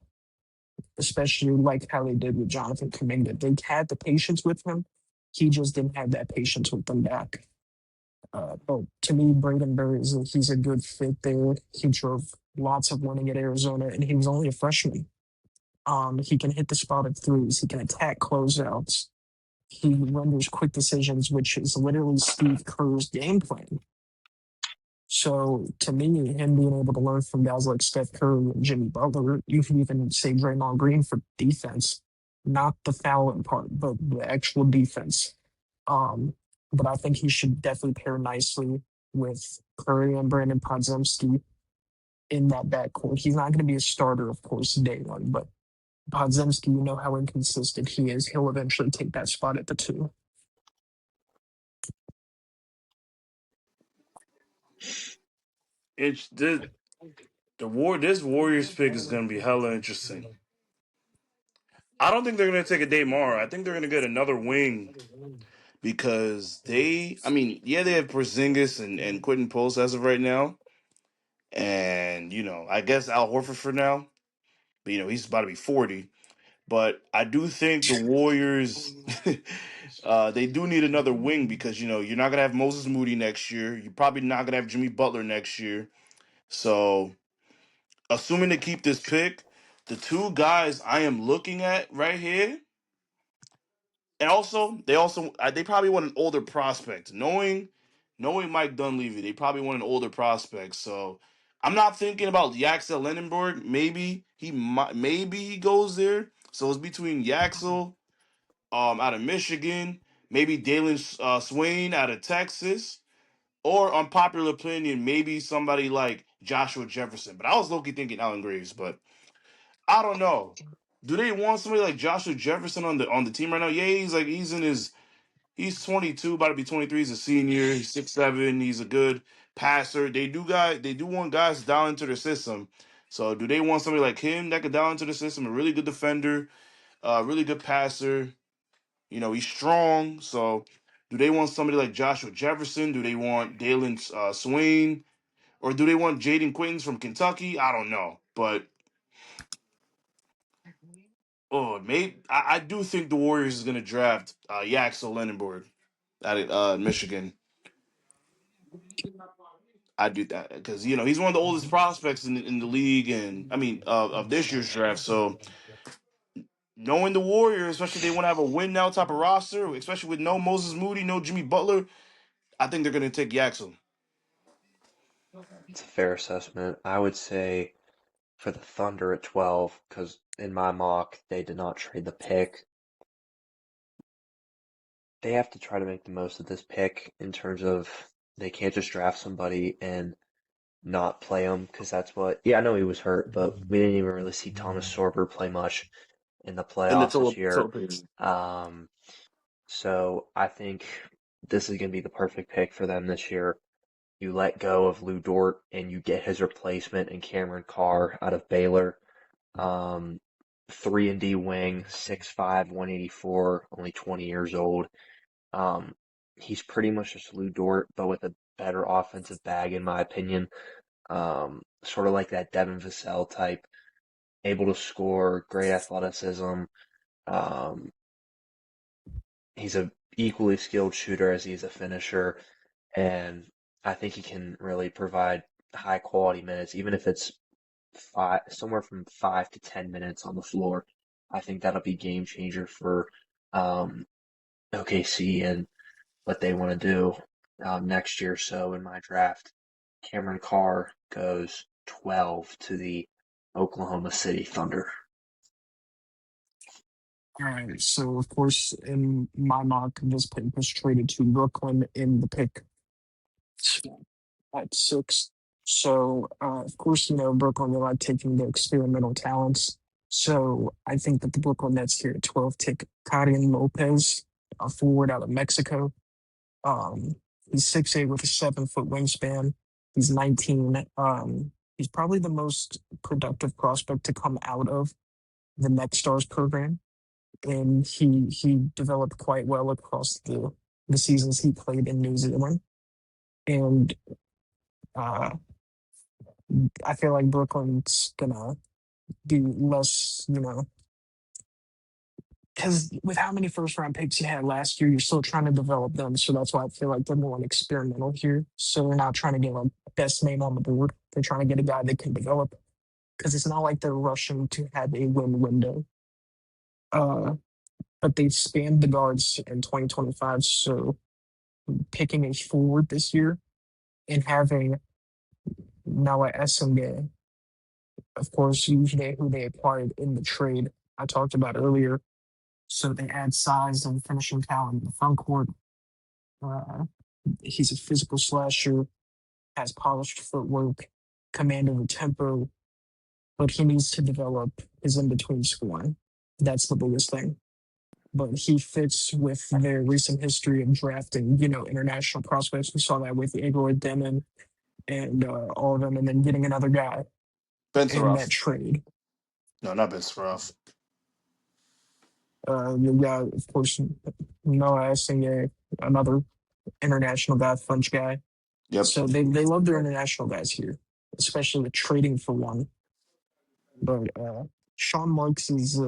especially like how they did with Jonathan Kuminga. They had the patience with him. He just didn't have that patience with them back. But to me, Braden Berry he's a good fit there. He drove lots of winning at Arizona, and he was only a freshman. He can hit the spot of threes. He can attack closeouts. He renders quick decisions, which is literally Steve Kerr's game plan. So to me, him being able to learn from guys like Steph Curry and Jimmy Butler, you can even say Draymond Green for defense, not the fouling part, but the actual defense. But I think he should definitely pair nicely with Curry and Brandon Podziemski in that backcourt. He's not going to be a starter, of course, day one, but Podziemski, you know how inconsistent he is. He'll eventually take that spot at the 2. It's this this Warriors pick is gonna be hella interesting. I don't think they're gonna take a Damar. I think they're gonna get another wing because they have Porzingis and Quentin Post as of right now. And, I guess Al Horford for now. But he's about to be 40. But I do think the Warriors they do need another wing because you're not gonna have Moses Moody next year. You're probably not gonna have Jimmy Butler next year. So assuming to keep this pick, the 2 guys I am looking at right here, and they probably want an older prospect. Knowing Mike Dunleavy, they probably want an older prospect. So I'm not thinking about Yaxel Lenenberg. Maybe he goes there. So it's between Yaxel out of Michigan, maybe Dalen Swain out of Texas, or unpopular opinion, maybe somebody like Joshua Jefferson. But I was low-key thinking Allen Graves, but I don't know. Do they want somebody like Joshua Jefferson on the team right now? Yeah, he's 22, about to be 23. He's a senior. He's 6'7". He's a good passer. They do want guys down into their system. So do they want somebody like him that could down into the system? A really good defender, really good passer. He's strong. So do they want somebody like Joshua Jefferson? Do they want Dalen Swain? Or do they want Jaden Quintons from Kentucky? I don't know. But maybe I do think the Warriors is going to draft Yaxel Lenenberg out of Michigan. I do that because he's one of the oldest prospects in the league, and of this year's draft. So knowing the Warriors, especially if they want to have a win now type of roster, especially with no Moses Moody, no Jimmy Butler, I think they're going to take Yaxel. It's a fair assessment. I would say for the Thunder at 12, because in my mock, they did not trade the pick. They have to try to make the most of this pick in terms of they can't just draft somebody and not play him because that's what. Yeah, I know he was hurt, but we didn't even really see Thomas Sorber play much in the playoffs this year. So I think this is going to be the perfect pick for them this year. You let go of Lou Dort and you get his replacement in Cameron Carr out of Baylor. 3-and-D wing, 6'5", 184, only 20 years old. He's pretty much just Lou Dort, but with a better offensive bag, in my opinion. Sort of like that Devin Vassell type, able to score, great athleticism. He's a equally skilled shooter as he is a finisher, and I think he can really provide high quality minutes, even if it's somewhere from 5 to 10 minutes on the floor. I think that'll be game changer for OKC and what they want to do next year. So in my draft, Cameron Carr goes 12 to the Oklahoma City Thunder. All right. So, of course, in my mock, this pick was traded to Brooklyn in the pick at 6. So, of course, Brooklyn, they like taking their experimental talents. So, I think that the Brooklyn Nets here at 12 take Karin Lopez, a forward out of Mexico. He's 6'8" with a 7-foot wingspan. He's 19. He's probably the most productive prospect to come out of the Next Stars program. and he developed quite well across the seasons he played in New Zealand. And uh, I feel like Brooklyn's gonna be less, because with how many first round picks you had last year, you're still trying to develop them. So that's why I feel like they're more experimental here. So they're not trying to get like best name on the board. They're trying to get a guy that can develop, because it's not like they're rushing to have a win window. But they've spanned the guards in 2025. So picking a forward this year and having Noah Essendon, of course, usually who they acquired in the trade I talked about earlier. So they add size and finishing talent in the front court. Uh, he's a physical slasher, has polished footwork, command of the tempo, but he needs to develop his in between scoring. That's the biggest thing. But he fits with their recent history of drafting, international prospects. We saw that with Igor Demon and all of them, and then getting another guy Ben in that Surratt. trade. No, not Ben Surratt. You got, of course, Noah Essendon, another international guy, French guy. Yep. So they love their international guys here, especially with trading for one. But Sean Marks is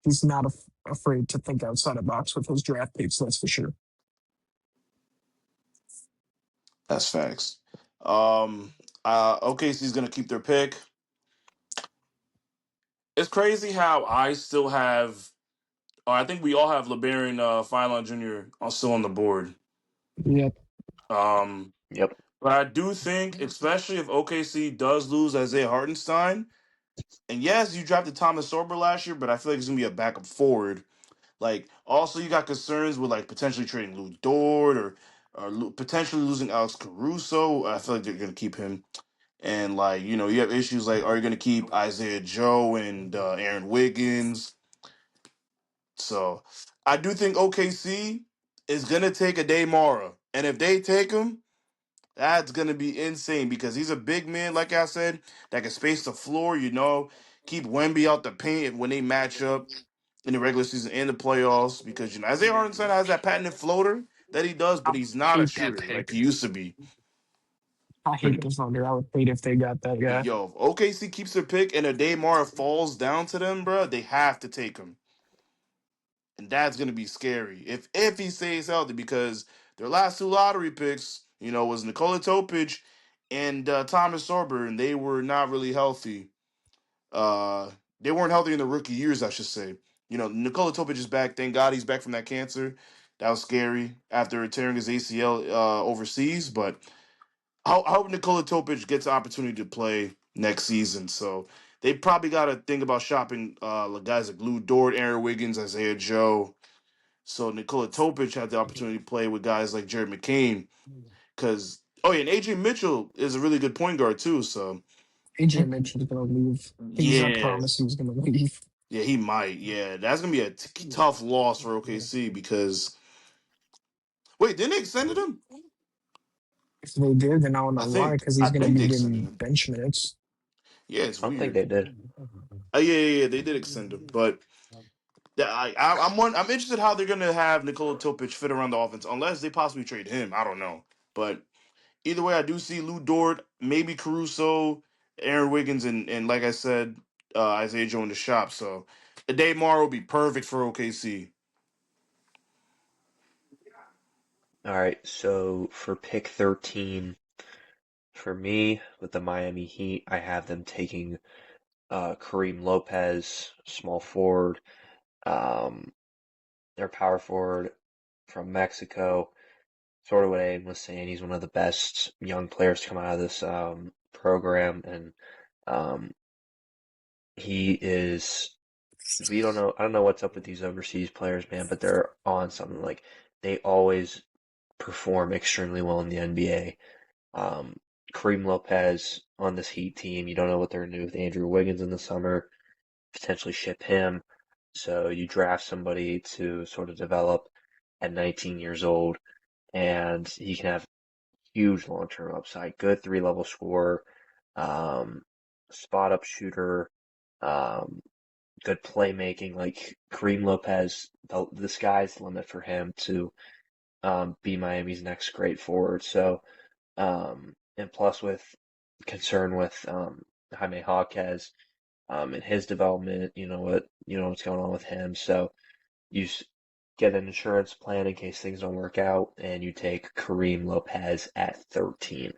he's not afraid to think outside the box with his draft picks. That's for sure. That's facts. OKC's gonna keep their pick. It's crazy how I still have. I think we all have LeBaron Philon Jr. Still on the board. Yep. Yep. But I do think, especially if OKC does lose Isaiah Hartenstein, and yes, you drafted Thomas Sorber last year, but I feel like he's gonna be a backup forward. Like, also you got concerns with like potentially trading Lou Dort or potentially losing Alex Caruso. I feel like they're gonna keep him. And like, you have issues like, are you gonna keep Isaiah Joe and Aaron Wiggins? So I do think OKC is gonna take a Daymara, and if they take him, that's gonna be insane because he's a big man, like I said, that can space the floor. Keep Wemby out the paint when they match up in the regular season and the playoffs. Because Isaiah Hartenstein has that patented floater that he does, but I he's not a hate that shooter like pick. he used to be. I But hate the Thunder. I would hate if they got that guy. yo, if OKC keeps their pick and a Daymara falls down to them, bro, they have to take him. And that's gonna be scary if he stays healthy because their last two lottery picks, was Nikola Topic and Thomas Sorber, and they were not really healthy. They weren't healthy in the rookie years, I should say. Nikola Topic is back. Thank God he's back from that cancer. That was scary after tearing his ACL overseas, but I hope Nikola Topic gets the opportunity to play next season. So they probably got to think about shopping guys like Lou Dort, Aaron Wiggins, Isaiah Joe. So Nikola Topic had the opportunity to play with guys like Jared McCain. And AJ Mitchell is a really good point guard too. So AJ Mitchell's gonna leave. He's yeah, promised he was gonna leave. yeah, he might. Yeah, that's gonna be a tough loss for OKC because wait, didn't they extend him? If they did, then I don't know why, because I he's gonna think be they extended getting him. bench minutes. Yeah, it's I don't think weird. they did. Yeah, they did extend him, but yeah, I'm interested how they're gonna have Nikola Topic fit around the offense, unless they possibly trade him. I don't know, but either way, I do see Lou Dort, maybe Caruso, Aaron Wiggins, and like I said, Isaiah Joe in the shop. So the Daymar will be perfect for OKC. All right. So for pick 13, for me with the Miami Heat, I have them taking Kareem Lopez, small forward, um, their power forward from Mexico. Sort of what Aiden was saying. He's one of the best young players to come out of this program, and um, he is. We don't know. I don't know what's up with these overseas players, man, but they're on something. Like they always perform extremely well in the NBA. Um, Kareem Lopez on this Heat team. You don't know what they're gonna do with Andrew Wiggins in the summer. Potentially ship him. So you draft somebody to sort of develop at 19 years old, and he can have huge long-term upside. Good three-level scorer, spot-up shooter, um, good playmaking. Like Kareem Lopez, the sky's the limit for him to be Miami's next great forward. So, and plus with concern with Jaime Jaquez and his development, what's going on with him. So you get an insurance plan in case things don't work out, and you take Kareem Lopez at 13.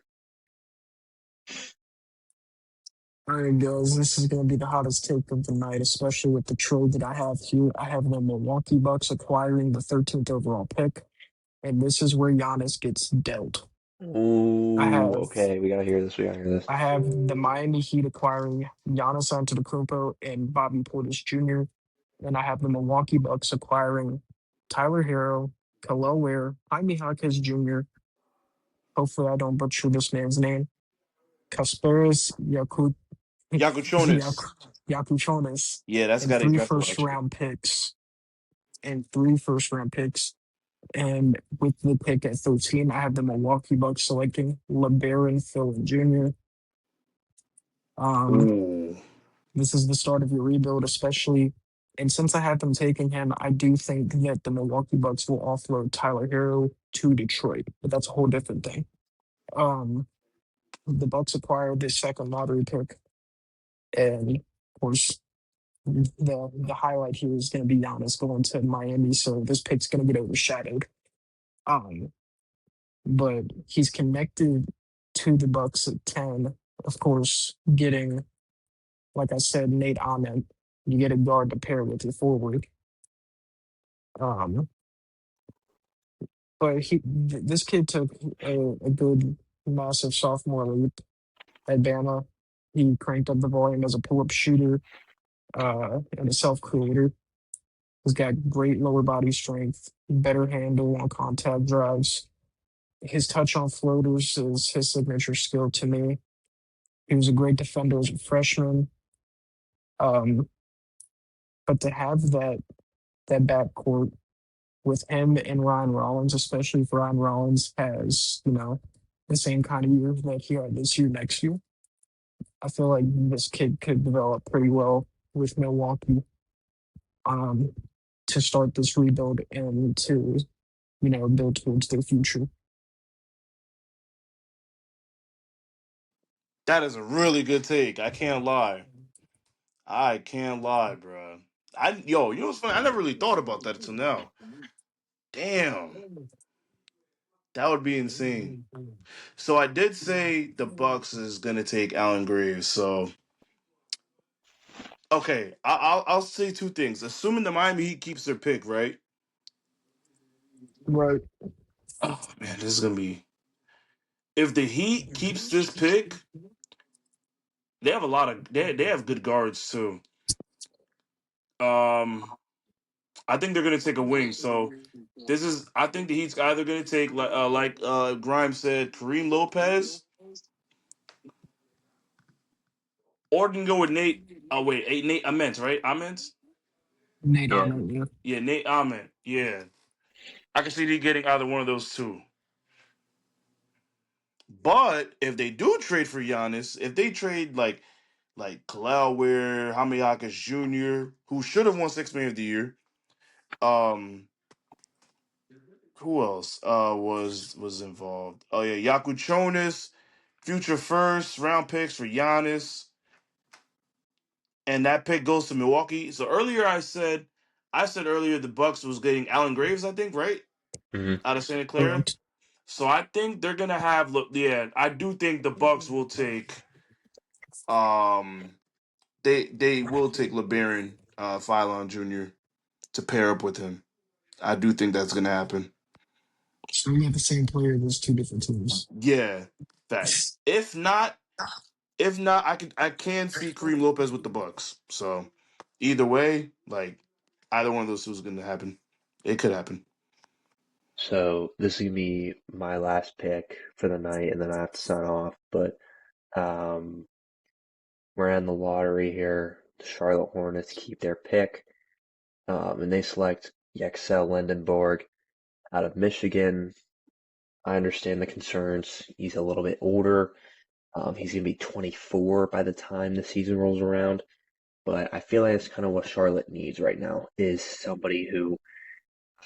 All right, guys, this is going to be the hottest take of the night, especially with the trade that I have here. I have the Milwaukee Bucks acquiring the 13th overall pick, and this is where Giannis gets dealt. I Ooh, have okay, we gotta hear this. I have the Miami Heat acquiring Giannis Antetokounmpo and Bobby Portis Jr., and I have the Milwaukee Bucks acquiring Tyler Hero, Khalil Ware, Jaime Jaquez Jr. Hopefully, I don't butcher this man's name. Kasparis Yakuchonis. Yakuchonis, Yeah, that's and got it drafted last year. three first round picks. And with the pick at 13, I have the Milwaukee Bucks selecting LeBaron Phil Jr. Um, Ooh. this is the start of your rebuild, especially. And since I have them taking him, I do think that the Milwaukee Bucks will offload Tyler Hero to Detroit, but that's a whole different thing. The Bucks acquired this second lottery pick, and of course, the highlight here is going to be Giannis going to Miami, so this pick's going to get overshadowed. Um, but he's connected to the Bucks at 10. Of course, getting, like I said, Nate Ahmed, you get a guard to pair with your forward. Um, but this kid took a good, massive sophomore leap at Bama. He cranked up the volume as a pull-up shooter and a self-creator. He's got great lower body strength, better handle on contact drives. His touch on floaters is his signature skill to me. He was a great defender as a freshman. Um, but to have that backcourt with him and Ryan Rollins, especially if Ryan Rollins has, the same kind of year that he had this year next year, I feel like this kid could develop pretty well with Milwaukee um, to start this rebuild and to, build towards their future. That is a really good take. I can't lie. Bro. You know what's funny? I never really thought about that until now. Damn, that would be insane. So I did say the Bucks is gonna take Allen Graves. So okay, I'll say two things. Assuming the Miami Heat keeps their pick, right? Right. Oh man, this is gonna be. If the Heat keeps this pick, they have a lot of they have good guards too. I think they're gonna take a wing. So I think the Heat's either gonna take like Grimes said, Kareem Lopez, or can go with Nate. Oh wait, Nate Ament, right? Ament? Nate Yeah. Ahmed, yeah. Yeah, Nate Ament. Yeah, I can see they getting either one of those two. But if they do trade for Giannis, if they trade like Khalil Ware, Jaime Jaquez Jr., who should have won Sixth Man of the Year, um, who else was involved? Oh yeah, Yakuchonis, future first round picks for Giannis, and that pick goes to Milwaukee. So earlier I said earlier the Bucks was getting Allen Graves, I think, right? Mm-hmm. Out of Santa Clara. Correct. So I think they're gonna have I do think the Bucks will take um they will take LeBaron Philon Jr. to pair up with him. I do think that's gonna happen. So we got the same player, there's two different teams. Yeah, facts. If not, I can see Kareem Lopez with the Bucks. So either way, like either one of those two is gonna happen. It could happen. So this is gonna be my last pick for the night, and then I have to sign off. But um, we're in the lottery here. The Charlotte Hornets keep their pick, and they select Yaxel Lendenborg out of Michigan. I understand the concerns. He's a little bit older. He's gonna be 24 by the time the season rolls around. but I feel like it's kind of what Charlotte needs right now is somebody who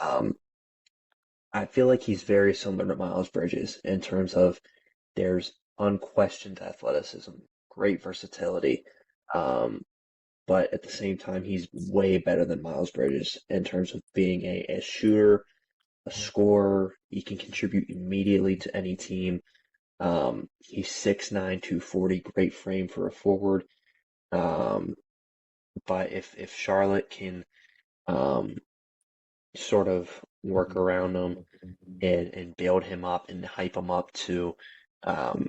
um, I feel like he's very similar to Miles Bridges in terms of there's unquestioned athleticism, great versatility, um, but at the same time, he's way better than Miles Bridges in terms of being a shooter, a scorer. He can contribute immediately to any team. He's 6'9", 240, great frame for a forward. But if Charlotte can sort of work around him and build him up and hype him up to um,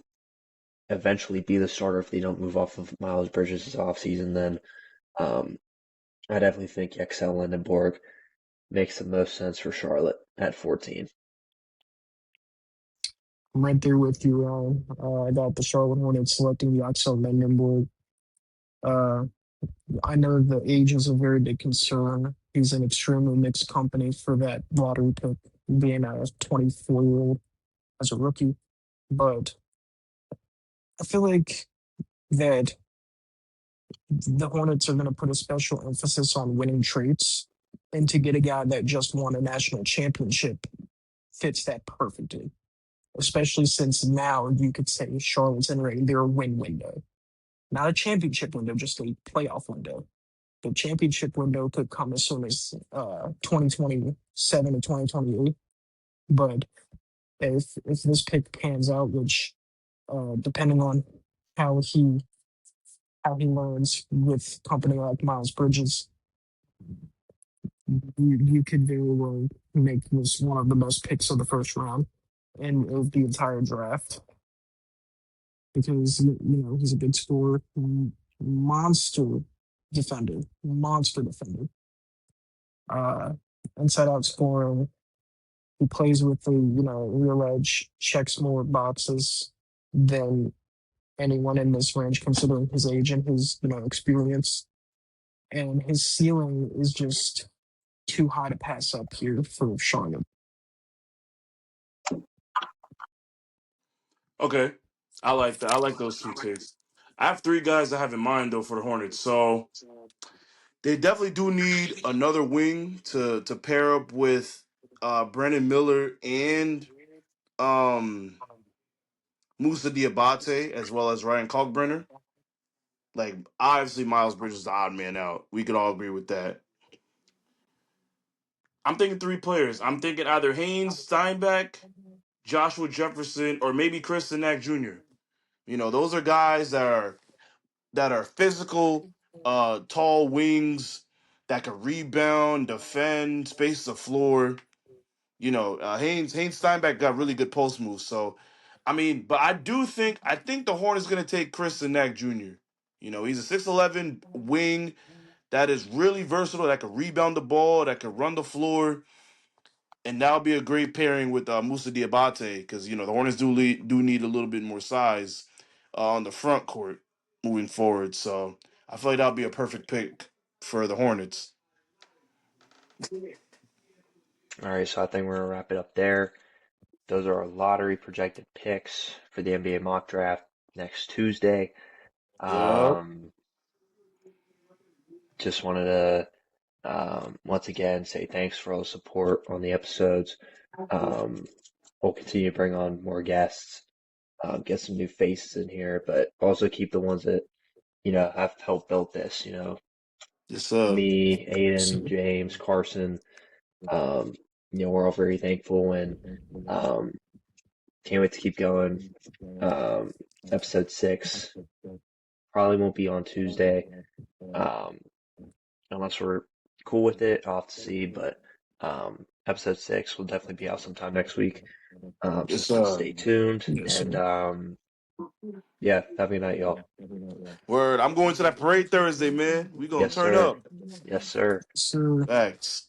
eventually be the starter if they don't move off of Miles Bridges this offseason, then I definitely think Axel Lindenborg makes the most sense for Charlotte at 14. I'm right there with you, Ryan. I got the Charlotte Hornets selecting the Axel Lendenborg. I know the age is a very big concern. He's an extremely mixed company for that lottery pick, being a 24-year-old as a rookie. But I feel like that the Hornets are going to put a special emphasis on winning traits, and to get a guy that just won a national championship fits that perfectly. Especially since now you could say Charlotte's entering their win window, not a championship window, just a playoff window. The championship window could come as soon as 2027 to 2028. But if this pick pans out, which depending on how he how he learns with company like Miles Bridges, you could very well make this one of the best picks of the first round and of the entire draft because he's a big scorer, monster monster defender. Uh, inside out scoring. He plays with the real edge, checks more boxes than anyone in this range, considering his age and his experience. And his ceiling is just too high to pass up here for Charlotte. Okay, I like that. I like those two takes. I have three guys I have in mind though for the Hornets. So they definitely do need another wing to pair up with Brandon Miller and Musa Diabate as well as Ryan Kalkbrenner. Like obviously Miles Bridges is the odd man out. We could all agree with that. I'm thinking three players. I'm thinking either Haynes Steinbeck, Joshua Jefferson, or maybe Chris Nack Jr. Those are guys that are physical, tall wings that can rebound, defend, space the floor. Haynes Steinbeck got really good post moves. So, but I think the Hornets going to take Chris Nack Jr. He's a 6'11" wing that is really versatile, that can rebound the ball, that can run the floor, and that'll be a great pairing with Musa Diabate because the Hornets do need a little bit more size on the front court moving forward. So I feel like that'll be a perfect pick for the Hornets. All right, so I think we're gonna wrap it up there. Those are our lottery projected picks for the NBA mock draft next Tuesday. Yep. Just wanted to once again say thanks for all the support on the episodes. We'll continue to bring on more guests, get some new faces in here, but also keep the ones that have helped build this. Yes, sir. Me, Aiden, So, James, Carson. We're all very thankful and can't wait to keep going. Episode 6 probably won't be on Tuesday, unless we're cool with it. I'll have to see, but episode 6 will definitely be out sometime next week. Yes, So sir. stay tuned, yes, and sir. yeah, have a good night, y'all. Word. I'm going to that parade Thursday, man. We gonna Yes, turn sir. up. Yes, sir. So Facts.